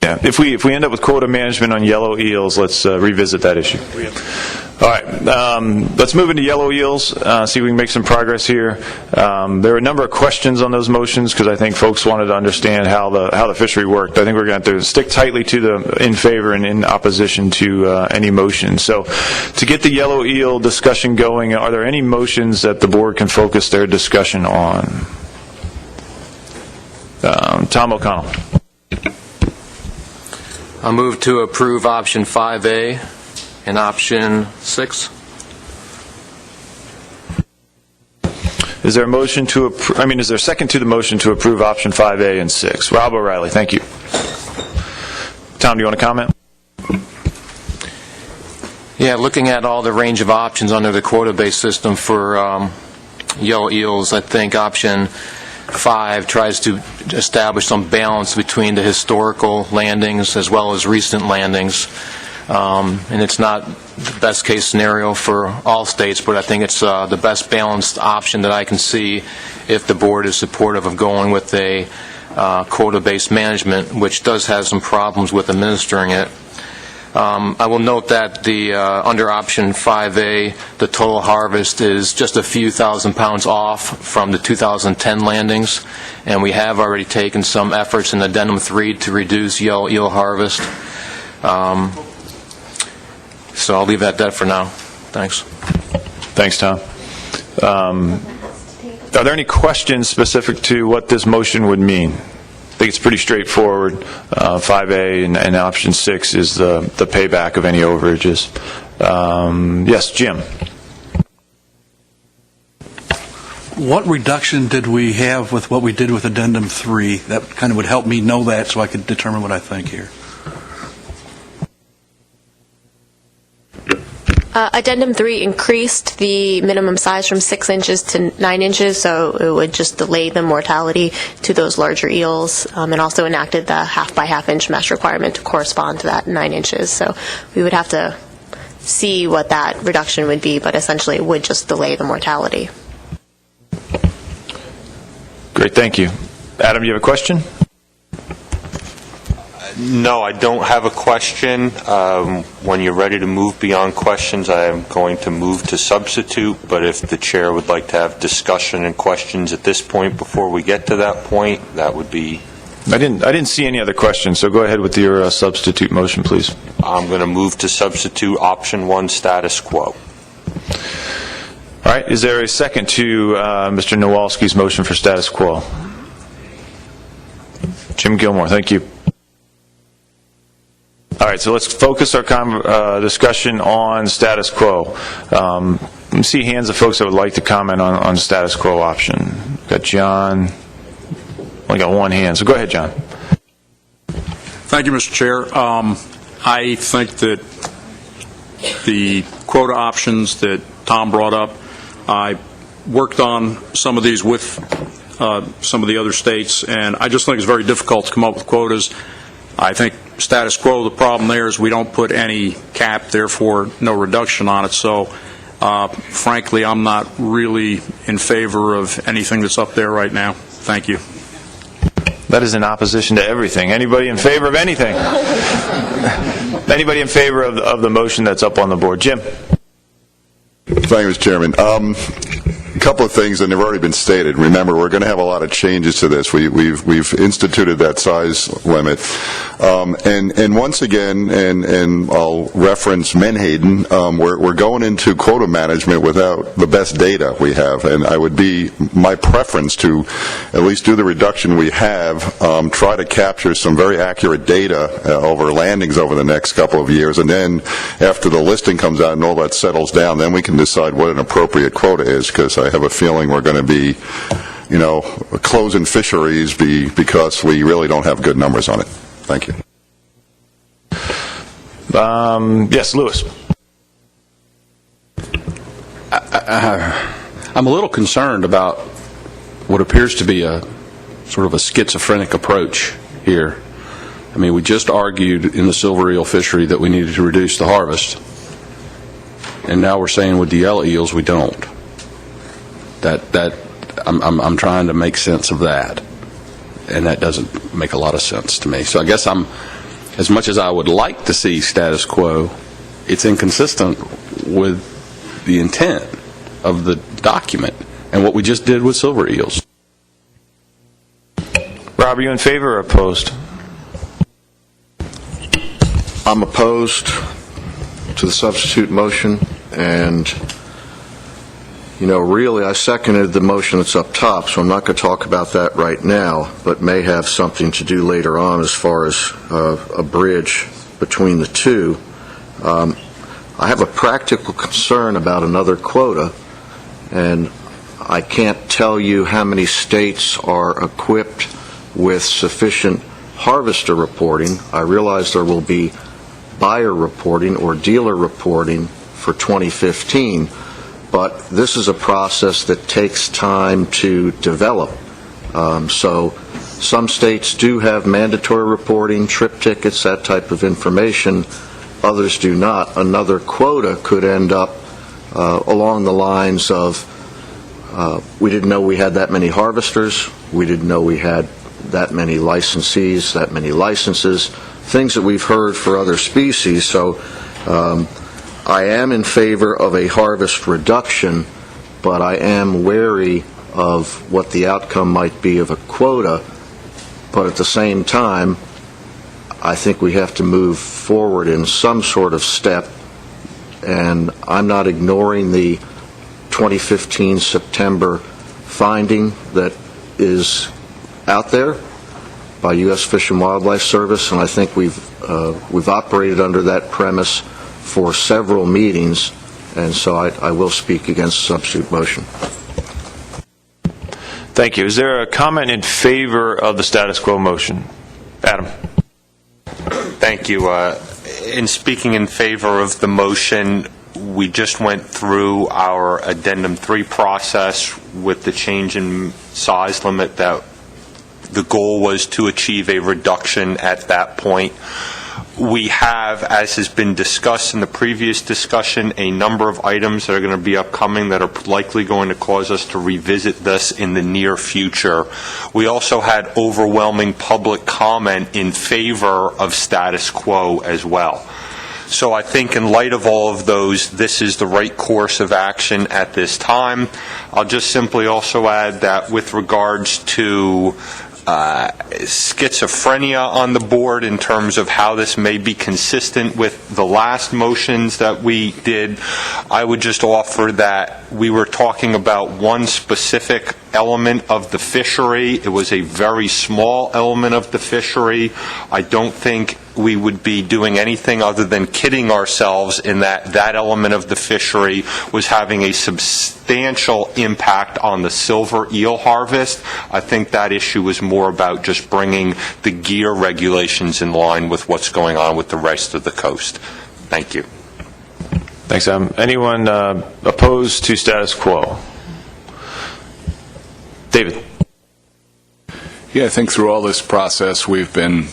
Yeah, if we end up with quota management on yellow eels, let's revisit that issue. All right, let's move into yellow eels, see if we can make some progress here. There are a number of questions on those motions because I think folks wanted to understand how the fishery worked. I think we're going to have to stick tightly to the in favor and in opposition to any motion. So to get the yellow eel discussion going, are there any motions that the board can focus their discussion on? Tom O'Connell. I'll move to approve option 5A and option 6. Is there a motion to is there a second to the motion to approve option 5A and 6? Rob O'Reilly, thank you. Tom, do you want to comment? Yeah, looking at all the range of options under the quota-based system for yellow eels, I think option 5 tries to establish some balance between the historical landings as well as recent landings. And it's not the best case scenario for all states, but I think it's the best balanced option that I can see if the board is supportive of going with a quota-based management, which does have some problems with administering it. I will note that the under option 5A, the total harvest is just a few thousand pounds off from the 2010 landings, and we have already taken some efforts in Addendum 3 to reduce yellow eel harvest. So I'll leave it at that for now. Thanks. Thanks, Tom. Are there any questions specific to what this motion would mean? I think it's pretty straightforward. 5A and option 6 is the payback of any overages. Yes, Jim. What reduction did we have with what we did with Addendum 3? That kind of would help me know that so I could determine what I think here. Addendum 3 increased the minimum size from 6 inches to 9 inches, so it would just delay the mortality to those larger eels, and also enacted the half-by-half inch mesh requirement to correspond to that 9 inches. So we would have to see what that reduction would be, but essentially it would just delay the mortality. Great, thank you. Adam, do you have a question? No, I don't have a question. When you're ready to move beyond questions, I am going to move to substitute, but if the chair would like to have discussion and questions at this point before we get to that point, that would be... I didn't see any other questions, so go ahead with your substitute motion, please. I'm going to move to substitute option 1, status quo. All right, is there a second to Mr. Nowalski's motion for status quo? Jim Gilmore, thank you. All right, so let's focus our discussion on status quo. Let me see hands of folks that would like to comment on status quo option. Got John. Only got one hand, so go ahead, John. Thank you, Mr. Chair. I think that the quota options that Tom brought up, I worked on some of these with some of the other states, and I just think it's very difficult to come up with quotas. I think status quo, the problem there is we don't put any cap, therefore no reduction on it. So, frankly, I'm not really in favor of anything that's up there right now. Thank you. That is in opposition to everything. Anybody in favor of anything? Anybody in favor of the motion that's up on the board? Jim. Thank you, Mr. Chairman. A couple of things, and they've already been stated. Remember, we're going to have a lot of changes to this. We've instituted that size limit, and once again, and I'll reference Menhaden. We're going into quota management without the best data we have, and I would be my preference to at least do the reduction we have, try to capture some very accurate data over landings over the next couple of years, and then after the listing comes out and all that settles down, then we can decide what an appropriate quota is, because I have a feeling we're going to be, closing fisheries because we really don't have good numbers on it. Thank you. Yes, Lewis. I'm a little concerned about what appears to be a sort of a schizophrenic approach here. I mean, we just argued in the silver eel fishery that we needed to reduce the harvest, and now we're saying with the yellow eels we don't. I'm trying to make sense of that. and that doesn't make a lot of sense to me. So I guess as much as I would like to see status quo, it's inconsistent with the intent of the document and what we just did with silver eels. Rob, are you in favor or opposed? I'm opposed to the substitute motion, and really I seconded the motion that's up top, so I'm not going to talk about that right now, but may have something to do later on as far as a bridge between the two. I have a practical concern about another quota, and I can't tell you how many states are equipped with sufficient harvester reporting. I realize there will be buyer reporting or dealer reporting for 2015, but this is a process that takes time to develop. So some states do have mandatory reporting, trip tickets, that type of information. Others do not. Another quota could end up along the lines of we didn't know we had that many harvesters, we didn't know we had that many licensees, that many licenses, things that we've heard for other species. So I am in favor of a harvest reduction, but I am wary of what the outcome might be of a quota. But at the same time, I think we have to move forward in some sort of step, and I'm not ignoring the 2015 September finding that is out there by U.S. Fish and Wildlife Service, and I think we've operated under that premise for several meetings, and so I will speak against the substitute motion. Thank you. Is there a comment in favor of the status quo motion? Adam. Thank you. In speaking in favor of the motion, we just went through our Addendum 3 process with the change in size limit that the goal was to achieve a reduction at that point. We have, as has been discussed in the previous discussion, a number of items that are going to be upcoming that are likely going to cause us to revisit this in the near future. We also had overwhelming public comment in favor of status quo as well. So I think in light of all of those, this is the right course of action at this time. I'll just simply also add that with regards to schizophrenia on the board in terms of how this may be consistent with the last motions that we did, I would just offer that we were talking about one specific element of the fishery. It was a very small element of the fishery. I don't think we would be doing anything other than kidding ourselves in that that element of the fishery was having a substantial impact on the silver eel harvest. I think that issue was more about just bringing the gear regulations in line with what's going on with the rest of the coast. Thank you. Thanks, Adam. Anyone opposed to status quo? David. Yeah, I think through all this process we've been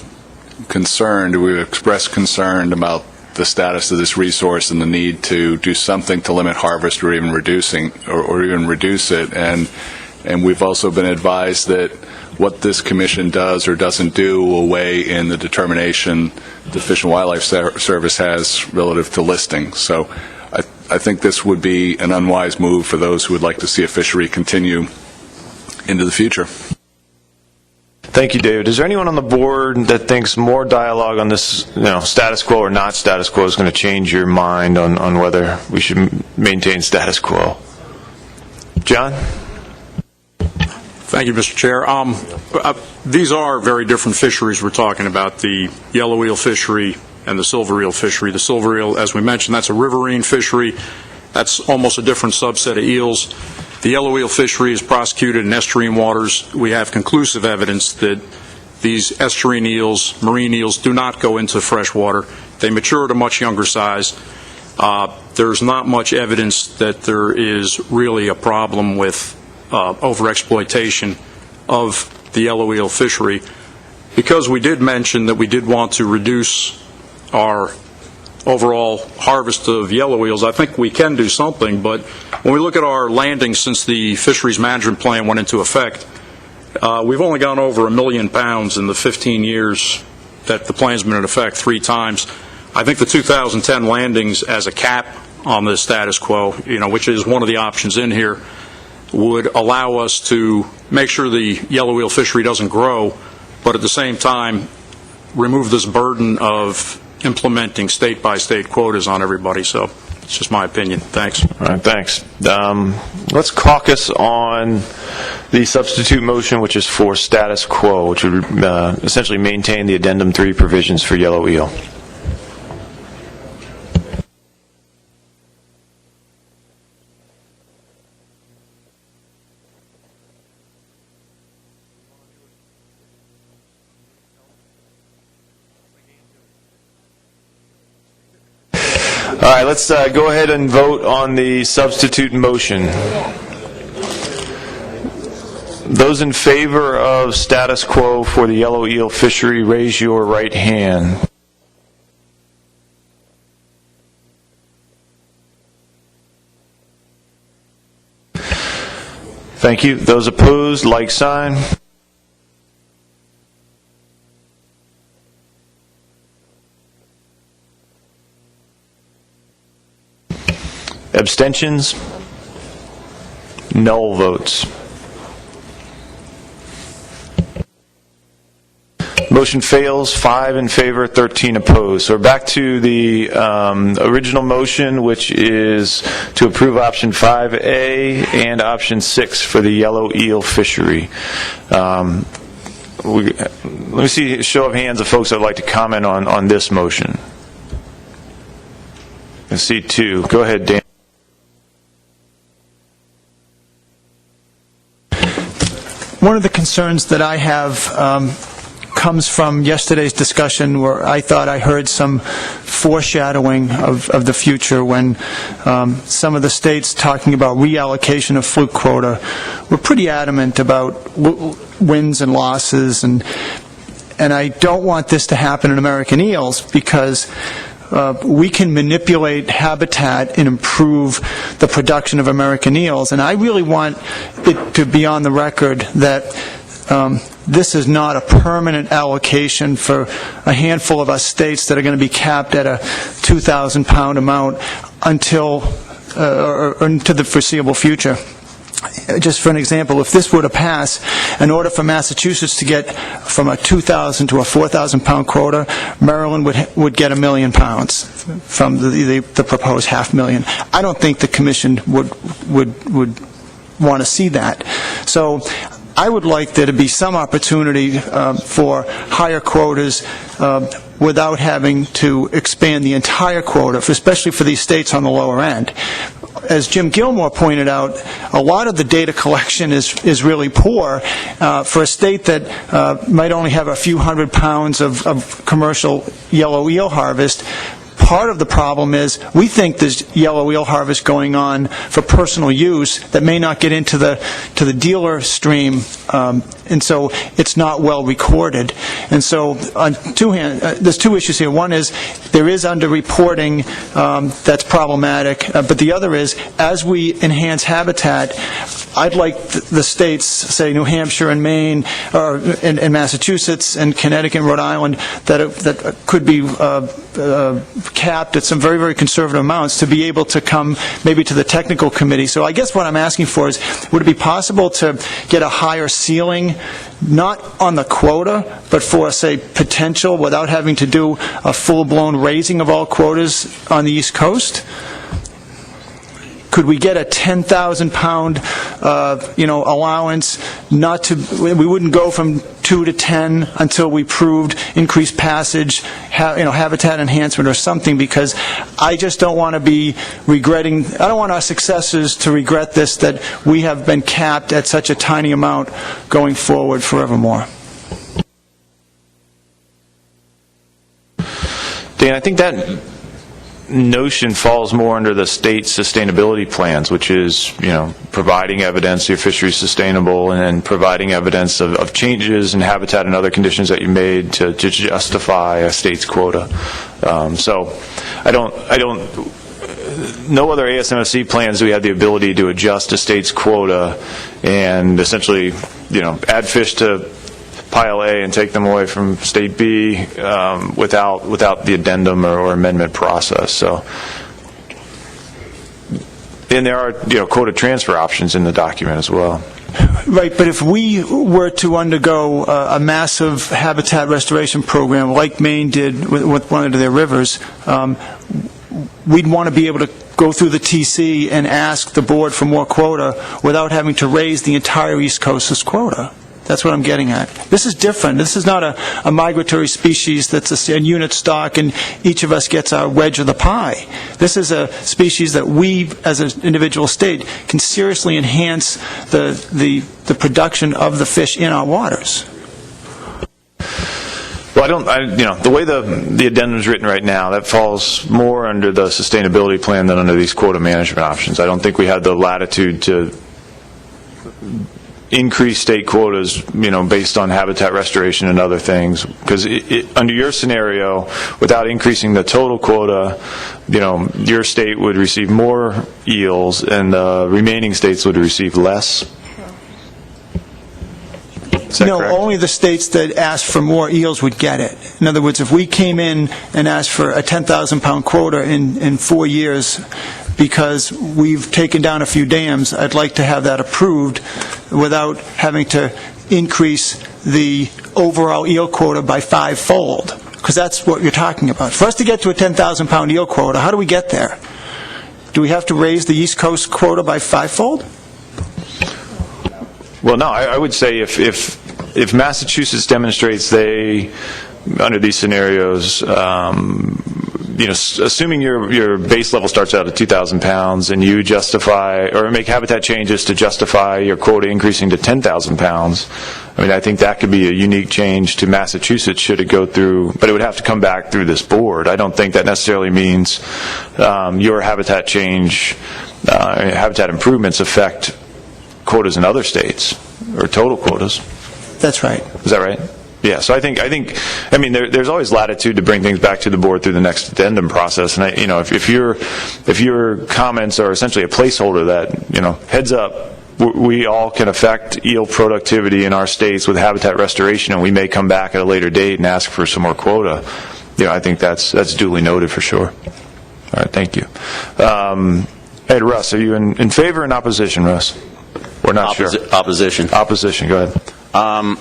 concerned, we've expressed concern about the status of this resource and the need to do something to limit harvest or even reducing or even reduce it. And we've also been advised that what this commission does or doesn't do will weigh in the determination the Fish and Wildlife Service has relative to listing. So I think this would be an unwise move for those who would like to see a fishery continue into the future. Thank you, David. Is there anyone on the board that thinks more dialogue on this, status quo or not status quo is going to change your mind on whether we should maintain status quo? John? Thank you, Mr. Chair. These are very different fisheries we're talking about, the yellow eel fishery and the silver eel fishery. The silver eel, as we mentioned, that's a riverine fishery. That's almost a different subset of eels. The yellow eel fishery is prosecuted in estuarine waters. We have conclusive evidence that these estuarine eels, marine eels, do not go into fresh water. They mature at a much younger size. There's not much evidence that there is really a problem with overexploitation of the yellow eel fishery. Because we did mention that we did want to reduce our overall harvest of yellow eels, I think we can do something. But when we look at our landings since the fisheries management plan went into effect, we've only gone over 1 million pounds in the 15 years that the plan's been in effect 3 times. I think the 2010 landings as a cap on the status quo, which is one of the options in here, would allow us to make sure the yellow eel fishery doesn't grow, but at the same time remove this burden of implementing state-by-state quotas on everybody. So it's just my opinion. Thanks. All right, thanks. Let's caucus on the substitute motion, which is for status quo, which would essentially maintain the Addendum 3 provisions for yellow eel. All right, let's go ahead and vote on the substitute motion. Those in favor of status quo for the yellow eel fishery, raise your right hand. Thank you. Those opposed, like sign. Abstentions? Null votes. Motion fails, 5 in favor, 13 opposed. So we're back to the original motion, which is to approve option 5A and option 6 for the yellow eel fishery. Let me see a show of hands of folks that would like to comment on this motion. I see 2. Go ahead, Dan. One of the concerns that I have comes from yesterday's discussion, where I thought I heard some foreshadowing of the future when some of the states talking about reallocation of fluke quota were pretty adamant about wins and losses, and I don't want this to happen in American eels, because we can manipulate habitat and improve the production of American eels. And I really want it to be on the record that this is not a permanent allocation for a handful of us states that are going to be capped at a 2,000 pound amount until or into the foreseeable future. Just for an example, if this were to pass, in order for Massachusetts to get from a 2,000 to a 4,000 pound quota, Maryland would get 1 million pounds from the proposed 500,000. I don't think the Commission would want to see that. So I would like there to be some opportunity for higher quotas without having to expand the entire quota, especially for these states on the lower end. As Jim Gilmore pointed out, a lot of the data collection is really poor for a state that might only have a few hundred pounds of commercial yellow eel harvest. Part of the problem is we think there's yellow eel harvest going on for personal use that may not get into the dealer stream, and so it's not well recorded. And so on there's 2 issues here. One is there is underreporting that's problematic, but the other is as we enhance habitat, I'd like the states, say New Hampshire and Maine, and Massachusetts and Connecticut and Rhode Island, that could be capped at some very, very conservative amounts, to be able to come maybe to the technical committee. So I guess what I'm asking for is, would it be possible to get a higher ceiling, not on the quota, but for, say, potential, without having to do a full-blown raising of all quotas on the East Coast? Could we get a 10,000 pound, allowance? We wouldn't go from 2 to 10 until we proved increased passage, habitat enhancement or something, because I just don't want to be regretting. I don't want our successors to regret this, that we have been capped at such a tiny amount going forward forevermore. Dan, I think that notion falls more under the state sustainability plans, which is, providing evidence your fishery is sustainable, and then providing evidence of changes in habitat and other conditions that you made to justify a state's quota. So no other ASMFC plans do we have the ability to adjust a state's quota and essentially add fish to pile A and take them away from state B without the addendum or amendment process. So, and there are quota transfer options in the document as well. Right, but if we were to undergo a massive habitat restoration program like Maine did with one of their rivers, we'd want to be able to go through the TC and ask the board for more quota without having to raise the entire East Coast's quota. That's what I'm getting at. This is different. This is not a migratory species that's a unit stock and each of us gets our wedge of the pie. This is a species that we, as an individual state, can seriously enhance the production of the fish in our waters. Well, the way the addendum is written right now, that falls more under the sustainability plan than under these quota management options. I don't think we have the latitude to increase state quotas, based on habitat restoration and other things. Because under your scenario, without increasing the total quota, your state would receive more eels and the remaining states would receive less. No, correct? Only the states that asked for more eels would get it. In other words, if we came in and asked for a 10,000-pound quota in 4 years because we've taken down a few dams, I'd like to have that approved without having to increase the overall eel quota by 5-fold, because that's what you're talking about. For us to get to a 10,000-pound eel quota, how do we get there? Do we have to raise the East Coast quota by 5-fold? Well, no, I would say if Massachusetts demonstrates under these scenarios, assuming your base level starts out at 2,000 pounds and you justify or make habitat changes to justify your quota increasing to 10,000 pounds, I think that could be a unique change to Massachusetts should it go through, but it would have to come back through this board. I don't think that necessarily means your habitat change, habitat improvements affect quotas in other states or total quotas. That's right. Is that right? Yeah, so I think there's always latitude to bring things back to the board through the next addendum process, and if your comments are essentially a placeholder that heads up, we all can affect eel productivity in our states with habitat restoration, and we may come back at a later date and ask for some more quota. I think that's duly noted for sure. All right, thank you. Hey, Russ, are you in favor or in opposition, Russ? We're not sure. Opposition. Opposition. Go ahead. I'm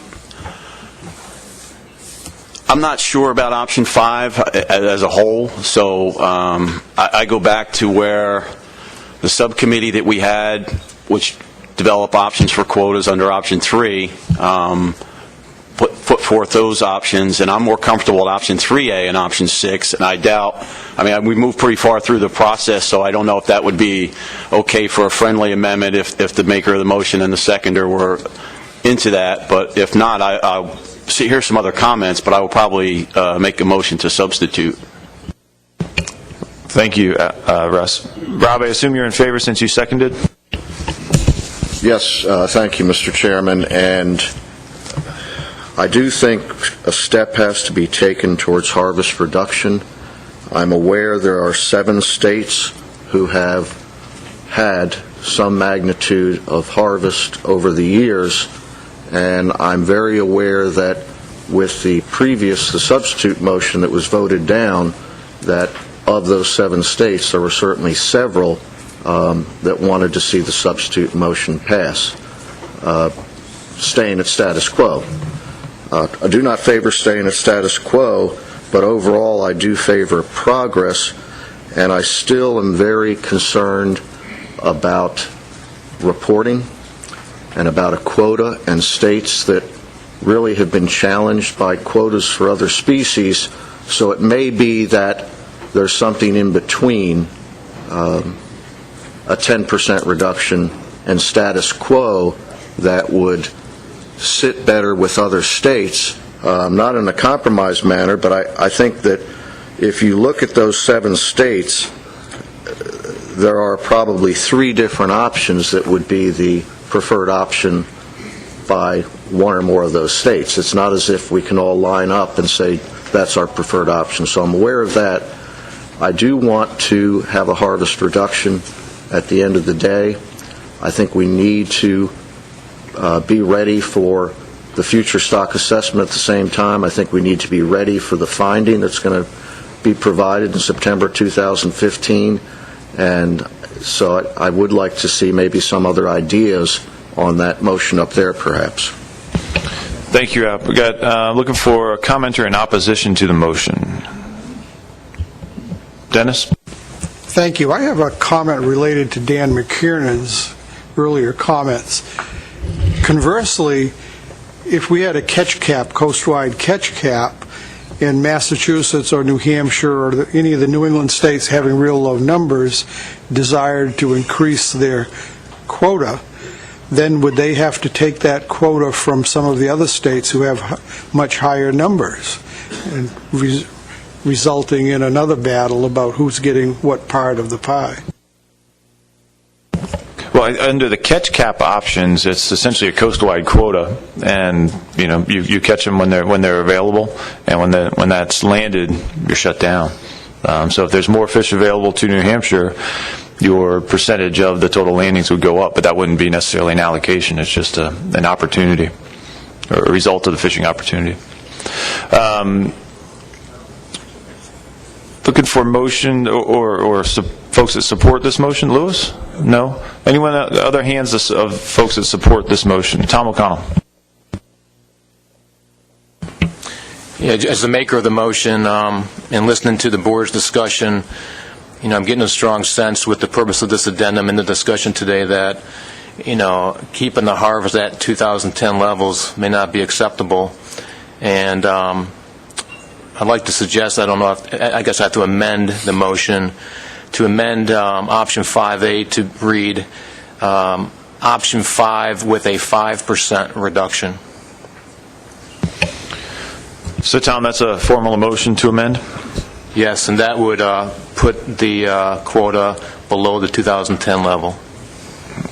not sure about option 5 as a whole, so I go back to where the subcommittee that we had, which developed options for quotas under option 3, put forth those options, and I'm more comfortable with option 3A and option 6, and I doubt, we moved pretty far through the process, so I don't know if that would be okay for a friendly amendment if the maker of the motion and the seconder were into that, but if not, I'll hear some other comments, but I will probably make a motion to substitute. Thank you, Russ. Rob, I assume you're in favor since you seconded? Yes, thank you, Mr. Chairman, and I do think a step has to be taken towards harvest reduction. I'm aware there are 7 states who have had some magnitude of harvest over the years, and I'm very aware that with the substitute motion that was voted down, that of those 7 states, there were certainly several that wanted to see the substitute motion pass, staying at status quo. I do not favor staying at status quo, but overall I do favor progress, and I still am very concerned about reporting and about a quota, and states that really have been challenged by quotas for other species, so it may be that there's something in between a 10% reduction and status quo that would sit better with other states, not in a compromised manner, but I think that if you look at those 7 states, there are probably 3 different options that would be the preferred option by one or more of those states. It's not as if we can all line up and say that's our preferred option. So I'm aware of that. I do want to have a harvest reduction at the end of the day. I think we need to be ready for the future stock assessment at the same time. I think we need to be ready for the finding that's going to be provided in September 2015. And so I would like to see maybe some other ideas on that motion up there, perhaps. Thank you, Al. We got looking for a commenter in opposition to the motion. Dennis? Thank you. I have a comment related to Dan McKiernan's earlier comments. Conversely, if we had a catch cap, coastwide catch cap, in Massachusetts or New Hampshire or any of the New England states having real low numbers desired to increase their quota, then would they have to take that quota from some of the other states who have much higher numbers, and resulting in another battle about who's getting what part of the pie? Well, under the catch cap options, it's essentially a coast-wide quota, and you catch them when they're available, and when that's landed, you're shut down. So if there's more fish available to New Hampshire, your percentage of the total landings would go up, but that wouldn't be necessarily an allocation. It's just an opportunity, or a result of the fishing opportunity. Looking for motion or folks that support this motion. Lewis? No? Anyone? Other hands of folks that support this motion? Tom O'Connell. Yeah, as the maker of the motion, and listening to the board's discussion, I'm getting a strong sense with the purpose of this addendum in the discussion today that, keeping the harvest at 2010 levels may not be acceptable. And I'd like to suggest, I guess I have to amend the motion to amend option 5A to read option 5 with a 5% reduction. So, Tom, that's a formal motion to amend? Yes, and that would put the quota below the 2010 level.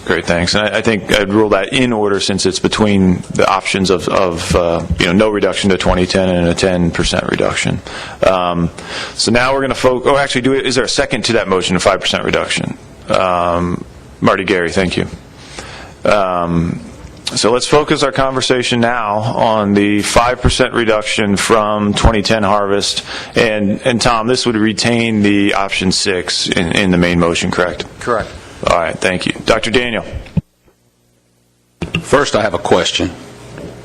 Great, thanks. And I think I'd rule that in order since it's between the options of no reduction to 2010 and a 10% reduction. So now we're going to focus. Oh, actually, is there a second to that motion, a 5% reduction? Marty Gary, thank you. So let's focus our conversation now on the 5% reduction from 2010 harvest. And Tom, this would retain the option 6 in the main motion, correct? Correct. All right, thank you. Dr. Daniel. First, I have a question.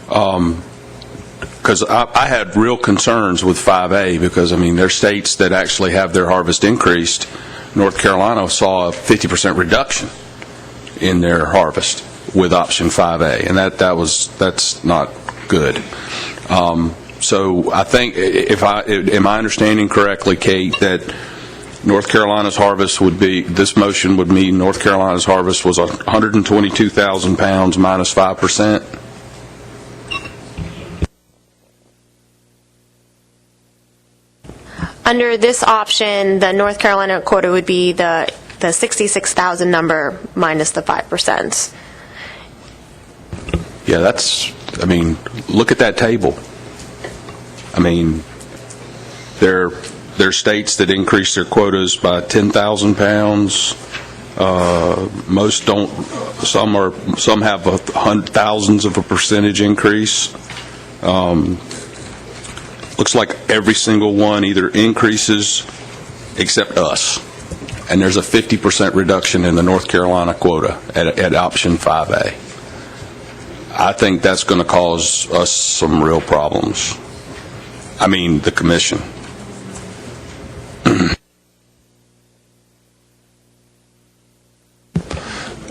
Because I had real concerns with 5A because, there are states that actually have their harvest increased. North Carolina saw a 50% reduction in their harvest with option 5A, and that's not good. So I think, am I understanding correctly, Kate, that North Carolina's harvest this motion would mean North Carolina's harvest was 122,000 pounds minus 5%? Under this option, the North Carolina quota would be the 66,000 number minus the 5%. Yeah, look at that table. There are states that increase their quotas by 10,000 pounds. Most don't. Some have thousands of a percentage increase. Looks like every single one either increases except us. And there's a 50% reduction in the North Carolina quota at option 5A. I think that's going to cause us some real problems. The commission.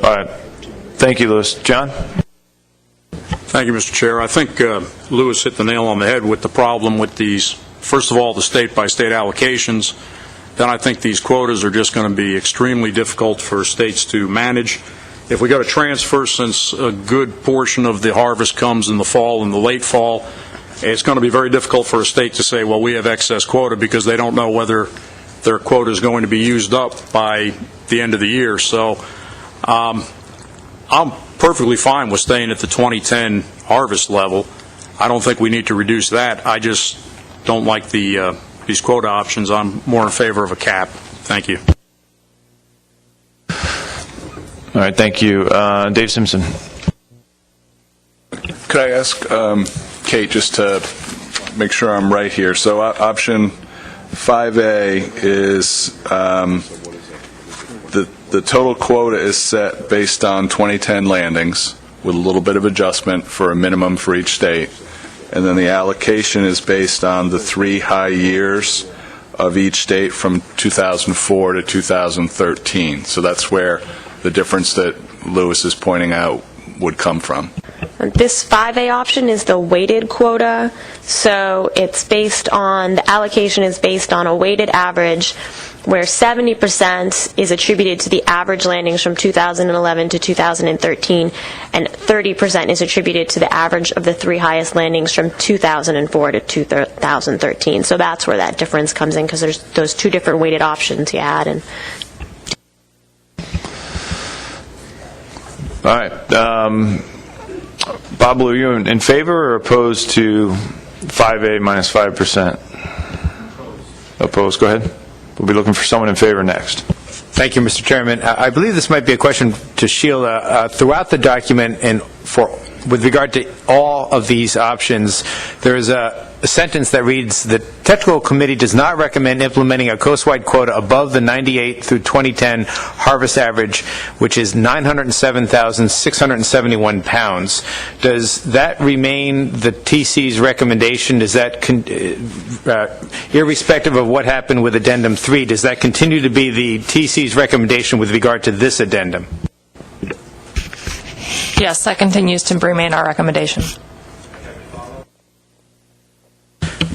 All right. Thank you, Lewis. John? Thank you, Mr. Chair. I think Lewis hit the nail on the head with the problem with these, first of all, the state-by-state allocations. Then I think these quotas are just going to be extremely difficult for states to manage. If we go to transfer, since a good portion of the harvest comes in the fall and the late fall, it's going to be very difficult for a state to say, well, we have excess quota, because they don't know whether their quota is going to be used up by the end of the year. So I'm perfectly fine with staying at the 2010 harvest level. I don't think we need to reduce that. I just don't like these quota options. I'm more in favor of a cap. Thank you. All right, thank you. Dave Simpson. Could I ask Kate, just to make sure I'm right here? So option 5A is the total quota is set based on 2010 landings with a little bit of adjustment for a minimum for each state. And then the allocation is based on the 3 high years of each state from 2004 to 2013. So that's where the difference that Lewis is pointing out would come from. This 5A option is the weighted quota, so it's based on, the allocation is based on a weighted average where 70% is attributed to the average landings from 2011 to 2013, and 30% is attributed to the average of the 3 highest landings from 2004 to 2013. So that's where that difference comes in, because there's those 2 different weighted options you add. And All right. Bob, are you in favor or opposed to 5A minus 5%? Opposed. Go ahead. We'll be looking for someone in favor next. Thank you, Mr. Chairman. I believe this might be a question to Sheila. Throughout the document, and with regard to all of these options, there is a sentence that reads, the technical committee does not recommend implementing a coastwide quota above the 98 through 2010 harvest average, which is 907,671 pounds. Does that remain the TC's recommendation? Does that, irrespective of what happened with Addendum 3, does that continue to be the TC's recommendation with regard to this addendum? Yes, that continues to remain our recommendation.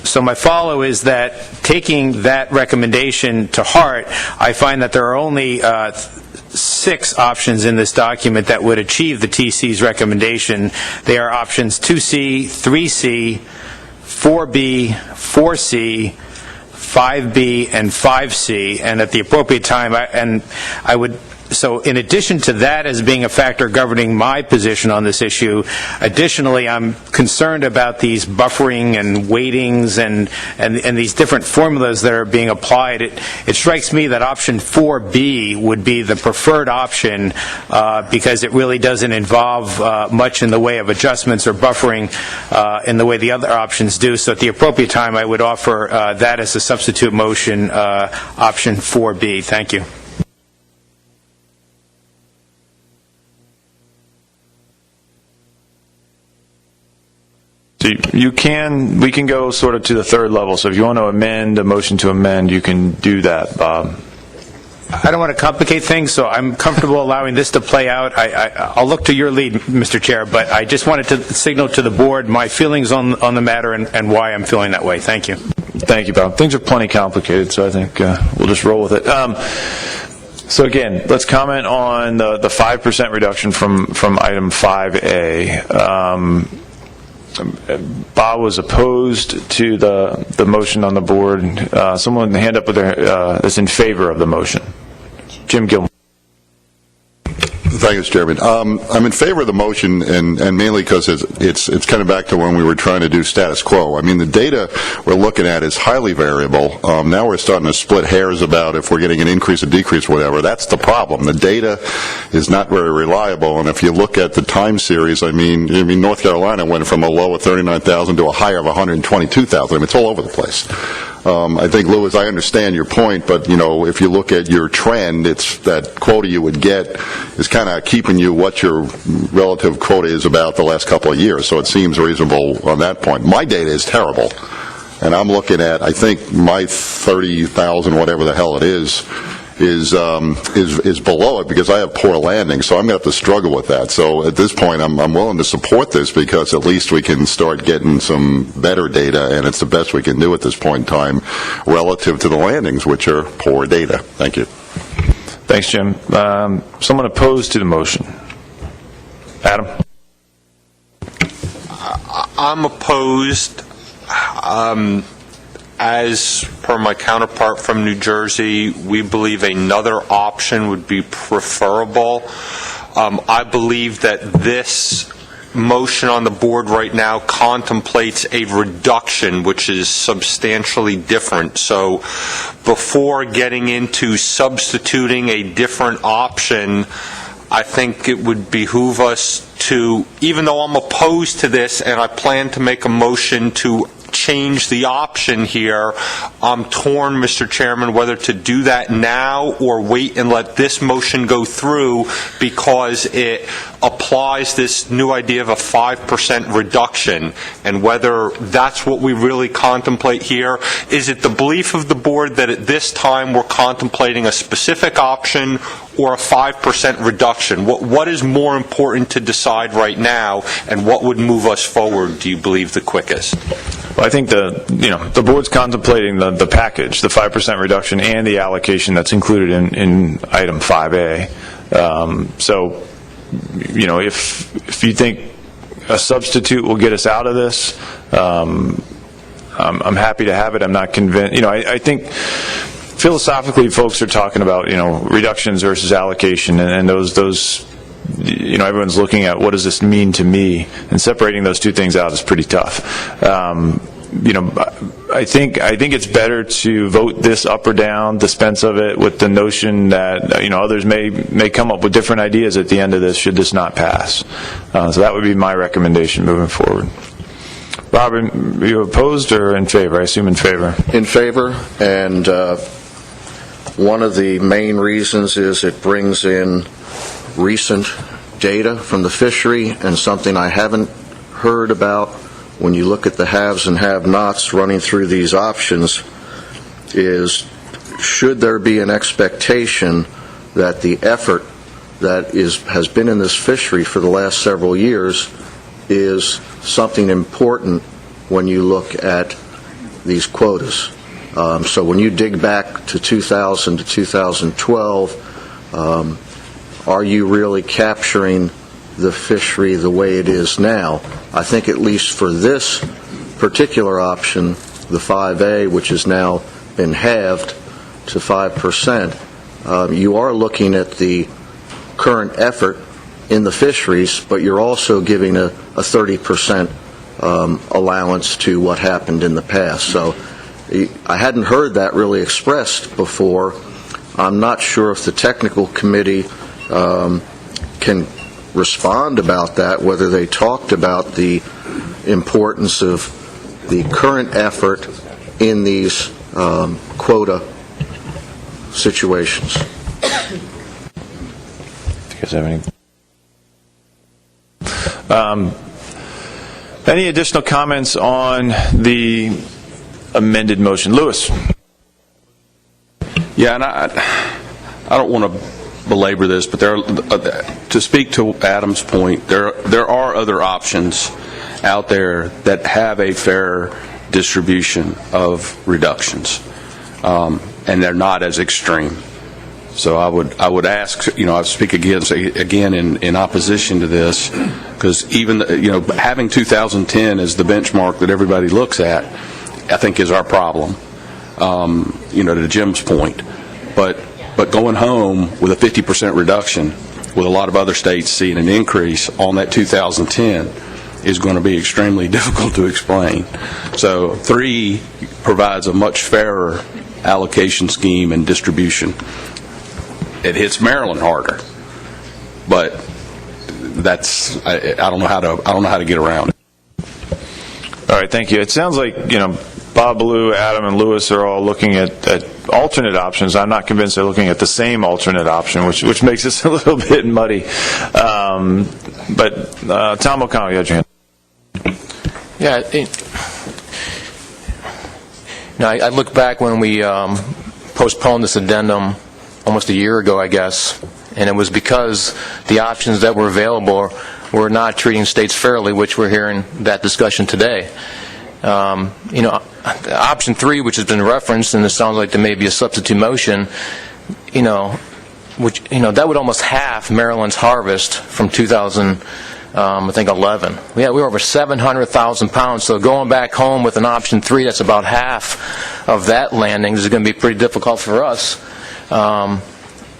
So my follow is that, taking that recommendation to heart, I find that there are only 6 options in this document that would achieve the TC's recommendation. They are options 2C, 3C, 4B, 4C, 5B, and 5C. And at the appropriate time, so in addition to that as being a factor governing my position on this issue, additionally, I'm concerned about these buffering and weightings and these different formulas that are being applied. It strikes me that option 4B would be the preferred option because it really doesn't involve much in the way of adjustments or buffering in the way the other options do. So at the appropriate time, I would offer that as a substitute motion, option 4B. Thank you. So we can go sort of to the 3rd level. So if you want to amend a motion to amend, you can do that, Bob. I don't want to complicate things, so I'm comfortable allowing this to play out. I'll look to your lead, Mr. Chair, but I just wanted to signal to the board my feelings on the matter and why I'm feeling that way. Thank you. Thank you, Bob. Things are plenty complicated, so I think we'll just roll with it. So again, let's comment on the 5% reduction from item 5A. Bob was opposed to the motion on the board. Someone hand up with that's in favor of the motion. Jim Gilmore. Thank you, Mr. Chairman. I'm in favor of the motion, and mainly because it's kind of back to when we were trying to do status quo. I mean, the data we're looking at is highly variable. Now we're starting to split hairs about if we're getting an increase or decrease, whatever. That's the problem. The data is not very reliable, and if you look at the time series, I mean, North Carolina went from a low of 39,000 to a higher of 122,000. I mean, it's all over the place. I think, Lewis, I understand your point, but, if you look at your trend, it's that quota you would get is kind of keeping you what your relative quota is about the last couple of years, so it seems reasonable on that point. My data is terrible, and I'm looking at, I think my 30,000, whatever the hell it is below it because I have poor landing, so I'm going to have to struggle with that. So at this point, I'm willing to support this because at least we can start getting some better data, and it's the best we can do at this point in time relative to the landings, which are poor data. Thank you. Thanks, Jim. Someone opposed to the motion? Adam? I'm opposed. As per my counterpart from New Jersey, we believe another option would be preferable. I believe that this motion on the board right now contemplates a reduction, which is substantially different. So before getting into substituting a different option, I think it would behoove us to, even though I'm opposed to this and I plan to make a motion to change the option here, I'm torn, Mr. Chairman, whether to do that now or wait and let this motion go through, because it applies this new idea of a 5% reduction, and whether that's what we really contemplate here. Is it the belief of the board that at this time we're contemplating a specific option or a 5% reduction? What is more important to decide right now, and what would move us forward, do you believe, the quickest? Well, I think the board's contemplating the package, the 5% reduction and the allocation that's included in item 5A. So, if you think a substitute will get us out of this, I'm happy to have it. I'm not convinced. I think philosophically, folks are talking about reductions versus allocation, and those. Everyone's looking at what does this mean to me, and separating those two things out is pretty tough. I think it's better to vote this up or down, dispense of it, with the notion that others may come up with different ideas at the end of this should this not pass. So that would be my recommendation moving forward. Robert, are you opposed or in favor? I assume in favor. In favor, and one of the main reasons is it brings in recent data from the fishery, and something I haven't heard about when you look at the haves and have-nots running through these options is, should there be an expectation that the effort that has been in this fishery for the last several years is something important when you look at these quotas. So when you dig back to 2000 to 2012, are you really capturing the fishery the way it is now? I think at least for this particular option, the 5A, which has now been halved to 5%, you are looking at the current effort in the fisheries, but you're also giving a 30% allowance to what happened in the past. So I hadn't heard that really expressed before. I'm not sure if the technical committee can respond about that, whether they talked about the importance of the current effort in these quota situations. Do you guys have any additional comments on the amended motion? Lewis. Yeah, and I don't want to belabor this, but to speak to Adam's point, there are other options out there that have a fair distribution of reductions, and they're not as extreme. So I would ask, I speak again in opposition to this, because even having 2010 as the benchmark that everybody looks at, I think is our problem. To Jim's point, but going home with a 50% reduction, with a lot of other states seeing an increase on that 2010, is going to be extremely difficult to explain. So 3 provides a much fairer allocation scheme and distribution. It hits Maryland harder, but I don't know how to get around it. All right, thank you. It sounds like Bob, Lou, Adam, and Lewis are all looking at alternate options. I'm not convinced they're looking at the same alternate option, which makes this a little bit muddy. But Tom O'Connell, you had your hand. Yeah, I look back when we postponed this addendum almost a year ago, I guess, and it was because the options that were available were not treating states fairly, which we're hearing that discussion today. Option 3, which has been referenced, and it sounds like there may be a substitute motion, which that would almost half Maryland's harvest from 2011. We were over 700,000 pounds. So going back home with an option 3, that's about half of that landing. This is going to be pretty difficult for us.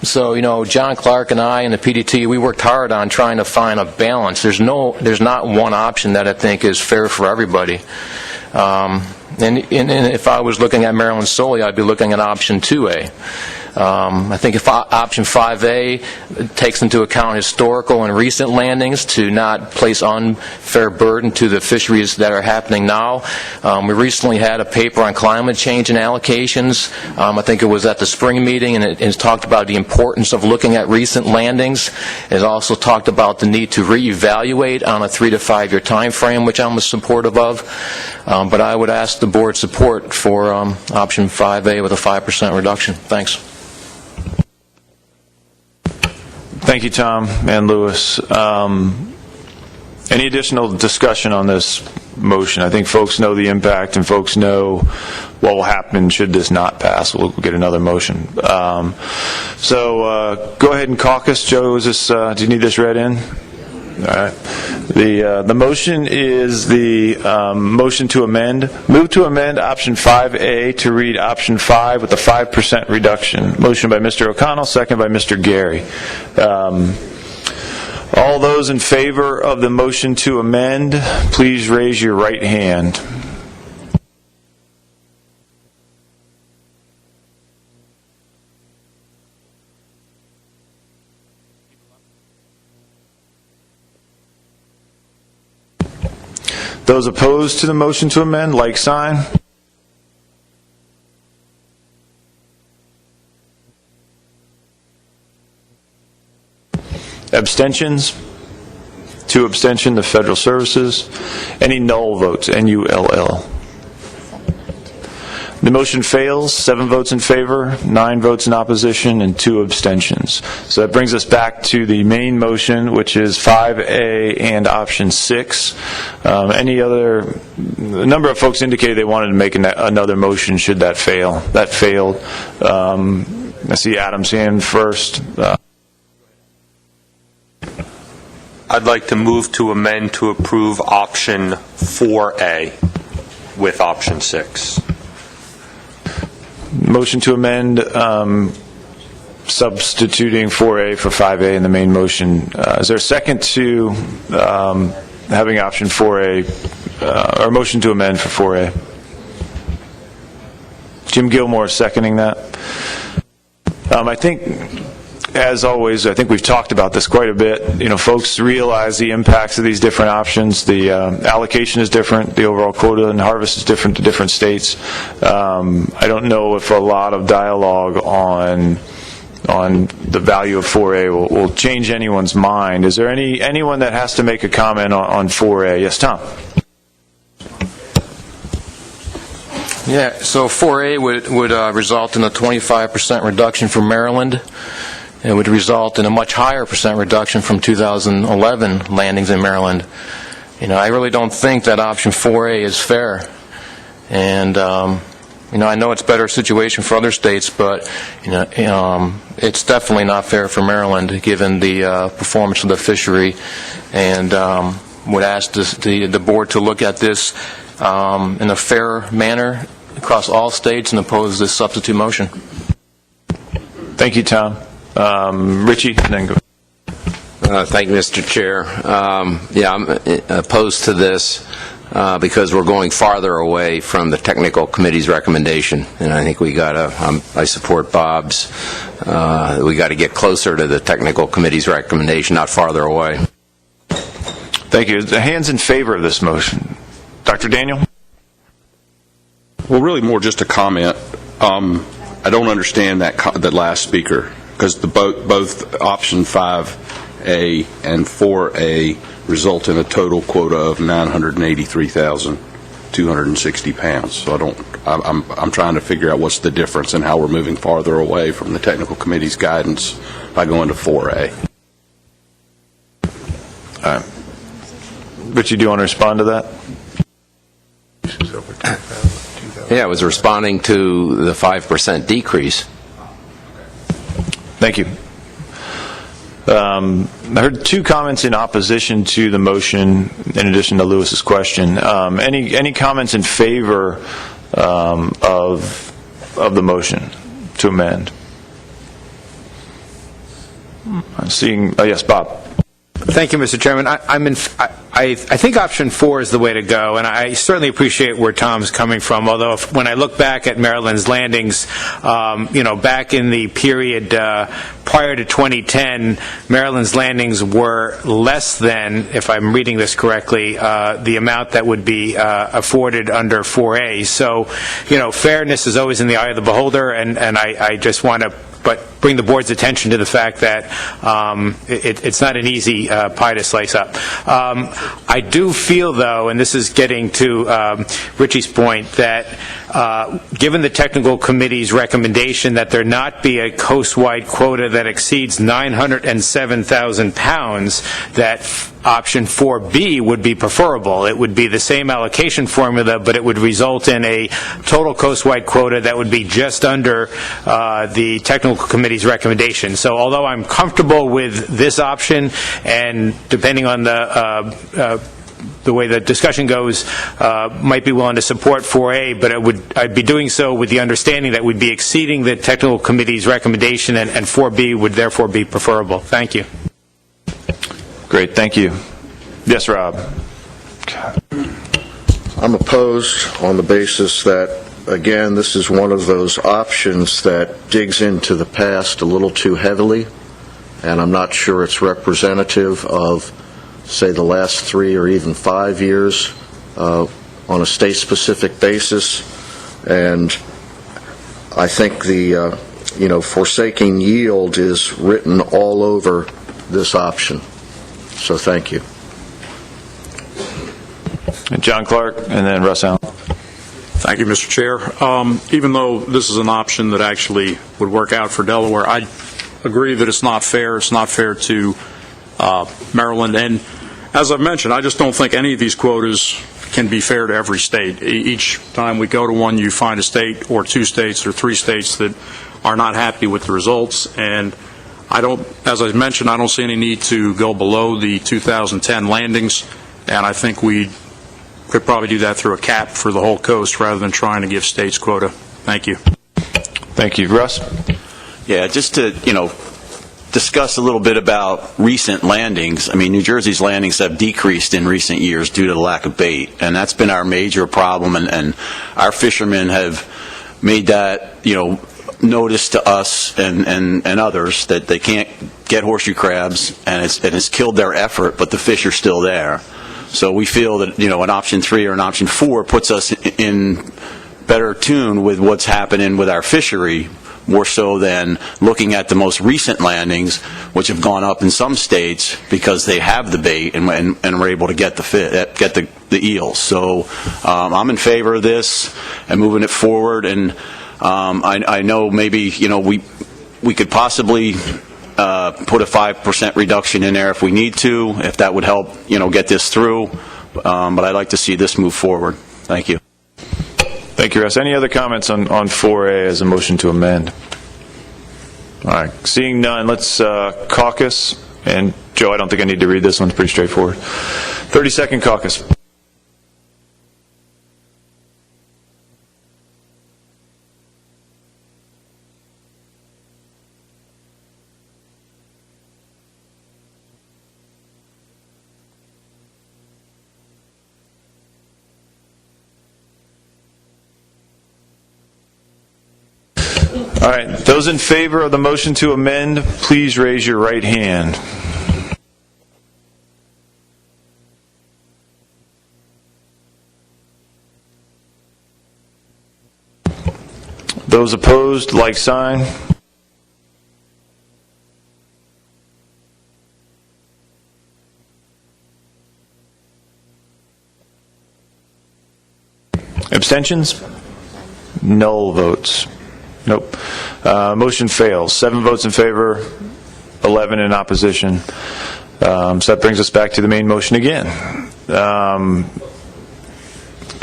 So John Clark and I and the PDT, we worked hard on trying to find a balance. There's not one option that I think is fair for everybody. And if I was looking at Maryland solely, I'd be looking at option 2A. I think if option 5A takes into account historical and recent landings to not place unfair burden to the fisheries that are happening now. We recently had a paper on climate change and allocations. I think it was at the spring meeting, and it talked about the importance of looking at recent landings. It also talked about the need to reevaluate on a 3 to 5 year time frame, which I'm supportive of. But I would ask the board support for option 5A with a 5% reduction. Thanks. Thank you, Tom and Louis. Any additional discussion on this motion? I think folks know the impact, and folks know what will happen should this not pass. We'll get another motion. So go ahead and caucus. Joe, is this, do you need this read in? All right. The motion is the motion to amend. Move to amend option 5A to read option 5 with a 5% reduction. Motion by Mr. O'Connell, second by Mr. Gary. All those in favor of the motion to amend, please raise your right hand. Those opposed to the motion to amend, like sign. Abstentions? 2 abstention, the Federal Services. Any null votes? N-U-L-L. The motion fails. 7 votes in favor, 9 votes in opposition, and 2 abstentions. So that brings us back to the main motion, which is 5A and option 6. Any other? A number of folks indicated they wanted to make another motion should that fail. That failed. I see Adam's hand first. I'd like to move to amend to approve option 4A with option 6. Motion to amend, substituting 4A for 5A in the main motion. Is there a second to having option 4A, or motion to amend for 4A? Jim Gilmore is seconding that. I think, as always, I think we've talked about this quite a bit. You know, folks realize the impacts of these different options. The allocation is different. The overall quota and harvest is different to different states. I don't know if a lot of dialogue on the value of 4A will change anyone's mind. Is there anyone that has to make a comment on 4A? Yes, Tom. Yeah, so 4A would result in a 25% reduction for Maryland. It would result in a much higher percent reduction from 2011 landings in Maryland. You know, I really don't think that option 4A is fair. And, you know, I know it's a better situation for other states, but, you know, it's definitely not fair for Maryland given the performance of the fishery. And would ask the board to look at this in a fair manner across all states and oppose this substitute motion. Thank you, Tom. Richie, and then go. Thank you, Mr. Chair. Yeah, I'm opposed to this because we're going farther away from the technical committee's recommendation, and I think we got to. I support Bob's. We got to get closer to the technical committee's recommendation, not farther away. Thank you. The hands in favor of this motion. Dr. Daniel? Well, really more just a comment. I don't understand that last speaker, because both option 5A and 4A result in a total quota of 983,260 pounds. So I'm trying to figure out what's the difference and how we're moving farther away from the technical committee's guidance by going to 4A. Richie, do you want to respond to that? Yeah, I was responding to the 5% decrease. Thank you. I heard 2 comments in opposition to the motion, in addition to Lewis's question. Any comments in favor of the motion to amend? I'm seeing. Oh, yes, Bob. Thank you, Mr. Chairman. I think option 4 is the way to go, and I certainly appreciate where Tom's coming from, although when I look back at Maryland's landings, back in the period prior to 2010, Maryland's landings were less than, if I'm reading this correctly, the amount that would be afforded under 4A. So, fairness is always in the eye of the beholder, and I just want to bring the board's attention to the fact that it's not an easy pie to slice up. I do feel, though, and this is getting to Richie's point, that given the technical committee's recommendation that there not be a coast-wide quota that exceeds 907,000 pounds, that option 4B would be preferable. It would be the same allocation formula, but it would result in a total coast-wide quota that would be just under the technical committee's recommendation. So although I'm comfortable with this option, and depending on the way the discussion goes, might be willing to support 4A, but I'd be doing so with the understanding that we'd be exceeding the technical committee's recommendation, and 4B would therefore be preferable. Thank you. Great, thank you. Yes, Rob. I'm opposed on the basis that, again, this is one of those options that digs into the past a little too heavily, and I'm not sure it's representative of, say, the last 3 or even 5 years on a state-specific basis. And I think the, forsaking yield is written all over this option. So thank you. And John Clark, and then Russ Allen. Thank you, Mr. Chair. Even though this is an option that actually would work out for Delaware, I agree that it's not fair. It's not fair to Maryland. And as I've mentioned, I just don't think any of these quotas can be fair to every state. Each time we go to one, you find a state or 2 states or 3 states that are not happy with the results. And as I mentioned, I don't see any need to go below the 2010 landings, and I think we could probably do that through a cap for the whole coast rather than trying to give states quota. Thank you. Thank you. Russ? Yeah, just to, discuss a little bit about recent landings. I mean, New Jersey's landings have decreased in recent years due to the lack of bait, and that's been our major problem, and our fishermen have made that, notice to us and others that they can't get horseshoe crabs, and it's killed their effort, but the fish are still there. So we feel that, an option 3 or an option 4 puts us in better tune with what's happening with our fishery, more so than looking at the most recent landings, which have gone up in some states because they have the bait and we're able to get the eels. So I'm in favor of this and moving it forward, and I know maybe we could possibly put a 5% reduction in there if we need to, if that would help get this through, but I'd like to see this move forward. Thank you. Thank you, Russ. Any other comments on 4A as a motion to amend? All right, seeing none, let's caucus. And Joe, I don't think I need to read this one. It's pretty straightforward. 30-second caucus. All right, those in favor of the motion to amend, please raise your right hand. Those opposed, like sign. Abstentions? Null votes. Nope. Motion fails. 7 votes in favor, 11 in opposition. So that brings us back to the main motion again.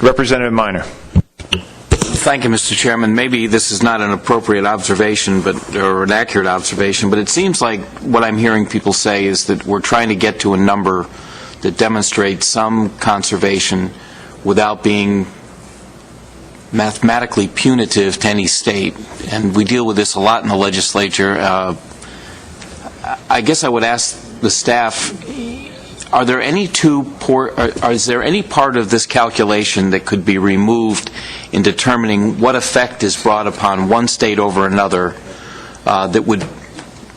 Representative Minor. Thank you, Mr. Chairman. Maybe this is not an appropriate observation, or an accurate observation, but it seems like what I'm hearing people say is that we're trying to get to a number that demonstrates some conservation without being mathematically punitive to any state, and we deal with this a lot in the legislature. I guess I would ask the staff, are there any is there any part of this calculation that could be removed in determining what effect is brought upon one state over another that would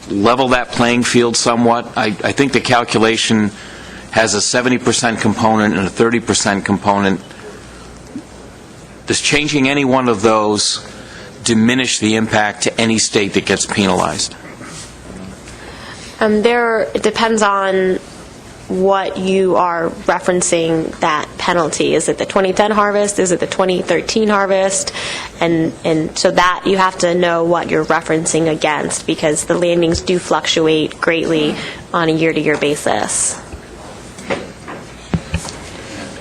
level that playing field somewhat? I think the calculation has a 70% component and a 30% component. Does changing any one of those diminish the impact to any state that gets penalized? It depends on what you are referencing that penalty. Is it the 2010 harvest? Is it the 2013 harvest? And so that you have to know what you're referencing against, because the landings do fluctuate greatly on a year-to-year basis.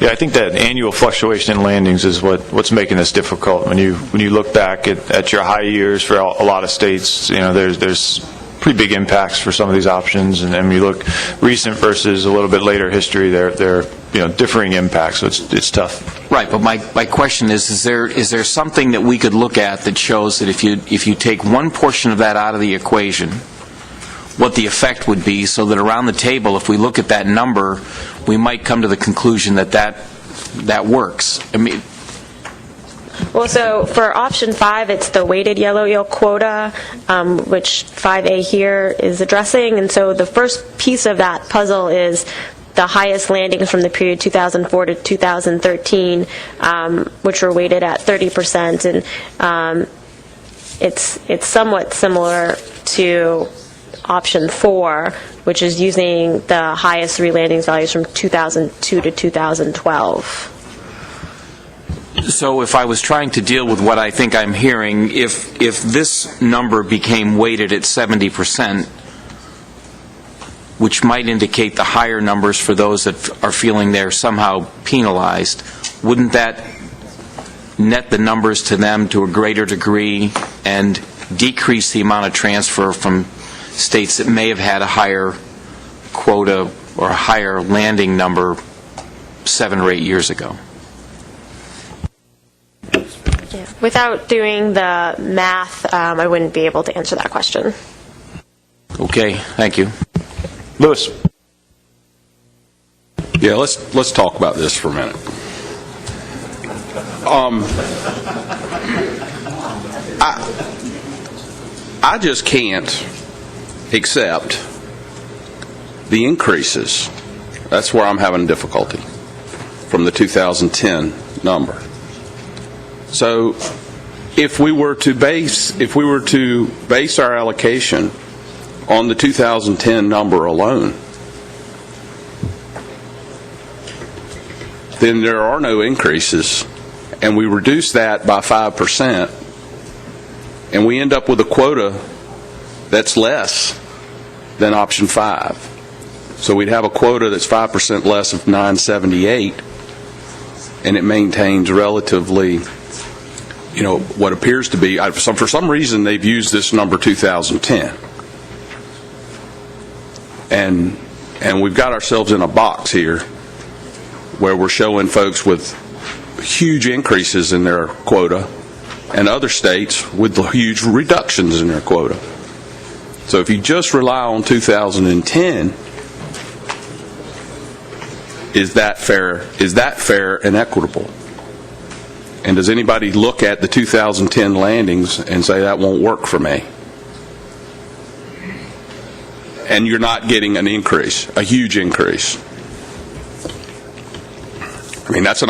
Yeah, I think that annual fluctuation in landings is what's making this difficult. When you look back at your high years for a lot of states, there's pretty big impacts for some of these options, and when you look recent versus a little bit later history, they're differing impacts. So it's tough. Right, but my question is there something that we could look at that shows that if you take one portion of that out of the equation, what the effect would be, so that around the table, if we look at that number, we might come to the conclusion that works. I mean, well, so for option 5, it's the weighted yellow eel quota, which 5A here is addressing. And so the first piece of that puzzle is the highest landings from the period 2004 to 2013, which were weighted at 30%. And it's somewhat similar to option 4, which is using the highest 3 landings values from 2002 to 2012. So if I was trying to deal with what I think I'm hearing, if this number became weighted at 70%, which might indicate the higher numbers for those that are feeling they're somehow penalized, wouldn't that net the numbers to them to a greater degree and decrease the amount of transfer from states that may have had a higher quota or a higher landing number 7 or 8 years ago? Yeah. Without doing the math, I wouldn't be able to answer that question. Okay, thank you. Lewis. Yeah, let's talk about this for a minute. I just can't accept the increases. That's where I'm having difficulty from the 2010 number. So if we were to base our allocation on the 2010 number alone, then there are no increases, and we reduce that by 5%, and we end up with a quota that's less than option 5. So we'd have a quota that's 5% less of 978, and it maintains relatively, what appears to be, for some reason they've used this number 2010. And we've got ourselves in a box here where we're showing folks with huge increases in their quota and other states with huge reductions in their quota. So if you just rely on 2010, is that fair and equitable? And does anybody look at the 2010 landings and say that won't work for me? And you're not getting an increase, a huge increase. I mean, that's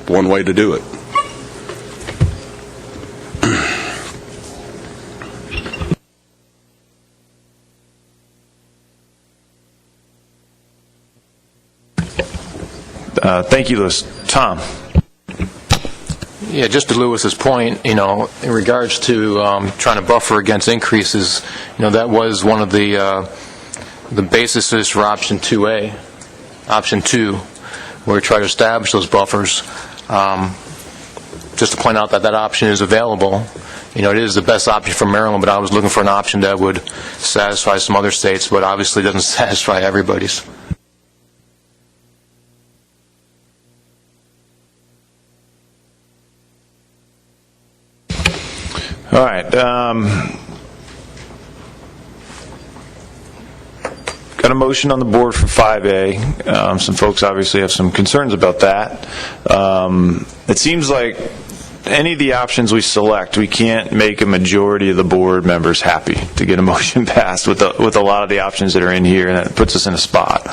one way to do it. Thank you, Lewis. Tom. Yeah, just to Lewis's point, in regards to trying to buffer against increases, that was one of the bases for option 2A, option 2, where we try to establish those buffers. Just to point out that option is available. It is the best option for Maryland, but I was looking for an option that would satisfy some other states, but obviously doesn't satisfy everybody's. All right. Got a motion on the board for 5A. Some folks obviously have some concerns about that. It seems like any of the options we select, we can't make a majority of the board members happy to get a motion passed with a lot of the options that are in here, and that puts us in a spot.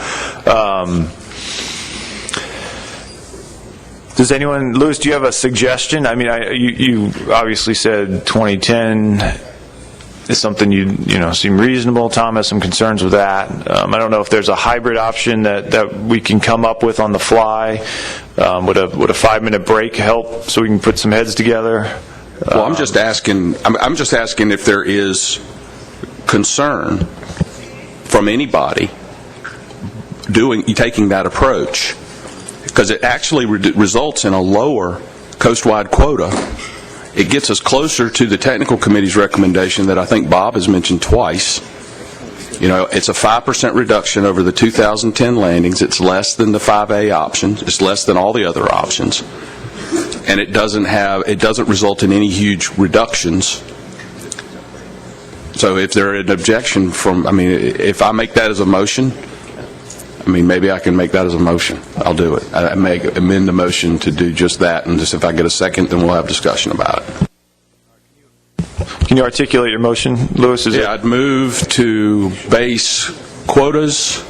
Does anyone, Louis, do you have a suggestion? I mean, you obviously said 2010 is something you seem reasonable. Tom has some concerns with that. I don't know if there's a hybrid option that we can come up with on the fly. Would a 5-minute break help so we can put some heads together? Well, I'm just asking if there is concern from anybody taking that approach, because it actually results in a lower coast-wide quota. It gets us closer to the technical committee's recommendation that I think Bob has mentioned twice. It's a 5% reduction over the 2010 landings. It's less than the 5A option. It's less than all the other options. And it doesn't result in any huge reductions. So if there is an objection if I make that as a motion, maybe I can make that as a motion. I'll do it. I may amend the motion to do just that, and just if I get a second, then we'll have discussion about it. Can you articulate your motion, Louis? I'd move to base quotas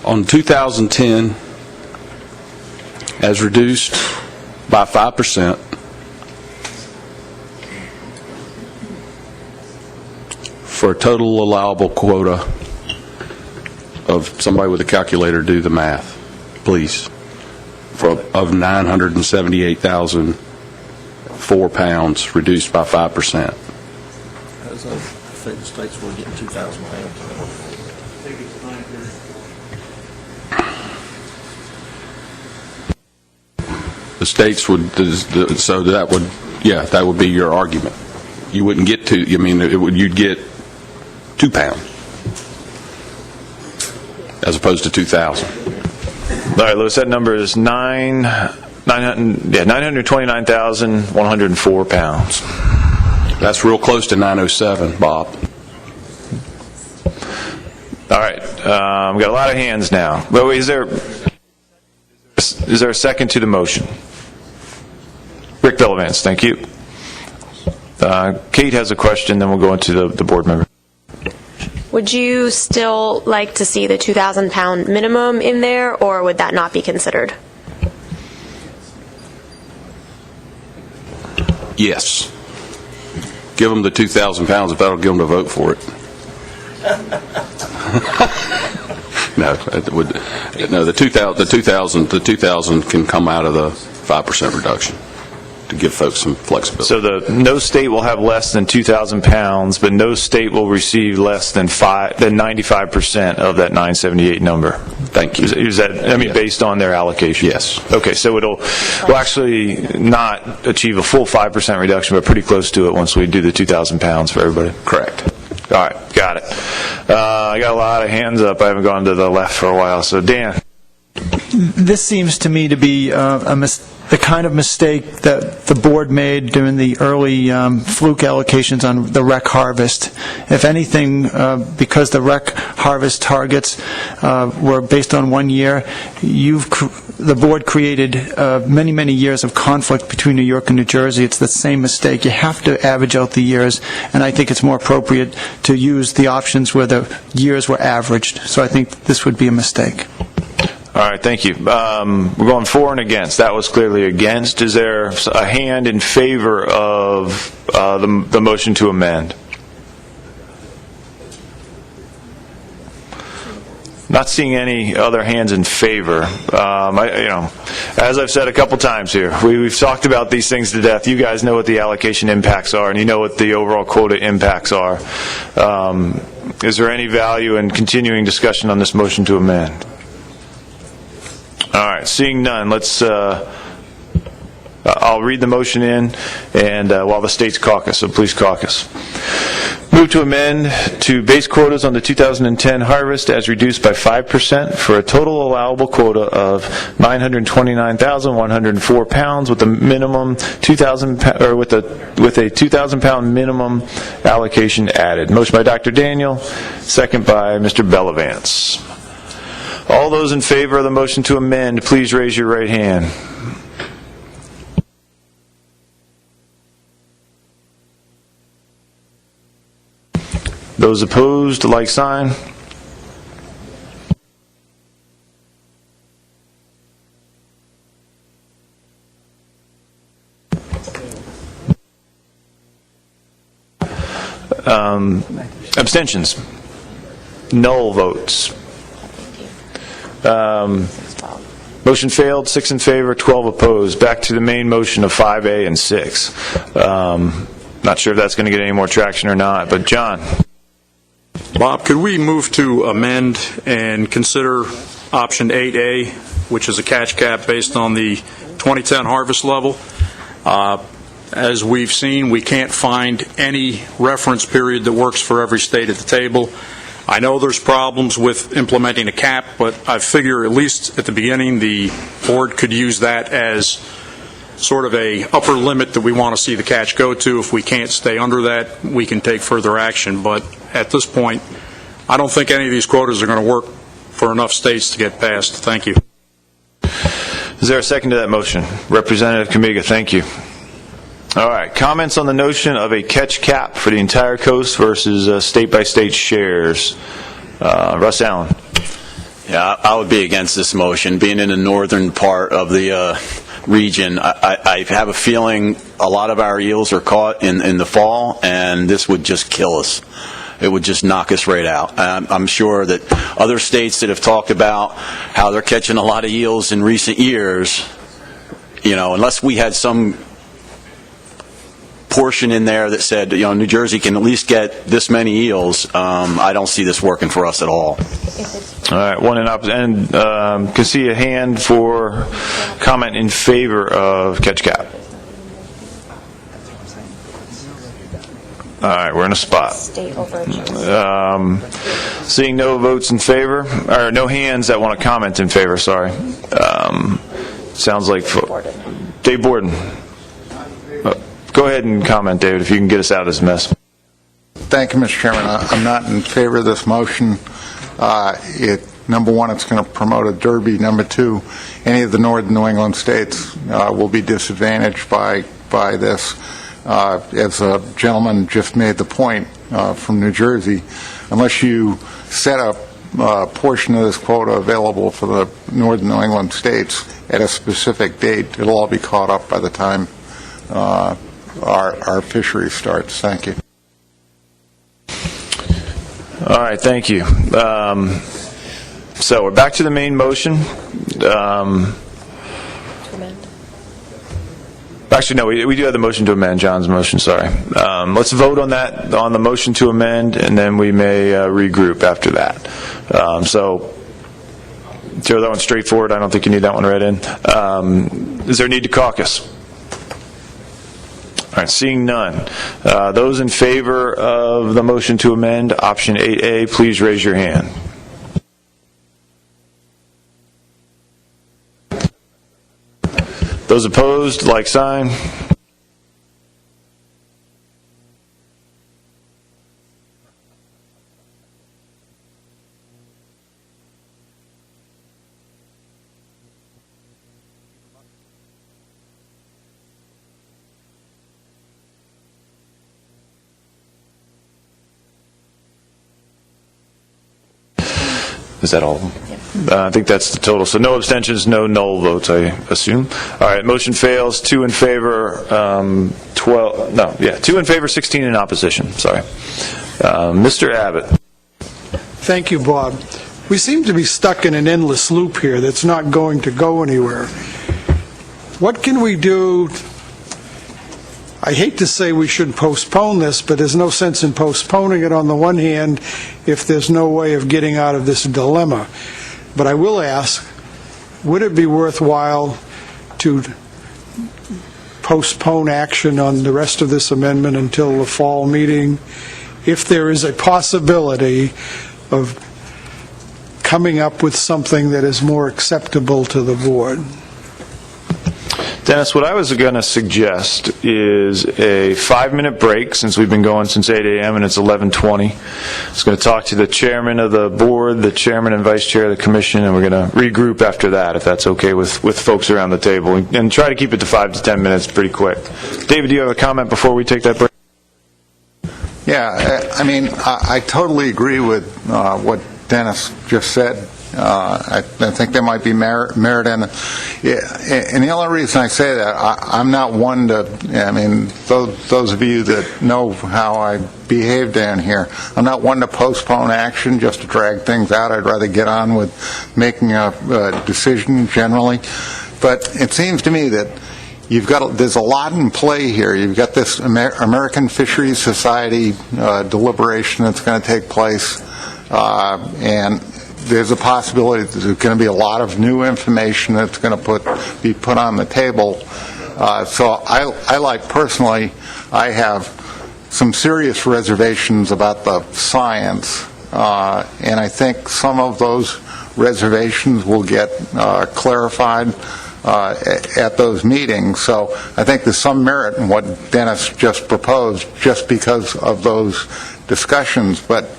on 2010 as reduced by 5%, for a total allowable quota of, somebody with a calculator do the math, please, of 978,004 pounds reduced by 5%. As I think the states were getting 2,000 pounds. The states would, so that would be your argument. You wouldn't get to, you'd get 2 pounds as opposed to 2,000. All right, Louis, that number is 929,104 pounds. That's real close to 907, Bob. All right, we've got a lot of hands now. But is there a second to the motion? Rick Bellavance, thank you. Kate has a question, then we'll go into the board member. Would you still like to see the 2,000-pound minimum in there, or would that not be considered? Yes. Give them the 2,000 pounds if that'll get them to vote for it. No, the 2,000 can come out of the 5% reduction to give folks some flexibility. So no state will have less than 2,000 pounds, but no state will receive less than 95% of that 978 number. Thank you. Is that, based on their allocation? Yes. Okay, so we'll actually not achieve a full 5% reduction, but pretty close to it once we do the 2,000 pounds for everybody. Correct. All right, got it. I got a lot of hands up. I haven't gone to the left for a while. So, Dan. This seems to me to be the kind of mistake that the board made during the early fluke allocations on the rec harvest. If anything, because the rec harvest targets were based on 1 year, the board created many, many years of conflict between New York and New Jersey. It's the same mistake. You have to average out the years, and I think it's more appropriate to use the options where the years were averaged. So I think this would be a mistake. All right, thank you. We're going for and against. That was clearly against. Is there a hand in favor of the motion to amend? Not seeing any other hands in favor. As I've said a couple times here, we've talked about these things to death. You guys know what the allocation impacts are, and you know what the overall quota impacts are. Is there any value in continuing discussion on this motion to amend? All right, seeing none, let's... I'll read the motion in, and while the states caucus, so please caucus. Move to amend to base quotas on the 2010 harvest as reduced by 5% for a total allowable quota of 929,104 pounds with a minimum 2,000 or with a 2,000 pound minimum allocation added. Motion by Dr. Daniel, second by Mr. Bellavance. All those in favor of the motion to amend, please raise your right hand. Those opposed, like sign. Abstentions. Null votes. Motion failed, 6 in favor, 12 opposed. Back to the main motion of 5A and 6. Not sure if that's going to get any more traction or not, but John. Bob, could we move to amend and consider option 8A, which is a catch cap based on the 2010 harvest level? As we've seen, we can't find any reference period that works for every state at the table. I know there's problems with implementing a cap, but I figure at least at the beginning the board could use that as sort of a upper limit that we want to see the catch go to. If we can't stay under that, we can take further action. But at this point, I don't think any of these quotas are going to work for enough states to get passed. Thank you. Is there a second to that motion? Representative Kamiga, thank you. All right, comments on the notion of a catch cap for the entire coast versus state-by-state shares. Russ Allen. Yeah, I would be against this motion. Being in the northern part of the region, I have a feeling a lot of our eels are caught in the fall, and this would just kill us. It would just knock us right out. I'm sure that other states that have talked about how they're catching a lot of eels in recent years, you know, unless we had some portion in there that said, you know, New Jersey can at least get this many eels, I don't see this working for us at all. All right, one in opposition. And can see a hand for comment in favor of catch cap. All right, we're in a spot. Seeing no votes in favor, or no hands that want to comment in favor, sorry. Sounds like Dave Borden. Go ahead and comment, David, if you can get us out of this mess. Thank you, Mr. Chairman. I'm not in favor of this motion. Number one, it's going to promote a derby. Number two, any of the northern New England states will be disadvantaged by this. As a gentleman just made the point from New Jersey, unless you set up a portion of this quota available for the northern New England states at a specific date, it'll all be caught up by the time our fishery starts. Thank you. All right, thank you. So we're back to the main motion. Actually, no, we do have the motion to amend, John's motion, sorry. Let's vote on that, on the motion to amend, and then we may regroup after that. So, throw that one straight forward. I don't think you need that one read in. Is there a need to caucus? All right, seeing none. Those in favor of the motion to amend, option 8A, please raise your hand. Those opposed, like sign. Is that all of them? I think that's the total. So no abstentions, no null votes, I assume. All right, motion fails. 2 in favor, 2 in favor, 16 in opposition. Sorry. Mr. Abbott. Thank you, Bob. We seem to be stuck in an endless loop here that's not going to go anywhere. What can we do? I hate to say we should postpone this, but there's no sense in postponing it on the one hand if there's no way of getting out of this dilemma. But I will ask, would it be worthwhile to postpone action on the rest of this amendment until the fall meeting, if there is a possibility of coming up with something that is more acceptable to the board. Dennis, what I was going to suggest is a 5-minute break, since we've been going since 8 a.m. and it's 11:20. I was going to talk to the chairman of the board, the chairman and vice chair of the commission, and we're going to regroup after that, if that's okay with folks around the table, and try to keep it to 5 to 10 minutes pretty quick. David, do you have a comment before we take that break? Yeah, I mean, I totally agree with what Dennis just said. I think there might be merit in it. Yeah, and the only reason I say that, I'm not one to, I mean, those of you that know how I behave down here, I'm not one to postpone action just to drag things out. I'd rather get on with making a decision generally. But it seems to me that there's a lot in play here. You've got this American Fisheries Society deliberation that's going to take place, and there's a possibility that there's going to be a lot of new information that's going to be put on the table. So I personally, I have some serious reservations about the science, and I think some of those reservations will get clarified at those meetings. So I think there's some merit in what Dennis just proposed, just because of those discussions. But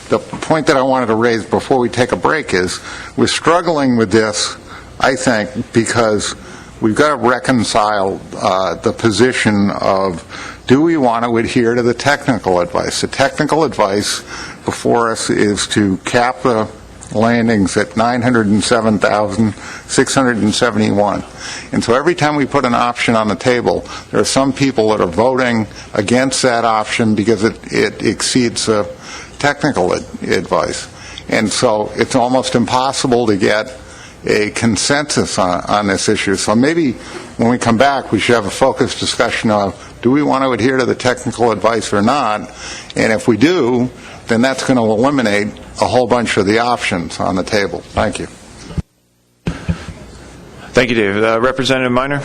the point that I wanted to raise before we take a break is we're struggling with this, I think, because we've got to reconcile the position of, do we want to adhere to the technical advice? The technical advice before us is to cap the landings at 907,671. And so every time we put an option on the table, there are some people that are voting against that option because it exceeds technical advice. And so it's almost impossible to get a consensus on this issue. So maybe when we come back, we should have a focused discussion of, do we want to adhere to the technical advice or not? And if we do, then that's going to eliminate a whole bunch of the options on the table. Thank you. Thank you, David. Representative Minor?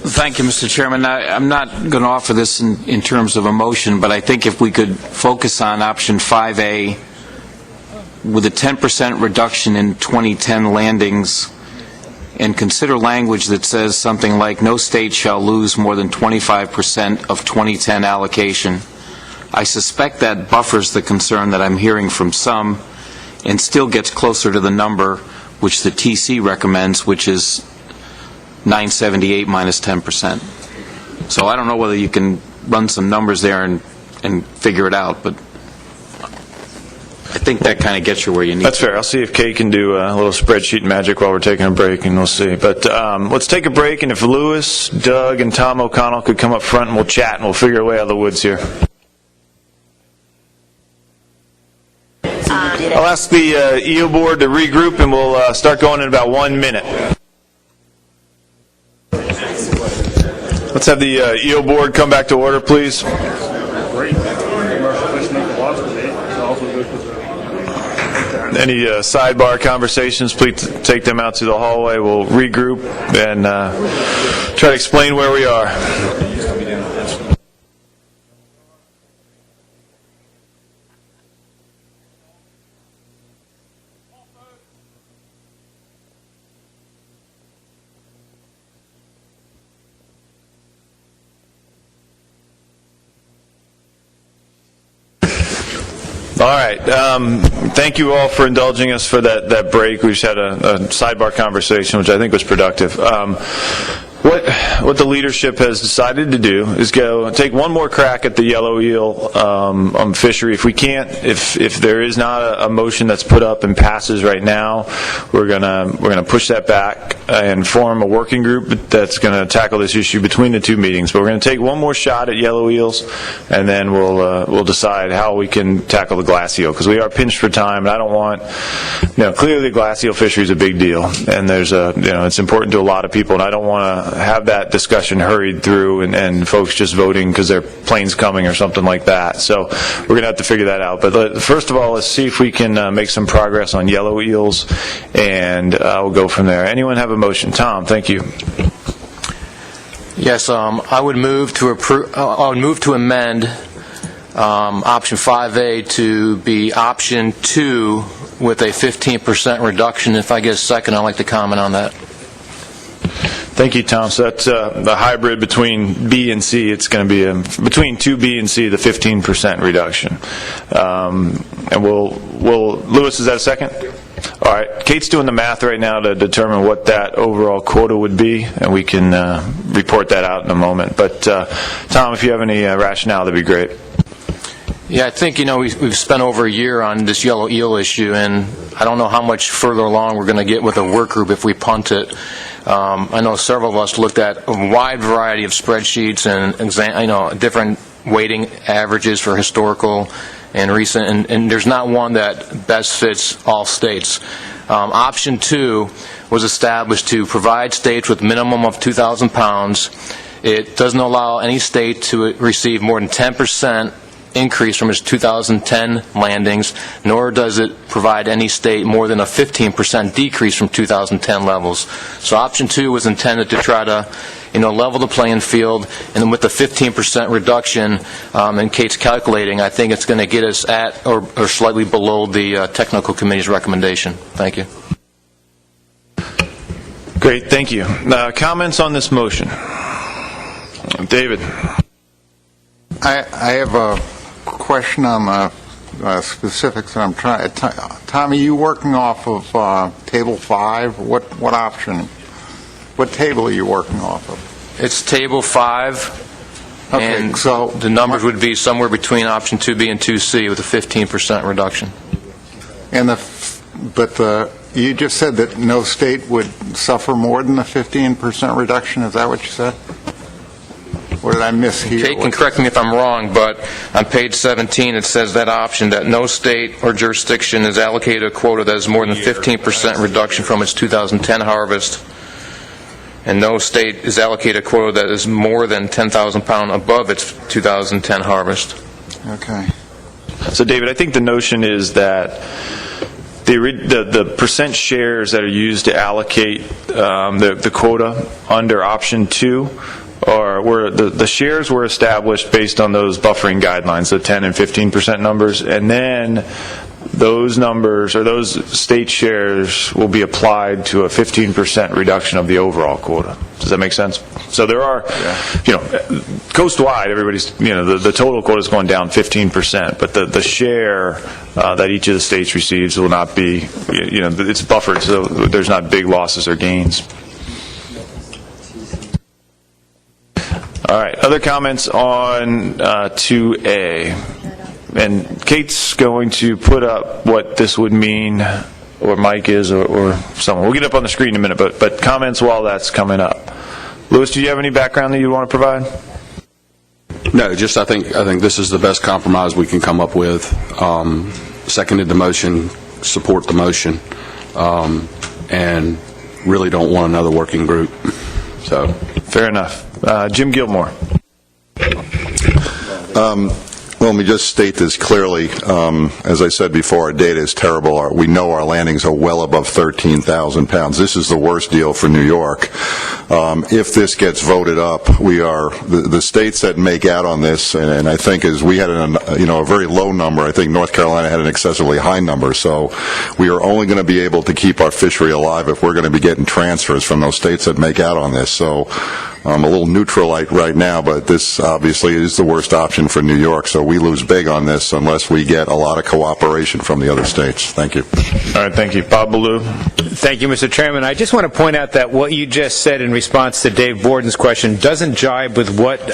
Thank you, Mr. Chairman. I'm not going to offer this in terms of a motion, but I think if we could focus on option 5A with a 10% reduction in 2010 landings and consider language that says something like, no state shall lose more than 25% of 2010 allocation. I suspect that buffers the concern that I'm hearing from some and still gets closer to the number which the TC recommends, which is 978 minus 10%. So I don't know whether you can run some numbers there and figure it out, but I think that kind of gets you where you need That's to. fair. I'll see if Kay can do a little spreadsheet magic while we're taking a break, and we'll see. But let's take a break, and if Lewis, Doug, and Tom O'Connell could come up front, and we'll chat, and we'll figure our way out of the woods here. I'll ask the AmEelBoard to regroup, and we'll start going in about 1 minute. Let's have the AmEelBoard come back to order, please. Any sidebar conversations, please take them out to the hallway. We'll regroup and try to explain where we are. All right. Thank you all for indulging us for that break. We just had a sidebar conversation, which I think was productive. What the leadership has decided to do is go take one more crack at the yellow eel fishery. If we can't, if there is not a motion that's put up and passes right now, we're gonna push that back and form a working group that's going to tackle this issue between the two meetings. But we're going to take one more shot at yellow eels, and then we'll decide how we can tackle the glass eel, because we are pinched for time. And I don't want, clearly the glass eel fishery is a big deal, and there's it's important to a lot of people, and I don't want to have that discussion hurried through and folks just voting because their plane's coming or something like that. So we're going to have to figure that out. But first of all, let's see if we can make some progress on yellow eels, and we'll go from there. Anyone have a motion? Tom, thank you. Yes, I would move to approve. I would move to amend option 5A to be option 2 with a 15% reduction. If I get a second, I'd like to comment on that. Thank you, Tom. So that's the hybrid between B and C. It's going to be between 2B and C, the 15% reduction. And Lewis, is that a second? All right. Kate's doing the math right now to determine what that overall quota would be, and we can report that out in a moment. But, Tom, if you have any rationale, that'd be great. Yeah, I think, we've spent over a year on this yellow eel issue, and I don't know how much further along we're going to get with a work group if we punt it. I know several of us looked at a wide variety of spreadsheets and different weighting averages for historical and recent, and there's not one that best fits all states. Option 2 was established to provide states with minimum of 2,000 pounds. It doesn't allow any state to receive more than 10% increase from its 2010 landings, nor does it provide any state more than a 15% decrease from 2010 levels. So option 2 was intended to try to level the playing field, and with the 15% reduction in Kate's calculating, I think it's going to get us at or slightly below the technical committee's recommendation. Thank you. Great, thank you. Comments on this motion? David. I have a question on the specifics that I'm trying. Tommy, you working off of table 5? What option? What table are you working off of? It's table 5, okay, and so the numbers would be somewhere between option 2B and 2C with a 15% reduction. And you just said that no state would suffer more than a 15% reduction. Is that what you said? Or did I miss here? Kate can correct me if I'm wrong, but on page 17 it says that option, that no state or jurisdiction is allocated a quota that is more than 15% reduction from its 2010 harvest, and no state is allocated a quota that is more than 10,000 pounds above its 2010 harvest. Okay. So, David, I think the notion is that the percent shares that are used to allocate the quota under option 2 where the shares were established based on those buffering guidelines, the 10 and 15% numbers, and then those numbers or those state shares will be applied to a 15% reduction of the overall quota. Does that make sense? So there are, coast-wide, everybody's, the total quota is going down 15%, but the share that each of the states receives will not be, it's buffered, so there's not big losses or gains. All right, other comments on 2A? And Kate's going to put up what this would mean, or Mike is, or someone. We'll get up on the screen in a minute, but comments while that's coming up. Lewis, do you have any background that you want to provide? No, just I think this is the best compromise we can come up with. Seconded the motion, support the motion, and really don't want another working group. So fair enough. Jim Gilmore. Well, let me just state this clearly. As I said before, our data is terrible. We know our landings are well above 13,000 pounds. This is the worst deal for New York. If this gets voted up, the states that make out on this, and I think as we had a very low number. I think North Carolina had an excessively high number. So we are only going to be able to keep our fishery alive if we're going to be getting transfers from those states that make out on this. So I'm a little neutral right now, but this obviously is the worst option for New York. So we lose big on this unless we get a lot of cooperation from the other states. Thank you. All right, thank you. Bob Ballou. Thank you, Mr. Chairman. I just want to point out that what you just said in response to Dave Borden's question doesn't jibe with what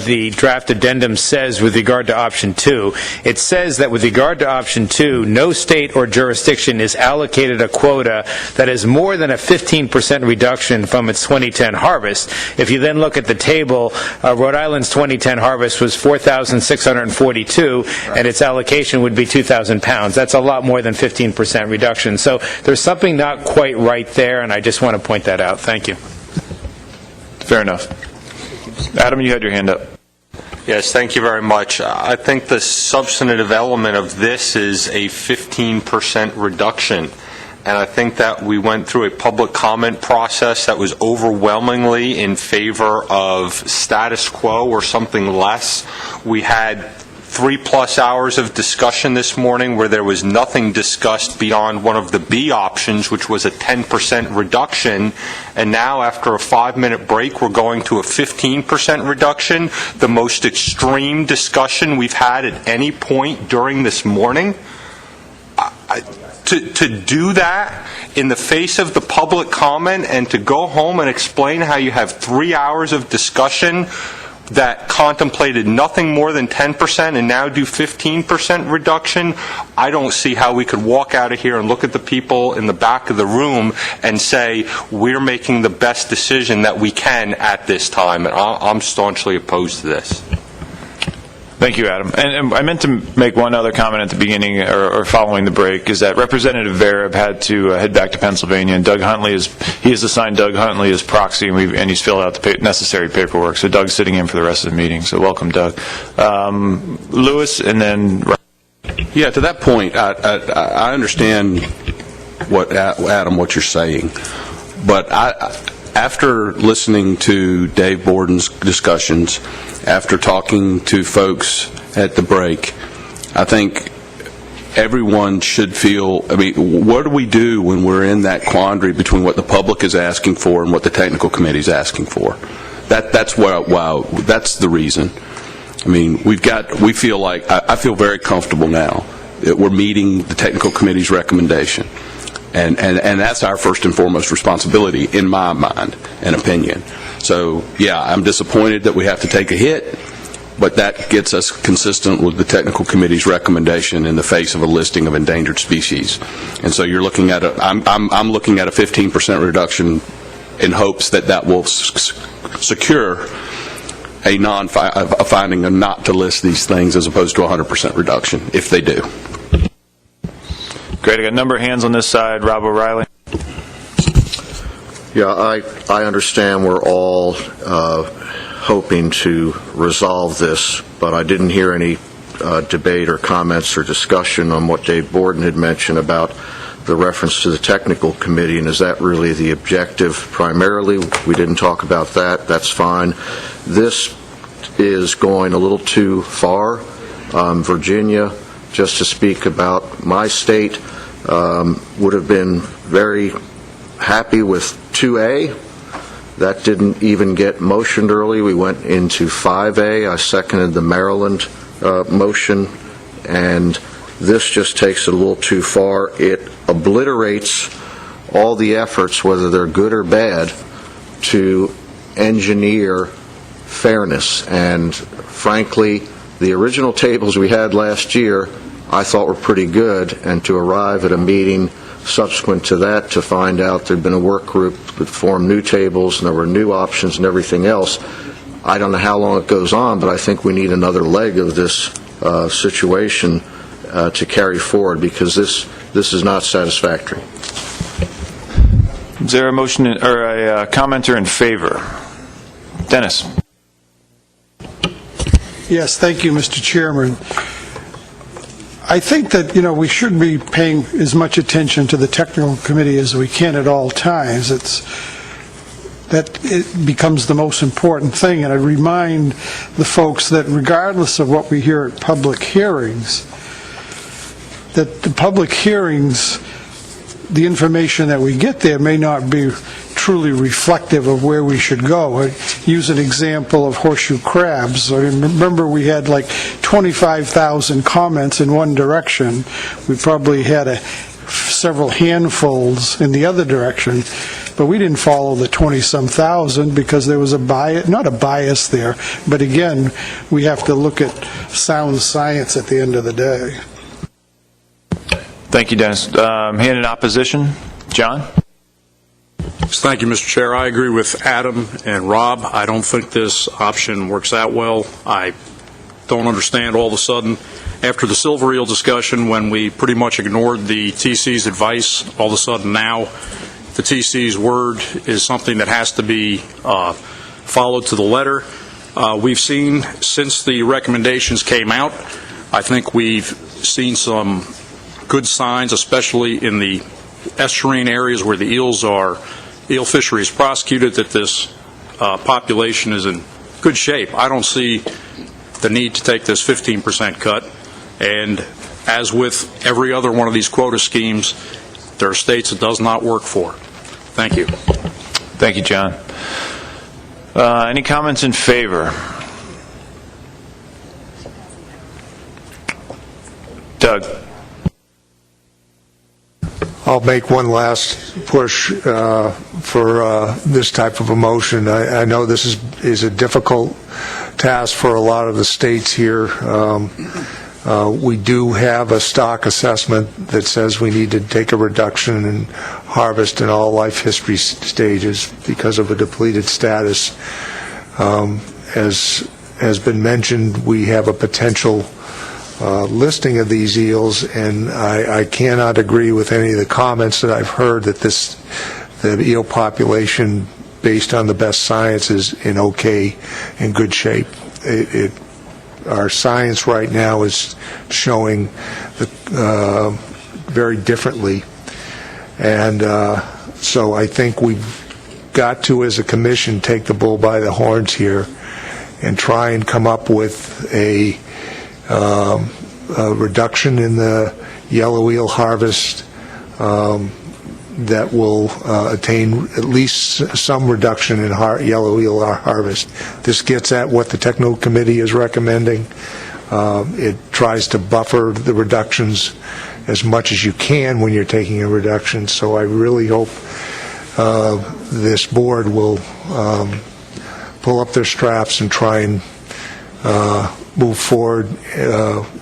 the draft addendum says with regard to option 2. It says that with regard to option 2, no state or jurisdiction is allocated a quota that is more than a 15% reduction from its 2010 harvest. If you then look at the table, Rhode Island's 2010 harvest was 4,642, and its allocation would be 2,000 pounds. That's a lot more than 15% reduction. So there's something not quite right there, and I just want to point that out. Thank you. Fair enough. Adam, you had your hand up. Yes, thank you very much. I think the substantive element of this is a 15% reduction. and I think that we went through a public comment process that was overwhelmingly in favor of status quo or something less. We had 3+ hours of discussion this morning where there was nothing discussed beyond one of the B options, which was a 10% reduction. And now, after a 5-minute break, we're going to a 15% reduction, the most extreme discussion we've had at any point during this morning. To do that in the face of the public comment and to go home and explain how you have 3 hours of discussion that contemplated nothing more than 10% and now do 15% reduction, I don't see how we could walk out of here and look at the people in the back of the room and say, we're making the best decision that we can at this time. And I'm staunchly opposed to this. Thank you, Adam. And I meant to make one other comment at the beginning or following the break, is that Representative Vereb had to head back to Pennsylvania, and Doug Huntley he has assigned Doug Huntley as proxy, and he's filled out the necessary paperwork. So Doug's sitting in for the rest of the meeting. So welcome, Doug. Lewis, and then. Yeah, to that point, I understand Adam, what you're saying, but after listening to Dave Borden's discussions, after talking to folks at the break, I think everyone should feel, I mean, what do we do when we're in that quandary between what the public is asking for and what the technical committee is asking for? That's the reason. I mean, we feel like, I feel very comfortable now that we're meeting the technical committee's recommendation. And that's our first and foremost responsibility, in my mind and opinion. So, yeah, I'm disappointed that we have to take a hit, but that gets us consistent with the technical committee's recommendation in the face of a listing of endangered species. And so you're looking at I'm looking at a 15% reduction in hopes that will secure a finding of not to list these things as opposed to a 100% reduction, if they do. Great. I got a number of hands on this side. Rob O'Reilly. Yeah, I understand we're all hoping to resolve this, but I didn't hear any debate or comments or discussion on what Dave Borden had mentioned about the reference to the technical committee, and is that really the objective primarily? We didn't talk about that. That's fine. This is going a little too far. Virginia, just to speak about my state, would have been very happy with 2A. That didn't even get motioned early. We went into 5A. I seconded the Maryland motion, and this just takes it a little too far. It obliterates all the efforts, whether they're good or bad, to engineer fairness. And frankly, the original tables we had last year I thought were pretty good, and to arrive at a meeting subsequent to that to find out there'd been a work group that formed new tables and there were new options and everything else, I don't know how long it goes on, but I think we need another leg of this situation to carry forward, because this is not satisfactory. Is there a motion or a commenter in favor? Dennis. Yes, thank you, Mr. Chairman. I think that, we should be paying as much attention to the technical committee as we can at all times. That it becomes the most important thing, and I remind the folks that regardless of what we hear at public hearings, that the public hearings, the information that we get there may not be truly reflective of where we should go. I use an example of horseshoe crabs. I remember we had like 25,000 comments in one direction. We probably had several handfuls in the other direction, but we didn't follow the 20-some thousand because there was not a bias there, but again, we have to look at sound science at the end of the day. Thank you, Dennis. Hand in opposition, John? Thank you, Mr. Chair. I agree with Adam and Rob. I don't think this option works out well. I don't understand all of a sudden, after the Silver Eel discussion, when we pretty much ignored the TC's advice, all of a sudden now the TC's word is something that has to be followed to the letter. We've seen, since the recommendations came out, I think we've seen some good signs, especially in the estuarine areas where the eel fishery is prosecuted, that this population is in good shape. I don't see the need to take this 15% cut, and as with every other one of these quota schemes, there are states it does not work for. Thank you. Thank you, John. Any comments in favor? Doug. I'll make one last push for this type of a motion. I know this is a difficult task for a lot of the states here. We do have a stock assessment that says we need to take a reduction in harvest in all life history stages because of a depleted status. As has been mentioned, we have a potential listing of these eels, and I cannot agree with any of the comments that I've heard that the eel population, based on the best science, is in good shape. Our science right now is showing very differently, and so I think we've got to, as a commission, take the bull by the horns here and try and come up with a reduction in the yellow eel harvest that will attain at least some reduction in yellow eel harvest. This gets at what the technical committee is recommending. It tries to buffer the reductions as much as you can when you're taking a reduction, so I really hope this board will pull up their straps and try and move forward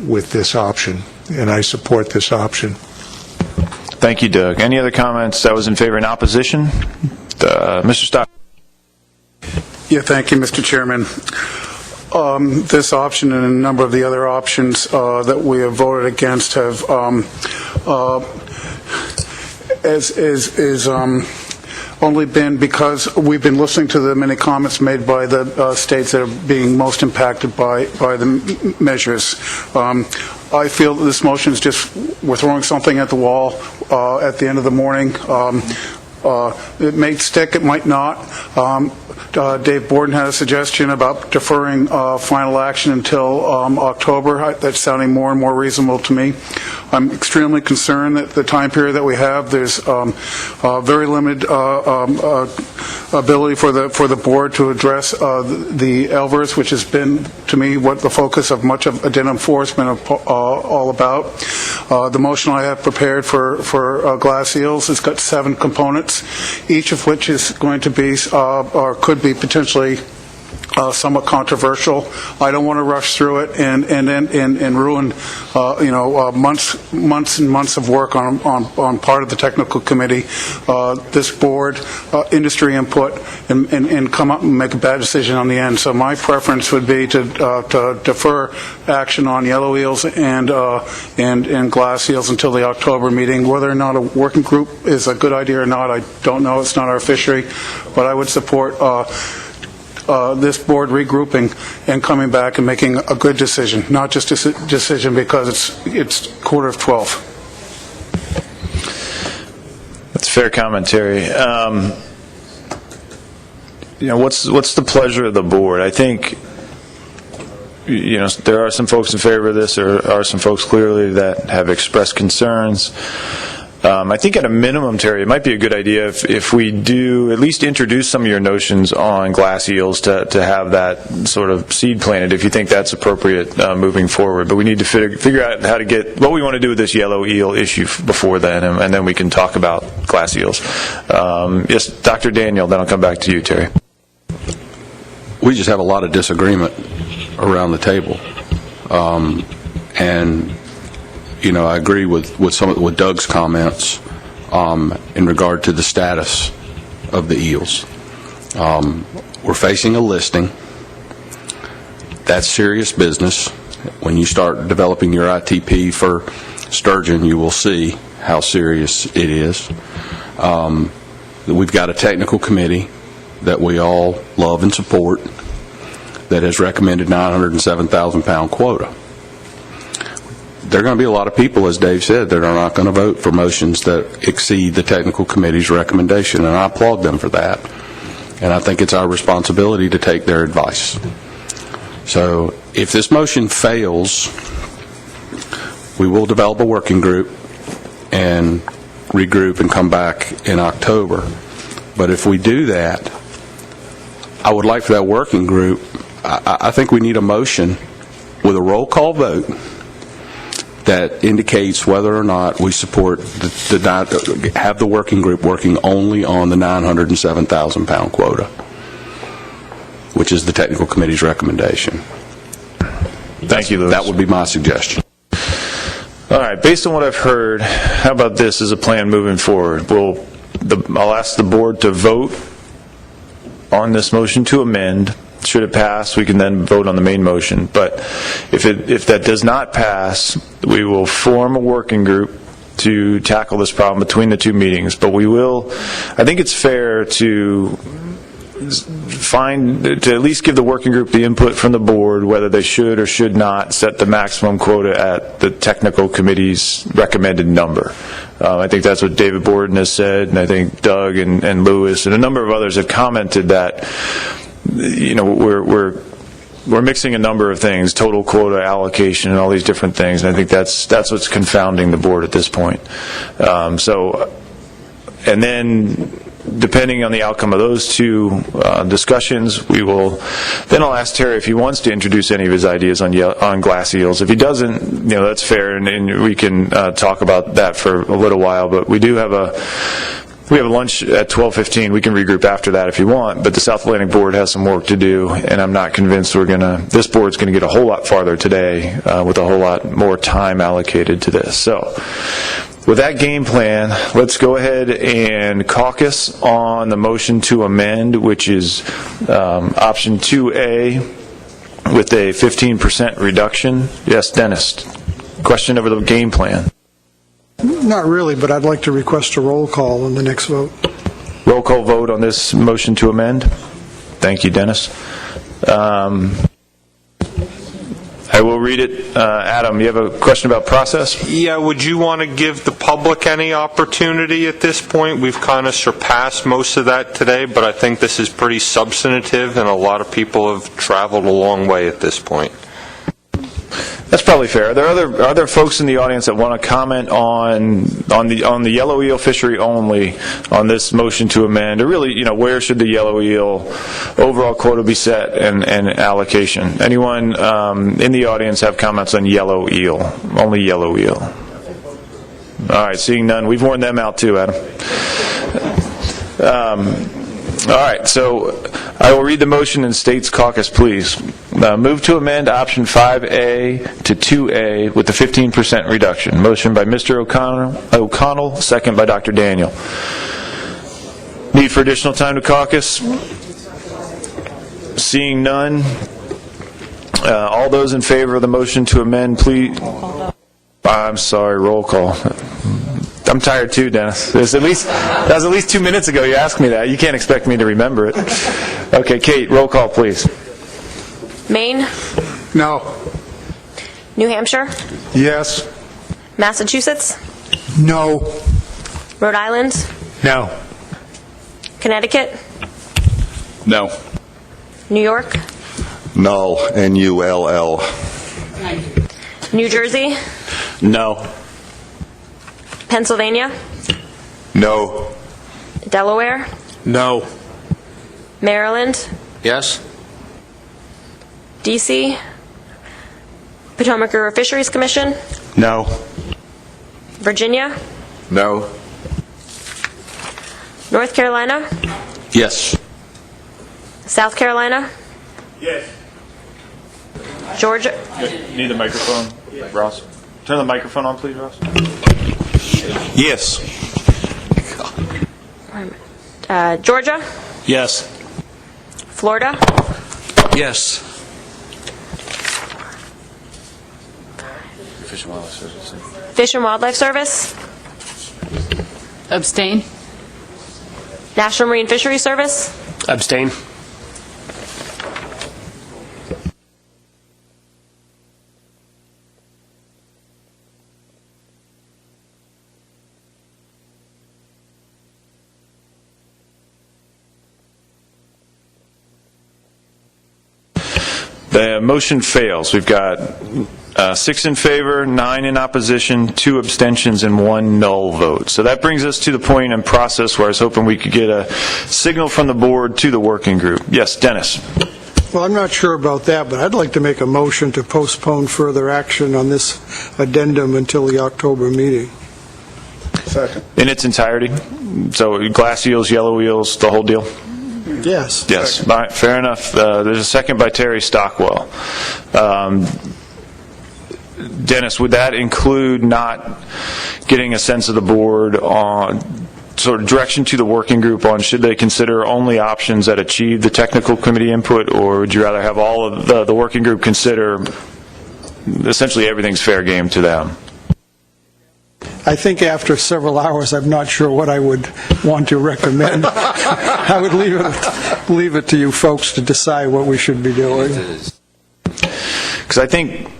with this option, and I support this option. Thank you, Doug. Any other comments? That was in favor and opposition? Mr. Stock. Yeah, thank you, Mr. Chairman. This option and a number of the other options that we have voted against have only been because we've been listening to the many comments made by the states that are being most impacted by the measures. I feel that this motion is just, we're throwing something at the wall at the end of the morning. It may stick, it might not. Dave Borden had a suggestion about deferring final action until October. That's sounding more and more reasonable to me. I'm extremely concerned that the time period that we have, there's very limited ability for the board to address the elvers, which has been, to me, what the focus of much of addendum 4 has been all about. The motion I have prepared for glass eels has got 7 components, each of which is going to be or could be potentially somewhat controversial. I don't want to rush through it and ruin months and months of work on part of the technical committee, this board, industry input, and come up and make a bad decision on the end. So my preference would be to defer action on yellow eels and glass eels until the October meeting. Whether or not a working group is a good idea or not, I don't know. It's not our fishery, but I would support this board regrouping and coming back and making a good decision, not just a decision because it's 11:45. That's fair commentary. What's the pleasure of the board? I think there are some folks in favor of this. There are some folks clearly that have expressed concerns. I think at a minimum, Terry, it might be a good idea if we do at least introduce some of your notions on glass eels to have that sort of seed planted, if you think that's appropriate moving forward. But we need to figure out how to get what we want to do with this yellow eel issue before then, and then we can talk about glass eels. Yes, Dr. Daniel, then I'll come back to you, Terry. We just have a lot of disagreement around the table. And I agree with Doug's comments in regard to the status of the eels. We're facing a listing. That's serious business. When you start developing your ITP for sturgeon, you will see how serious it is. We've got a technical committee that we all love and support that has recommended 907,000 pound quota. there are going to be a lot of people, as Dave said, that are not going to vote for motions that exceed the technical committee's recommendation, and I applaud them for that. And I think it's our responsibility to take their advice. So if this motion fails, we will develop a working group and regroup and come back in October. But if we do that, I would like for that working group, I think we need a motion with a roll call vote that indicates whether or not we support have the working group working only on the 907,000 pound quota, which is the technical committee's recommendation. Thank you, Louis. That would be my suggestion. All right, based on what I've heard, how about this as a plan moving forward? I'll ask the board to vote on this motion to amend. Should it pass, we can then vote on the main motion. But if that does not pass, we will form a working group to tackle this problem between the two meetings. But I think it's fair to at least give the working group the input from the board whether they should or should not set the maximum quota at the technical committee's recommended number. I think that's what David Borden has said, and I think Doug and Lewis and a number of others have commented that we're mixing a number of things, total quota allocation and all these different things, and I think that's what's confounding the board at this point. And then depending on the outcome of those two discussions, then I'll ask Terry if he wants to introduce any of his ideas on glass eels. If he doesn't, that's fair, and we can talk about that for a little while. But we have a lunch at 12:15. We can regroup after that if you want. But the South Atlantic Board has some work to do, and I'm not convinced this board's going to get a whole lot farther today with a whole lot more time allocated to this. So, with that game plan, let's go ahead and caucus on the motion to amend, which is option 2A with a 15% reduction. Yes, Dennis. Question over the game plan. Not really, but I'd like to request a roll call on the next vote. Roll call vote on this motion to amend. Thank you, Dennis. I will read it. Adam, you have a question about process? Yeah, would you want to give the public any opportunity at this point? We've kind of surpassed most of that today, but I think this is pretty substantive, and a lot of people have traveled a long way at this point. That's probably fair. Are there folks in the audience that want to comment on the yellow eel fishery only on this motion to amend, or really, where should the yellow eel overall quota be set and allocation? Anyone in the audience have comments on yellow eel, only yellow eel? All right, seeing none, we've worn them out too, Adam. All right, so I will read the motion in States Caucus, please. Move to amend option 5A to 2A with the 15% reduction. Motion by Mr. O'Connell, second by Dr. Daniel. Need for additional time to caucus? Seeing none, all those in favor of the motion to amend, please. I'm sorry, roll call. I'm tired too, Dennis. That was at least 2 minutes ago you asked me that. You can't expect me to remember it. Okay, Kate, roll call, please. Maine? No. New Hampshire? Yes. Massachusetts? No. Rhode Island? No. Connecticut? No. New York? Null, N-U-L-L. New Jersey? No. Pennsylvania? No. Delaware? No. Maryland? Yes? DC? Potomac River Fisheries Commission? No. Virginia? No. North Carolina? Yes. South Carolina? Yes. Georgia? You need the microphone, Ross. Turn the microphone on, please, Ross. Yes. Georgia? Yes. Florida? Yes. Fish and Wildlife Service. Fish and Wildlife Service? Abstain. National Marine Fisheries Service? Abstain. The motion fails. We've got 6 in favor, 9 in opposition, 2 abstentions, and 1 null vote. So that brings us to the point in process where I was hoping we could get a signal from the board to the working group. Yes, Dennis. Well, I'm not sure about that, but I'd like to make a motion to postpone further action on this addendum until the October meeting. Second. In its entirety? So glass eels, yellow eels, the whole deal? Yes. Yes. All right, fair enough. There's a second by Terry Stockwell. Dennis, would that include not getting a sense of the board on sort of direction to the working group on should they consider only options that achieve the technical committee input, or would you rather have all of the working group consider essentially everything's fair game to them? I think after several hours, I'm not sure what I would want to recommend. I would leave it to you folks to decide what we should be doing. Because I think,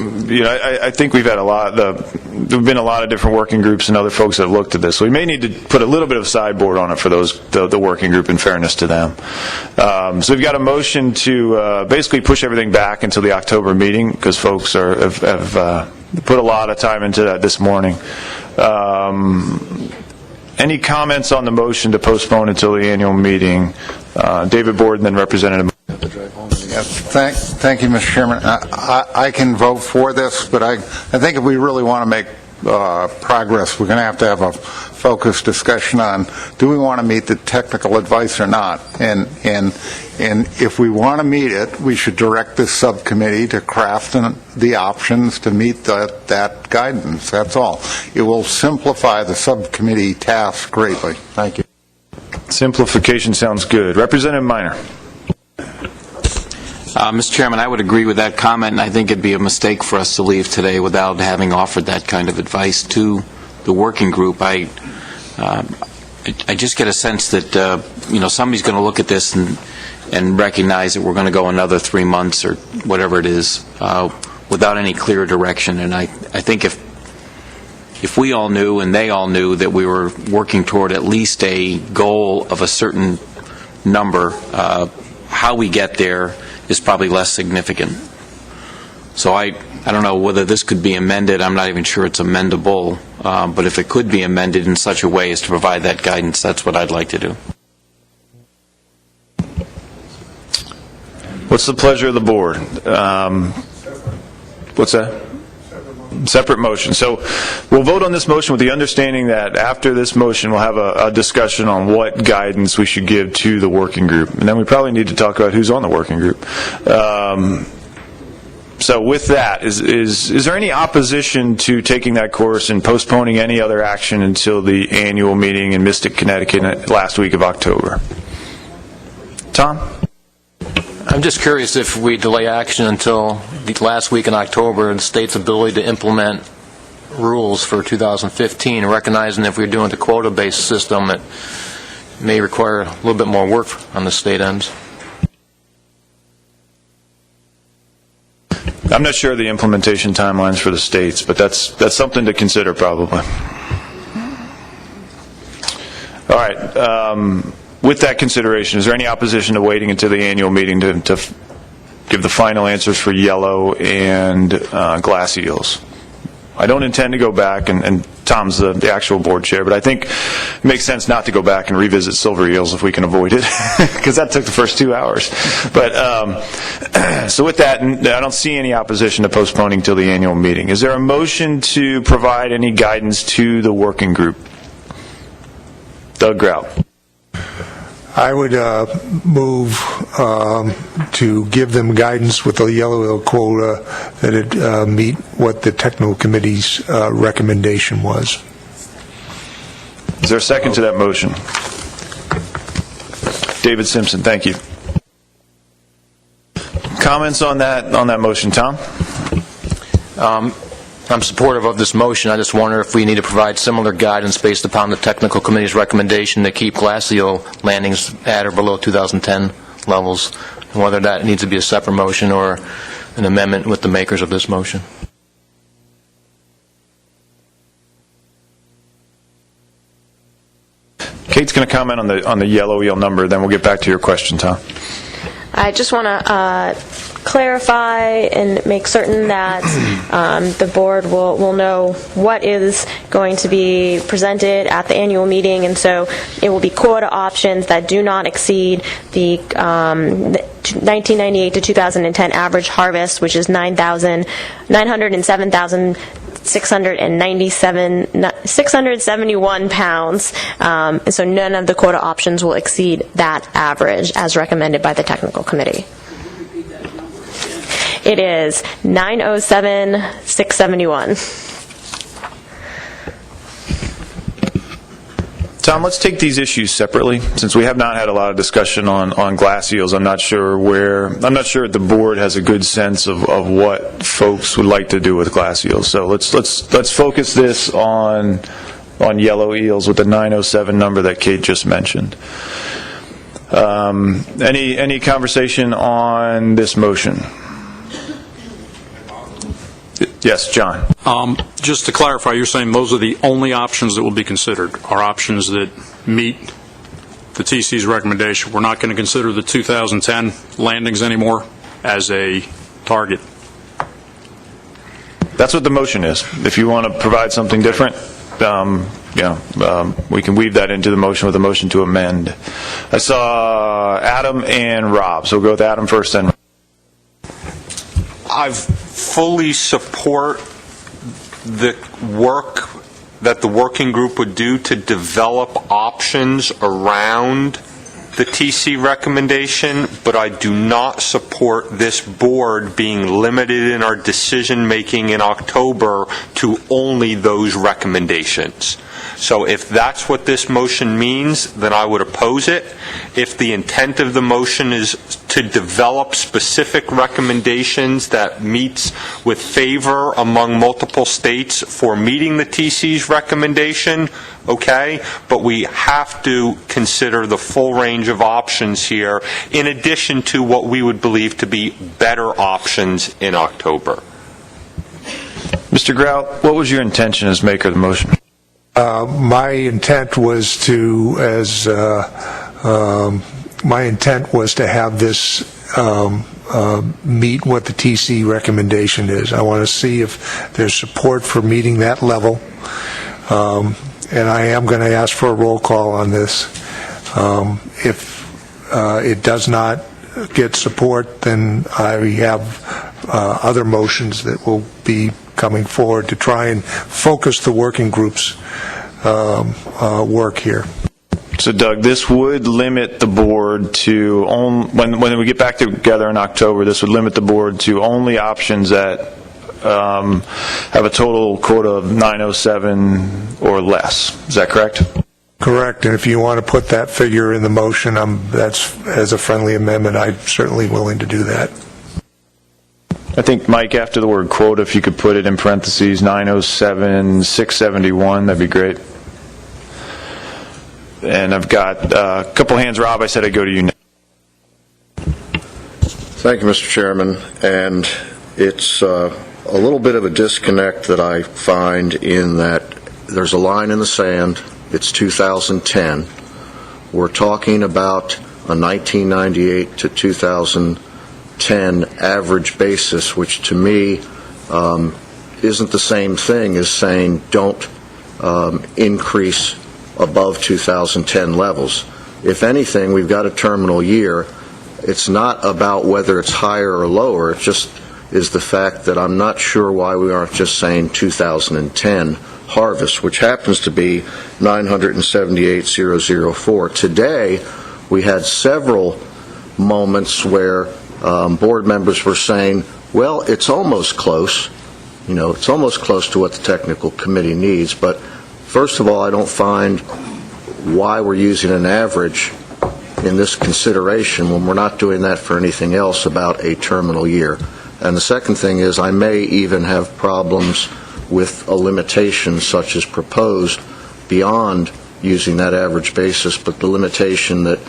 I think we've had there've been a lot of different working groups and other folks that have looked at this. So we may need to put a little bit of sideboard on it for the working group in fairness to them. So we've got a motion to basically push everything back until the October meeting because folks have put a lot of time into that this morning. Any comments on the motion to postpone until the annual meeting? David Board and then Representative. Thank you, Mr. Chairman. I can vote for this, but I think if we really want to make progress, we're going to have a focused discussion on do we want to meet the technical advice or not. And if we want to meet it, we should direct this subcommittee to craft the options to meet that guidance. That's all. It will simplify the subcommittee task greatly. Thank you. Simplification sounds good. Representative Minor. Mr. Chairman, I would agree with that comment, and I think it'd be a mistake for us to leave today without having offered that kind of advice to the working group. I just get a sense that somebody's going to look at this and recognize that we're going to go another 3 months or whatever it is without any clear direction. And I think if we all knew and they all knew that we were working toward at least a goal of a certain number, how we get there is probably less significant. So I don't know whether this could be amended. I'm not even sure it's amendable. But if it could be amended in such a way as to provide that guidance, that's what I'd like to do. What's the pleasure of the board? What's that? Separate motion. So we'll vote on this motion with the understanding that after this motion we'll have a discussion on what guidance we should give to the working group. And then we probably need to talk about who's on the working group. So with that, is there any opposition to taking that course and postponing any other action until the annual meeting in Mystic, Connecticut last week of October? Tom? I'm just curious if we delay action until the last week in October, the state's ability to implement rules for 2015, recognizing if we're doing the quota-based system, it may require a little bit more work on the state ends. I'm not sure of the implementation timelines for the states, but that's something to consider probably. All right. With that consideration, is there any opposition to waiting until the annual meeting to give the final answers for yellow and glass eels? I don't intend to go back, and Tom's the actual board chair, but I think it makes sense not to go back and revisit silver eels if we can avoid it, because that took the first 2 hours. But so with that, I don't see any opposition to postponing till the annual meeting. Is there a motion to provide any guidance to the working group? Doug Grout. I would move to give them guidance with the yellow eel quota that it meet what the technical committee's recommendation was. Is there a second to that motion? David Simpson, thank you. Comments on that motion, Tom? I'm supportive of this motion. I just wonder if we need to provide similar guidance based upon the technical committee's recommendation to keep glass eel landings at or below 2010 levels, and whether that needs to be a separate motion or an amendment with the makers of this motion. Kate's going to comment on the yellow eel number, then we'll get back to your question, Tom. I just want to clarify and make certain that the board will know what is going to be presented at the annual meeting, and so it will be quota options that do not exceed the 1998 to 2010 average harvest, which is 907,671 pounds. So none of the quota options will exceed that average as recommended by the technical committee. It is 907,671. Tom, let's take these issues separately. Since we have not had a lot of discussion on glass eels, I'm not sure the board has a good sense of what folks would like to do with glass eels. So let's focus this on yellow eels with the 907 number that Kate just mentioned. Any conversation on this motion? Yes, John. Just to clarify, you're saying those are the only options that will be considered, are options that meet the TC's recommendation. We're not going to consider the 2010 landings anymore as a target. That's what the motion is. If you want to provide something different, we can weave that into the motion with a motion to amend. I saw Adam and Rob, so we'll go with Adam first then. I fully support the work that the working group would do to develop options around the TC recommendation, but I do not support this board being limited in our decision-making in October to only those recommendations. So if that's what this motion means, then I would oppose it. If the intent of the motion is to develop specific recommendations that meets with favor among multiple states for meeting the TC's recommendation, okay, but we have to consider the full range of options here in addition to what we would believe to be better options in October. Mr. Grout, what was your intention as maker of the motion? My intent was to have this meet what the TC recommendation is. I want to see if there's support for meeting that level, and I am going to ask for a roll call on this. If it does not get support, then I have other motions that will be coming forward to try and focus the working group's work here. So, Doug, this would limit the board to, when we get back together in October, this would limit the board to only options that have a total quota of 907 or less. Is that correct? Correct. And if you want to put that figure in the motion, that's as a friendly amendment, I'm certainly willing to do that. I think, Mike, after the word quota, if you could put it in parentheses, 907,671, that'd be great. And I've got a couple hands. Rob, I said I'd go to you now. Thank you, Mr. Chairman. And it's a little bit of a disconnect that I find in that there's a line in the sand. It's 2010. We're talking about a 1998 to 2010 average basis, which to me isn't the same thing as saying don't increase above 2010 levels. If anything, we've got a terminal year. It's not about whether it's higher or lower. It just is the fact that I'm not sure why we aren't just saying 2010 harvest, which happens to be 978,004. Today, we had several moments where board members were saying, well, it's almost close. It's almost close to what the technical committee needs. But first of all, I don't find why we're using an average in this consideration when we're not doing that for anything else about a terminal year. And the second thing is I may even have problems with a limitation such as proposed beyond using that average basis, but the limitation that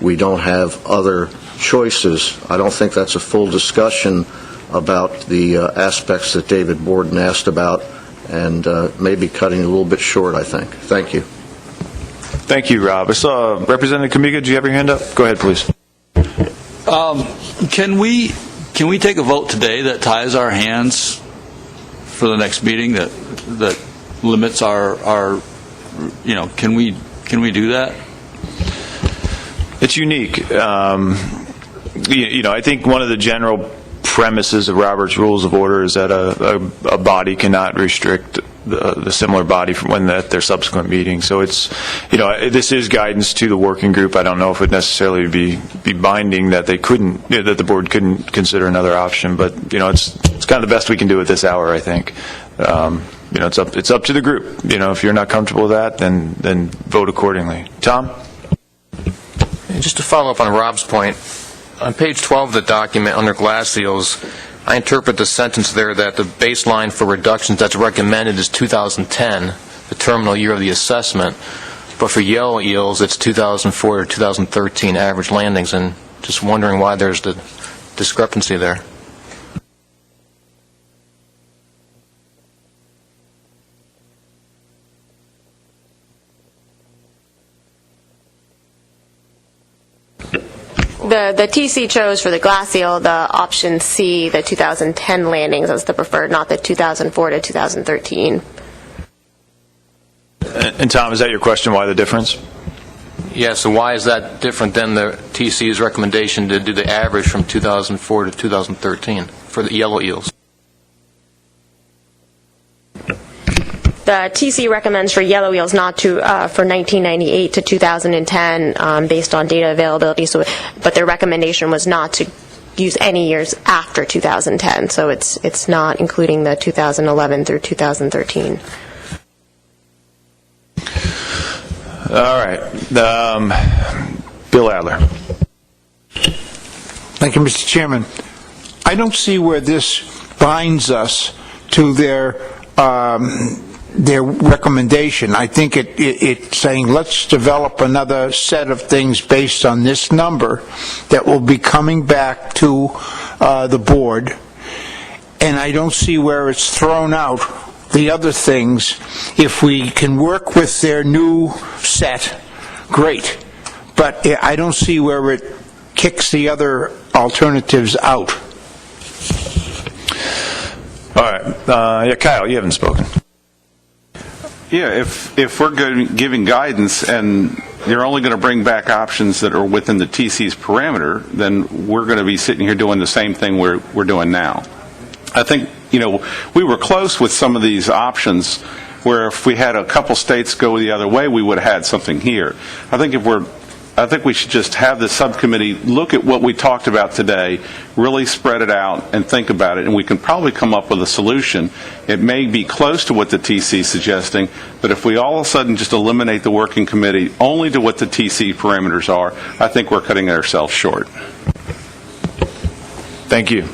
we don't have other choices. I don't think that's a full discussion about the aspects that David Borden asked about, and maybe cutting a little bit short, I think. Thank you. Thank you, Rob. I saw Representative Kamiga. Do you have your hand up? Go ahead, please. Can we take a vote today that ties our hands for the next meeting, that limits our can we do that? It's unique. I think one of the general premises of Robert's Rules of Order is that a body cannot restrict the similar body from when at their subsequent meeting. So it's, this is guidance to the working group. I don't know if it would necessarily be binding that they couldn't, that the board couldn't consider another option. But it's kind of the best we can do at this hour, I think. It's up to the group. If you're not comfortable with that, then vote accordingly. Tom? Just to follow up on Rob's point, on page 12 of the document under glass eels, I interpret the sentence there that the baseline for reductions that's recommended is 2010, the terminal year of the assessment, but for yellow eels it's 2004 or 2013 average landings, and just wondering why there's the discrepancy there. The TC chose for the glass eel the option C, the 2010 landings, as the preferred, not the 2004 to 2013. And Tom, is that your question, why the difference? Yeah, so why is that different than the TC's recommendation to do the average from 2004 to 2013 for the yellow eels? The TC recommends for yellow eels not to, for 1998 to 2010 based on data availability, but their recommendation was not to use any years after 2010, so it's not including the 2011 through 2013. All right. Bill Adler. Thank you, Mr. Chairman. I don't see where this binds us to their recommendation. I think it's saying let's develop another set of things based on this number that will be coming back to the board, and I don't see where it's thrown out the other things. If we can work with their new set, great, but I don't see where it kicks the other alternatives out. All right. Kyle, you haven't spoken. Yeah, if we're giving guidance and you're only going to bring back options that are within the TC's parameter, then we're going to be sitting here doing the same thing we're doing now. I think, we were close with some of these options where if we had a couple states go the other way, we would have had something here. I think we should just have the subcommittee look at what we talked about today, really spread it out and think about it, and we can probably come up with a solution. It may be close to what the TC is suggesting, but if we all of a sudden just eliminate the working committee only to what the TC parameters are, I think we're cutting ourselves short. Thank you.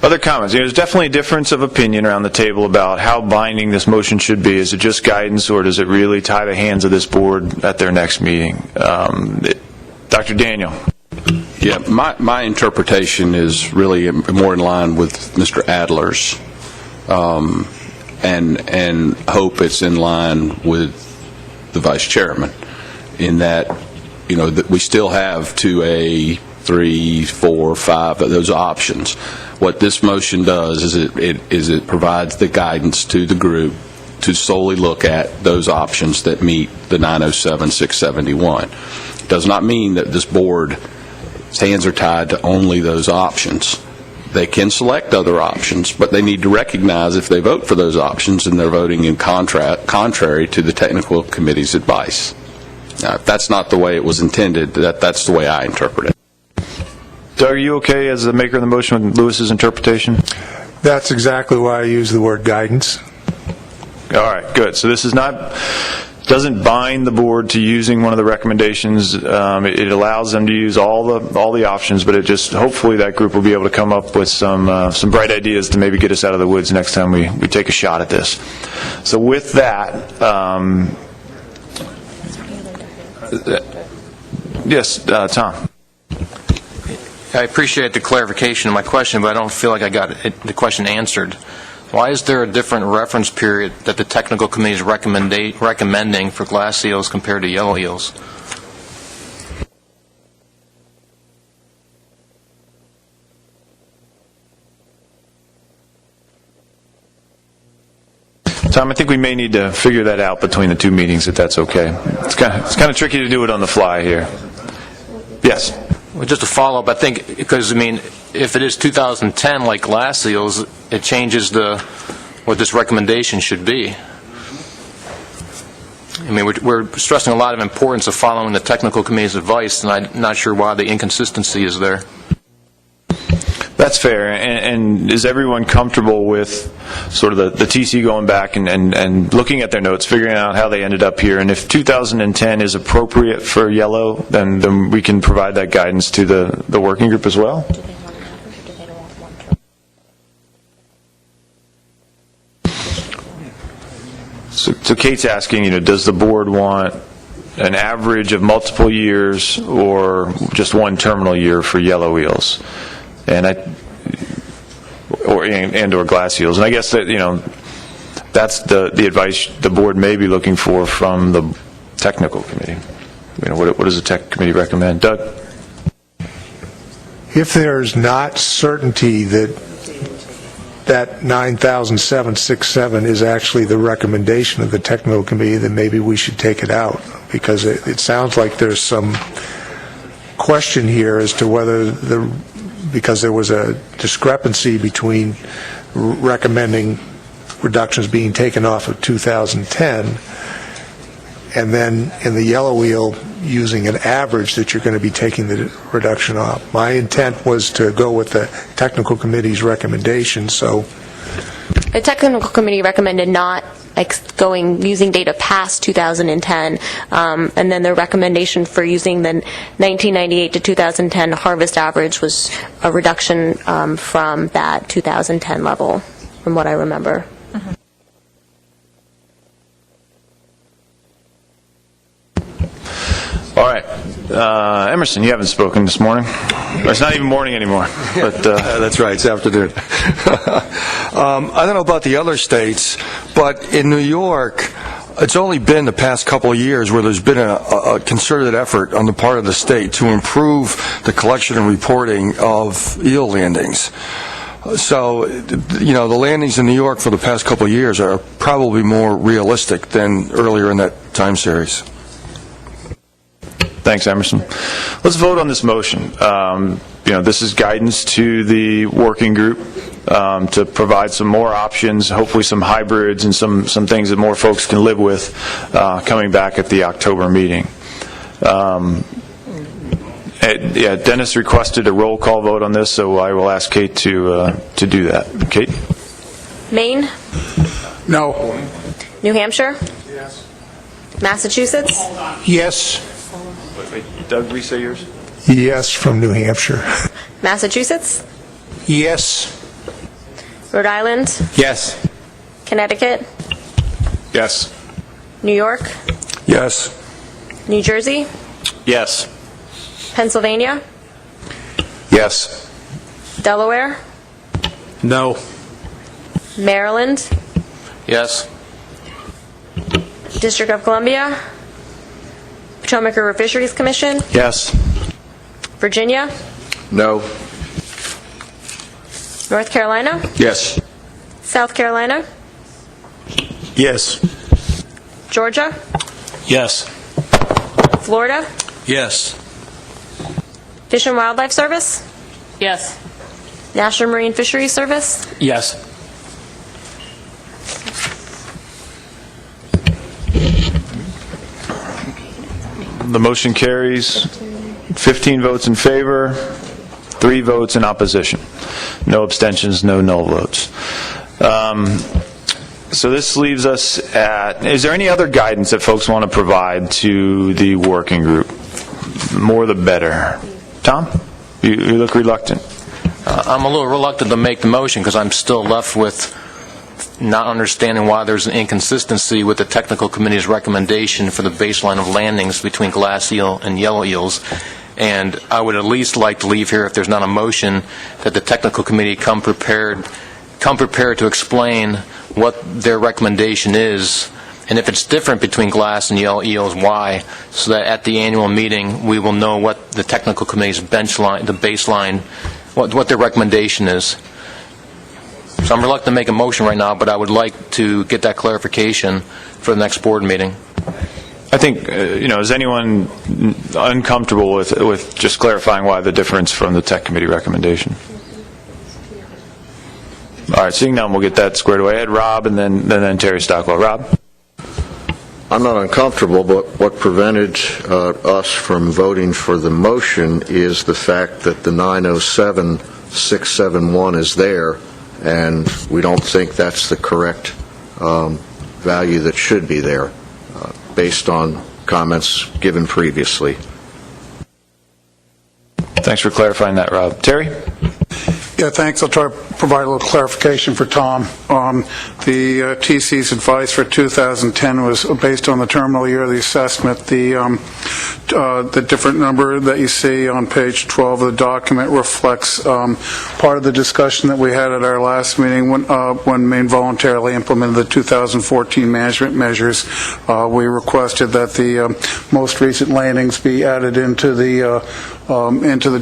Other comments? There's definitely a difference of opinion around the table about how binding this motion should be. Is it just guidance, or does it really tie the hands of this board at their next meeting? Dr. Daniel. Yeah, my interpretation is really more in line with Mr. Adler's, and hope it's in line with the vice chairman, in that that we still have 2A, 3, 4, 5 of those options. What this motion does is it provides the guidance to the group to solely look at those options that meet the 907-671. It does not mean that this board's hands are tied to only those options. They can select other options, but they need to recognize if they vote for those options and they're voting in contrary to the technical committee's advice. Now, if that's not the way it was intended, that's the way I interpret it. Doug, are you okay as the maker of the motion with Lewis's interpretation? That's exactly why I use the word guidance. All right, good. So this doesn't bind the board to using one of the recommendations. It allows them to use all the options, but it just, hopefully that group will be able to come up with some bright ideas to maybe get us out of the woods next time we take a shot at this. So with that, yes, Tom. I appreciate the clarification of my question, but I don't feel like I got the question answered. Why is there a different reference period that the technical committee is recommending for glass eels compared to yellow eels? Tom, I think we may need to figure that out between the two meetings, if that's okay. It's kind of tricky to do it on the fly here. Yes? Well, just a follow-up, I think, because, I mean, if it is 2010, like glass eels, it changes what this recommendation should be. I mean, we're stressing a lot of importance of following the technical committee's advice, and I'm not sure why the inconsistency is there. That's fair. And is everyone comfortable with sort of the TC going back and looking at their notes, figuring out how they ended up here? And if 2010 is appropriate for yellow, then we can provide that guidance to the working group as well? So Kate's asking, does the board want an average of multiple years or just one terminal year for yellow eels? or glass eels. And I guess that, that's the advice the board may be looking for from the technical committee. What does the tech committee recommend? Doug? If there's not certainty that 9,767 is actually the recommendation of the technical committee, then maybe we should take it out, because it sounds like there's some question here as to whether because there was a discrepancy between recommending reductions being taken off of 2010 and then in the yellow eel using an average that you're going to be taking the reduction off. My intent was to go with the technical committee's recommendation, so... The technical committee recommended not using data past 2010, and then the recommendation for using the 1998 to 2010 harvest average was a reduction from that 2010 level, from what I remember. All right. Emerson, you haven't spoken this morning. It's not even morning anymore. But that's right, it's afternoon. I don't know about the other states, but in New York, it's only been the past couple of years where there's been a concerted effort on the part of the state to improve the collection and reporting of eel landings. So, the landings in New York for the past couple of years are probably more realistic than earlier in that time series. Thanks, Emerson. Let's vote on this motion. This is guidance to the working group to provide some more options, hopefully some hybrids and some things that more folks can live with coming back at the October meeting. Dennis requested a roll call vote on this, so I will ask Kate to do that. Kate? Maine? No. New Hampshire? Yes. Massachusetts? Yes. Wait, Doug, re-say yours? Yes, from New Hampshire. Massachusetts? Yes. Rhode Island? Yes. Connecticut? Yes. New York? Yes. New Jersey? Yes. Pennsylvania? Yes. Delaware? No. Maryland? Yes. District of Columbia? Potomac River Fisheries Commission? Yes. Virginia? No. North Carolina? Yes. South Carolina? Yes. Georgia? Yes. Florida? Yes. Fish and Wildlife Service? Yes. National Marine Fisheries Service? Yes. The motion carries 15 votes in favor, 3 votes in opposition. No abstentions, no null votes. So this leaves us at, is there any other guidance that folks want to provide to the working group? More the better. Tom? You look reluctant. I'm a little reluctant to make the motion because I'm still left with not understanding why there's an inconsistency with the technical committee's recommendation for the baseline of landings between glass eel and yellow eels. And I would at least like to leave here, if there's not a motion, that the technical committee come prepared to explain what their recommendation is, and if it's different between glass and yellow eels, why, so that at the annual meeting we will know what the technical committee's baseline, what their recommendation is. So I'm reluctant to make a motion right now, but I would like to get that clarification for the next board meeting. I think, is anyone uncomfortable with just clarifying why the difference from the tech committee recommendation? All right, seeing none, we'll get that squared away. I had Rob and then Terry Stockwell. Rob? I'm not uncomfortable, but what prevented us from voting for the motion is the fact that the 907-671 is there, and we don't think that's the correct value that should be there, based on comments given previously. Thanks for clarifying that, Rob. Terry? Yeah, thanks. I'll try to provide a little clarification for Tom. The TC's advice for 2010 was based on the terminal year of the assessment. The different number that you see on page 12 of the document reflects part of the discussion that we had at our last meeting when Maine voluntarily implemented the 2014 management measures. We requested that the most recent landings be added into the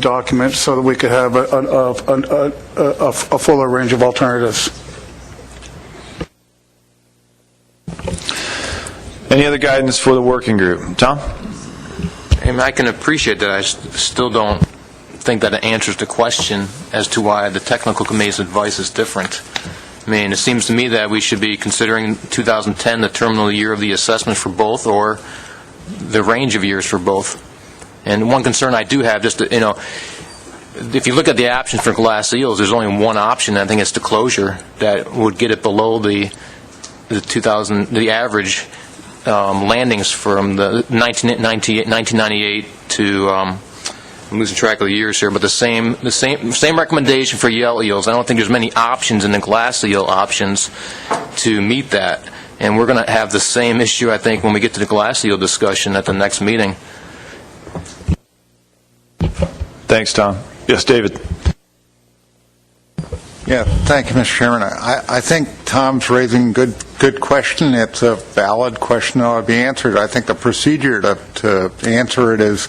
document so that we could have a fuller range of alternatives. Any other guidance for the working group? Tom? I can appreciate that. I still don't think that it answers the question as to why the technical committee's advice is different. It seems to me that we should be considering 2010 the terminal year of the assessment for both, or the range of years for both. And one concern I do have, just if you look at the options for glass eels, there's only one option. I think it's the closure that would get it below the average landings from the 1998 to I'm losing track of the years here, but the same recommendation for yellow eels. I don't think there's many options in the glass eel options to meet that, and we're going to have the same issue, I think, when we get to the glass eel discussion at the next meeting. Thanks, Tom. Yes, David. Yeah, thank you, Mr. Chairman. I think Tom's raising a good question. It's a valid question that ought to be answered. I think the procedure to answer it is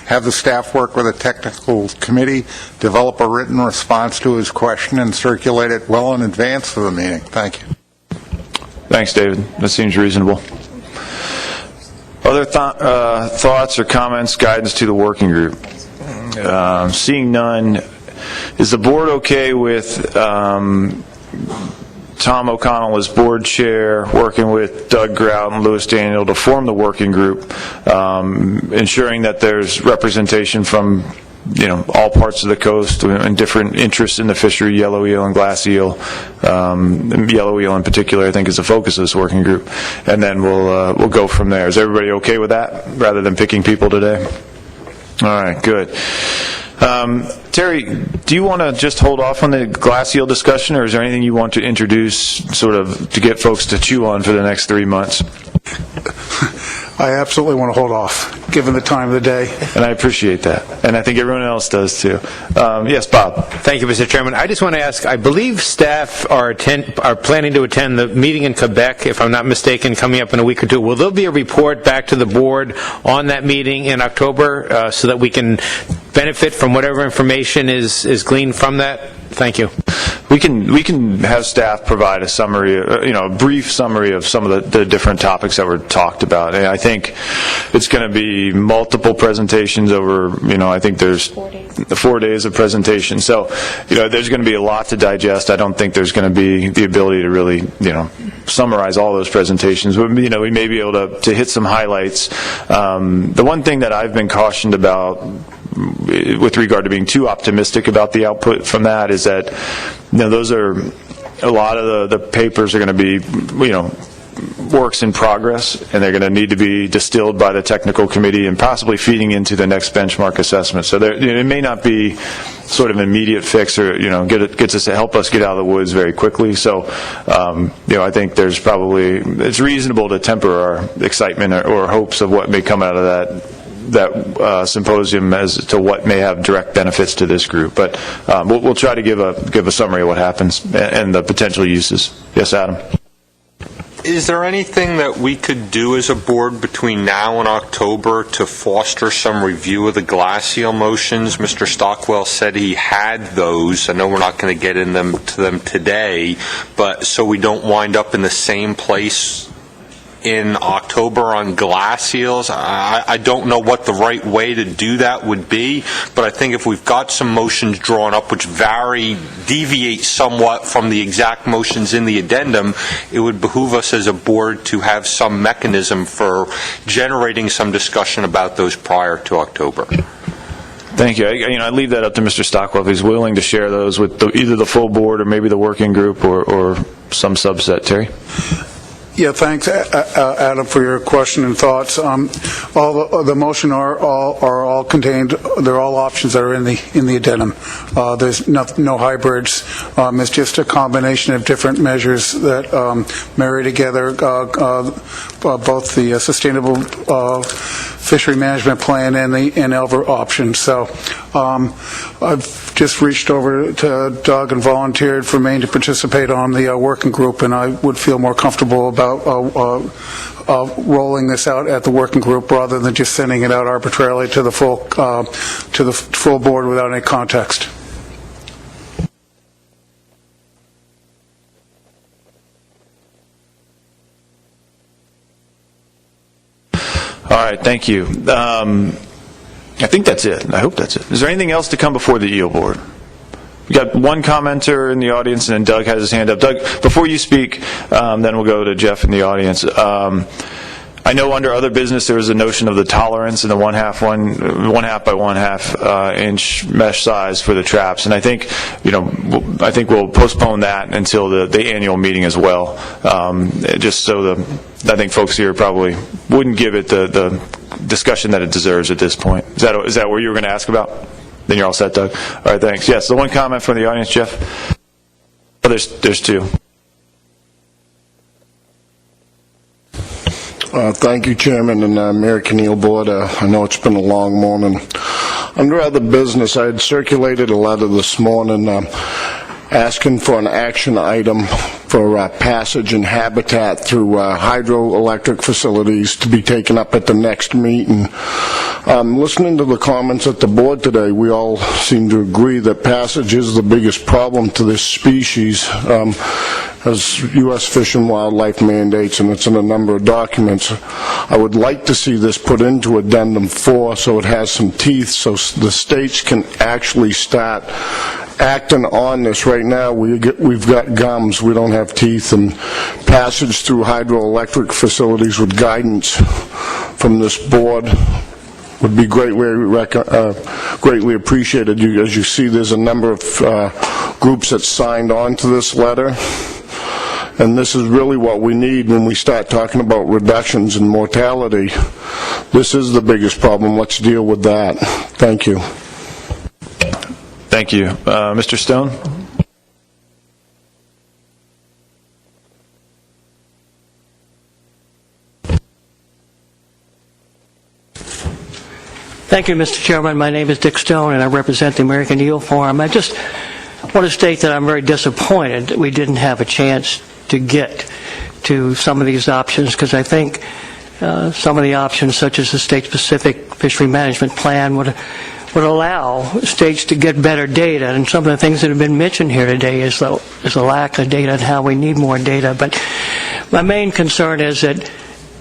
have the staff work with a technical committee, develop a written response to his question, and circulate it well in advance of the meeting. Thank you. Thanks, David. That seems reasonable. Other thoughts or comments, guidance to the working group? Seeing none, is the board okay with Tom O'Connell as board chair, working with Doug Grout and Louis Daniel to form the working group, ensuring that there's representation from all parts of the coast and different interests in the fishery, yellow eel and glass eel. Yellow eel in particular, I think, is the focus of this working group, and then we'll go from there. Is everybody okay with that, rather than picking people today? All right, good. Terry, do you want to just hold off on the glass eel discussion, or is there anything you want to introduce sort of to get folks to chew on for the next 3 months? I absolutely want to hold off, given the time of the day. And I appreciate that. And I think everyone else does, too. Yes, Bob. Thank you, Mr. Chairman. I just want to ask, I believe staff are planning to attend the meeting in Quebec, if I'm not mistaken, coming up in a week or two. Will there be a report back to the board on that meeting in October so that we can benefit from whatever information is gleaned from that? Thank you. We can have staff provide a summary, a brief summary of some of the different topics that were talked about. And I think it's going to be multiple presentations over, I think there's 4 days of presentation. So, there's going to be a lot to digest. I don't think there's going to be the ability to really, summarize all those presentations. But, we may be able to hit some highlights. The one thing that I've been cautioned about with regard to being too optimistic about the output from that is that those are a lot of the papers are going to be works in progress, and they're going to need to be distilled by the technical committee and possibly feeding into the next benchmark assessment. So it may not be sort of an immediate fix, or gets us to help us get out of the woods very quickly. So I think it's reasonable to temper our excitement or hopes of what may come out of that symposium as to what may have direct benefits to this group. But we'll try to give a summary of what happens and the potential uses. Yes, Adam. Is there anything that we could do as a board between now and October to foster some review of the glass eel motions? Mr. Stockwell said he had those. I know we're not going to get to them today, but so we don't wind up in the same place in October on glass eels. I don't know what the right way to do that would be, but I think if we've got some motions drawn up which deviate somewhat from the exact motions in the addendum, it would behoove us as a board to have some mechanism for generating some discussion about those prior to October. Thank you. I leave that up to Mr. Stockwell if he's willing to share those with either the full board or maybe the working group or some subset. Terry? Yeah, thanks, Adam, for your question and thoughts. All the motion are all contained. They're all options that are in the addendum. There's no hybrids. It's just a combination of different measures that marry together both the sustainable fishery management plan and the ELVR option. So I've just reached over to Doug and volunteered for Maine to participate on the working group, and I would feel more comfortable about rolling this out at the working group rather than just sending it out arbitrarily to the full board without any context. All right, thank you. I think that's it. I hope that's it. Is there anything else to come before the eel board? We got one commenter in the audience, and then Doug has his hand up. Doug, before you speak, then we'll go to Jeff in the audience. I know under other business there was a notion of the tolerance and the 1/2 by 1/2 inch mesh size for the traps, and I think we'll postpone that until the annual meeting as well, just so I think folks here probably wouldn't give it the discussion that it deserves at this point. Is that what you were going to ask about? Then you're all set, Doug. All right, thanks. Yes, the one comment from the audience, Jeff. Oh, there's two. Thank you, Chairman and American Eel Board. I know it's been a long morning. Under other business, I had circulated a letter this morning asking for an action item for passage and habitat through hydroelectric facilities to be taken up at the next meeting. Listening to the comments at the board today, we all seem to agree that passage is the biggest problem to this species, as U.S. Fish and Wildlife mandates, and it's in a number of documents. I would like to see this put into Addendum 4 so it has some teeth, so the states can actually start acting on this. Right now we've got gums, we don't have teeth, and passage through hydroelectric facilities with guidance from this board would be greatly appreciated. As you see, there's a number of groups that signed on to this letter, and this is really what we need when we start talking about reductions in mortality. This is the biggest problem. Let's deal with that. Thank you. Thank you. Mr. Stone? Thank you, Mr. Chairman. My name is Dick Stone, and I represent the American Eel Forum. I just want to state that I'm very disappointed that we didn't have a chance to get to some of these options, because I think some of the options, such as the state-specific fishery management plan, would allow states to get better data. And some of the things that have been mentioned here today is the lack of data and how we need more data. But my main concern is that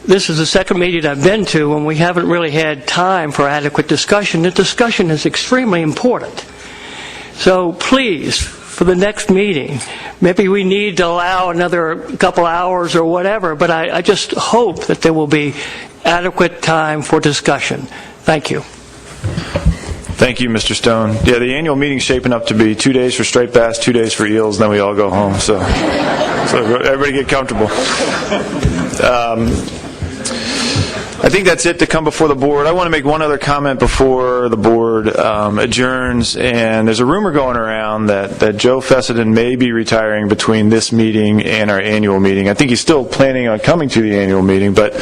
this is the second meeting I've been to and we haven't really had time for adequate discussion. The discussion is extremely important. So please, for the next meeting, maybe we need to allow another couple hours or whatever, but I just hope that there will be adequate time for discussion. Thank you. Thank you, Mr. Stone. Yeah, the annual meeting's shaping up to be 2 days for striped bass, 2 days for eels, then we all go home. So everybody get comfortable. I think that's it to come before the board. I want to make one other comment before the board adjourns. And there's a rumor going around that Joe Fessenden may be retiring between this meeting and our annual meeting. I think he's still planning on coming to the annual meeting, but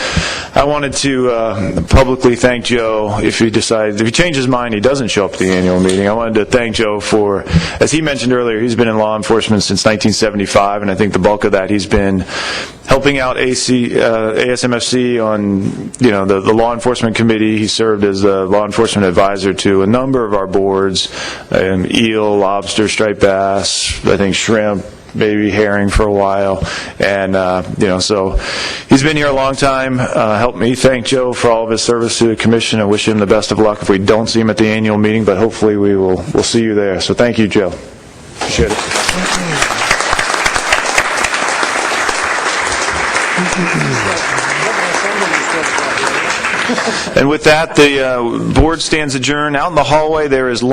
I wanted to publicly thank Joe if he changes his mind, he doesn't show up to the annual meeting. I wanted to thank Joe for, as he mentioned earlier, he's been in law enforcement since 1975, and I think the bulk of that he's been helping out ASMFC on, the law enforcement committee. He served as a law enforcement advisor to a number of our boards, eel, lobster, striped bass, I think shrimp, maybe herring for a while. And, so he's been here a long time, helped me. Thank Joe for all of his service to the commission and wish him the best of luck if we don't see him at the annual meeting, but hopefully we'll see you there. So thank you, Joe. Appreciate it. And with that, the board stands adjourned. Out in the hallway, there is lunch.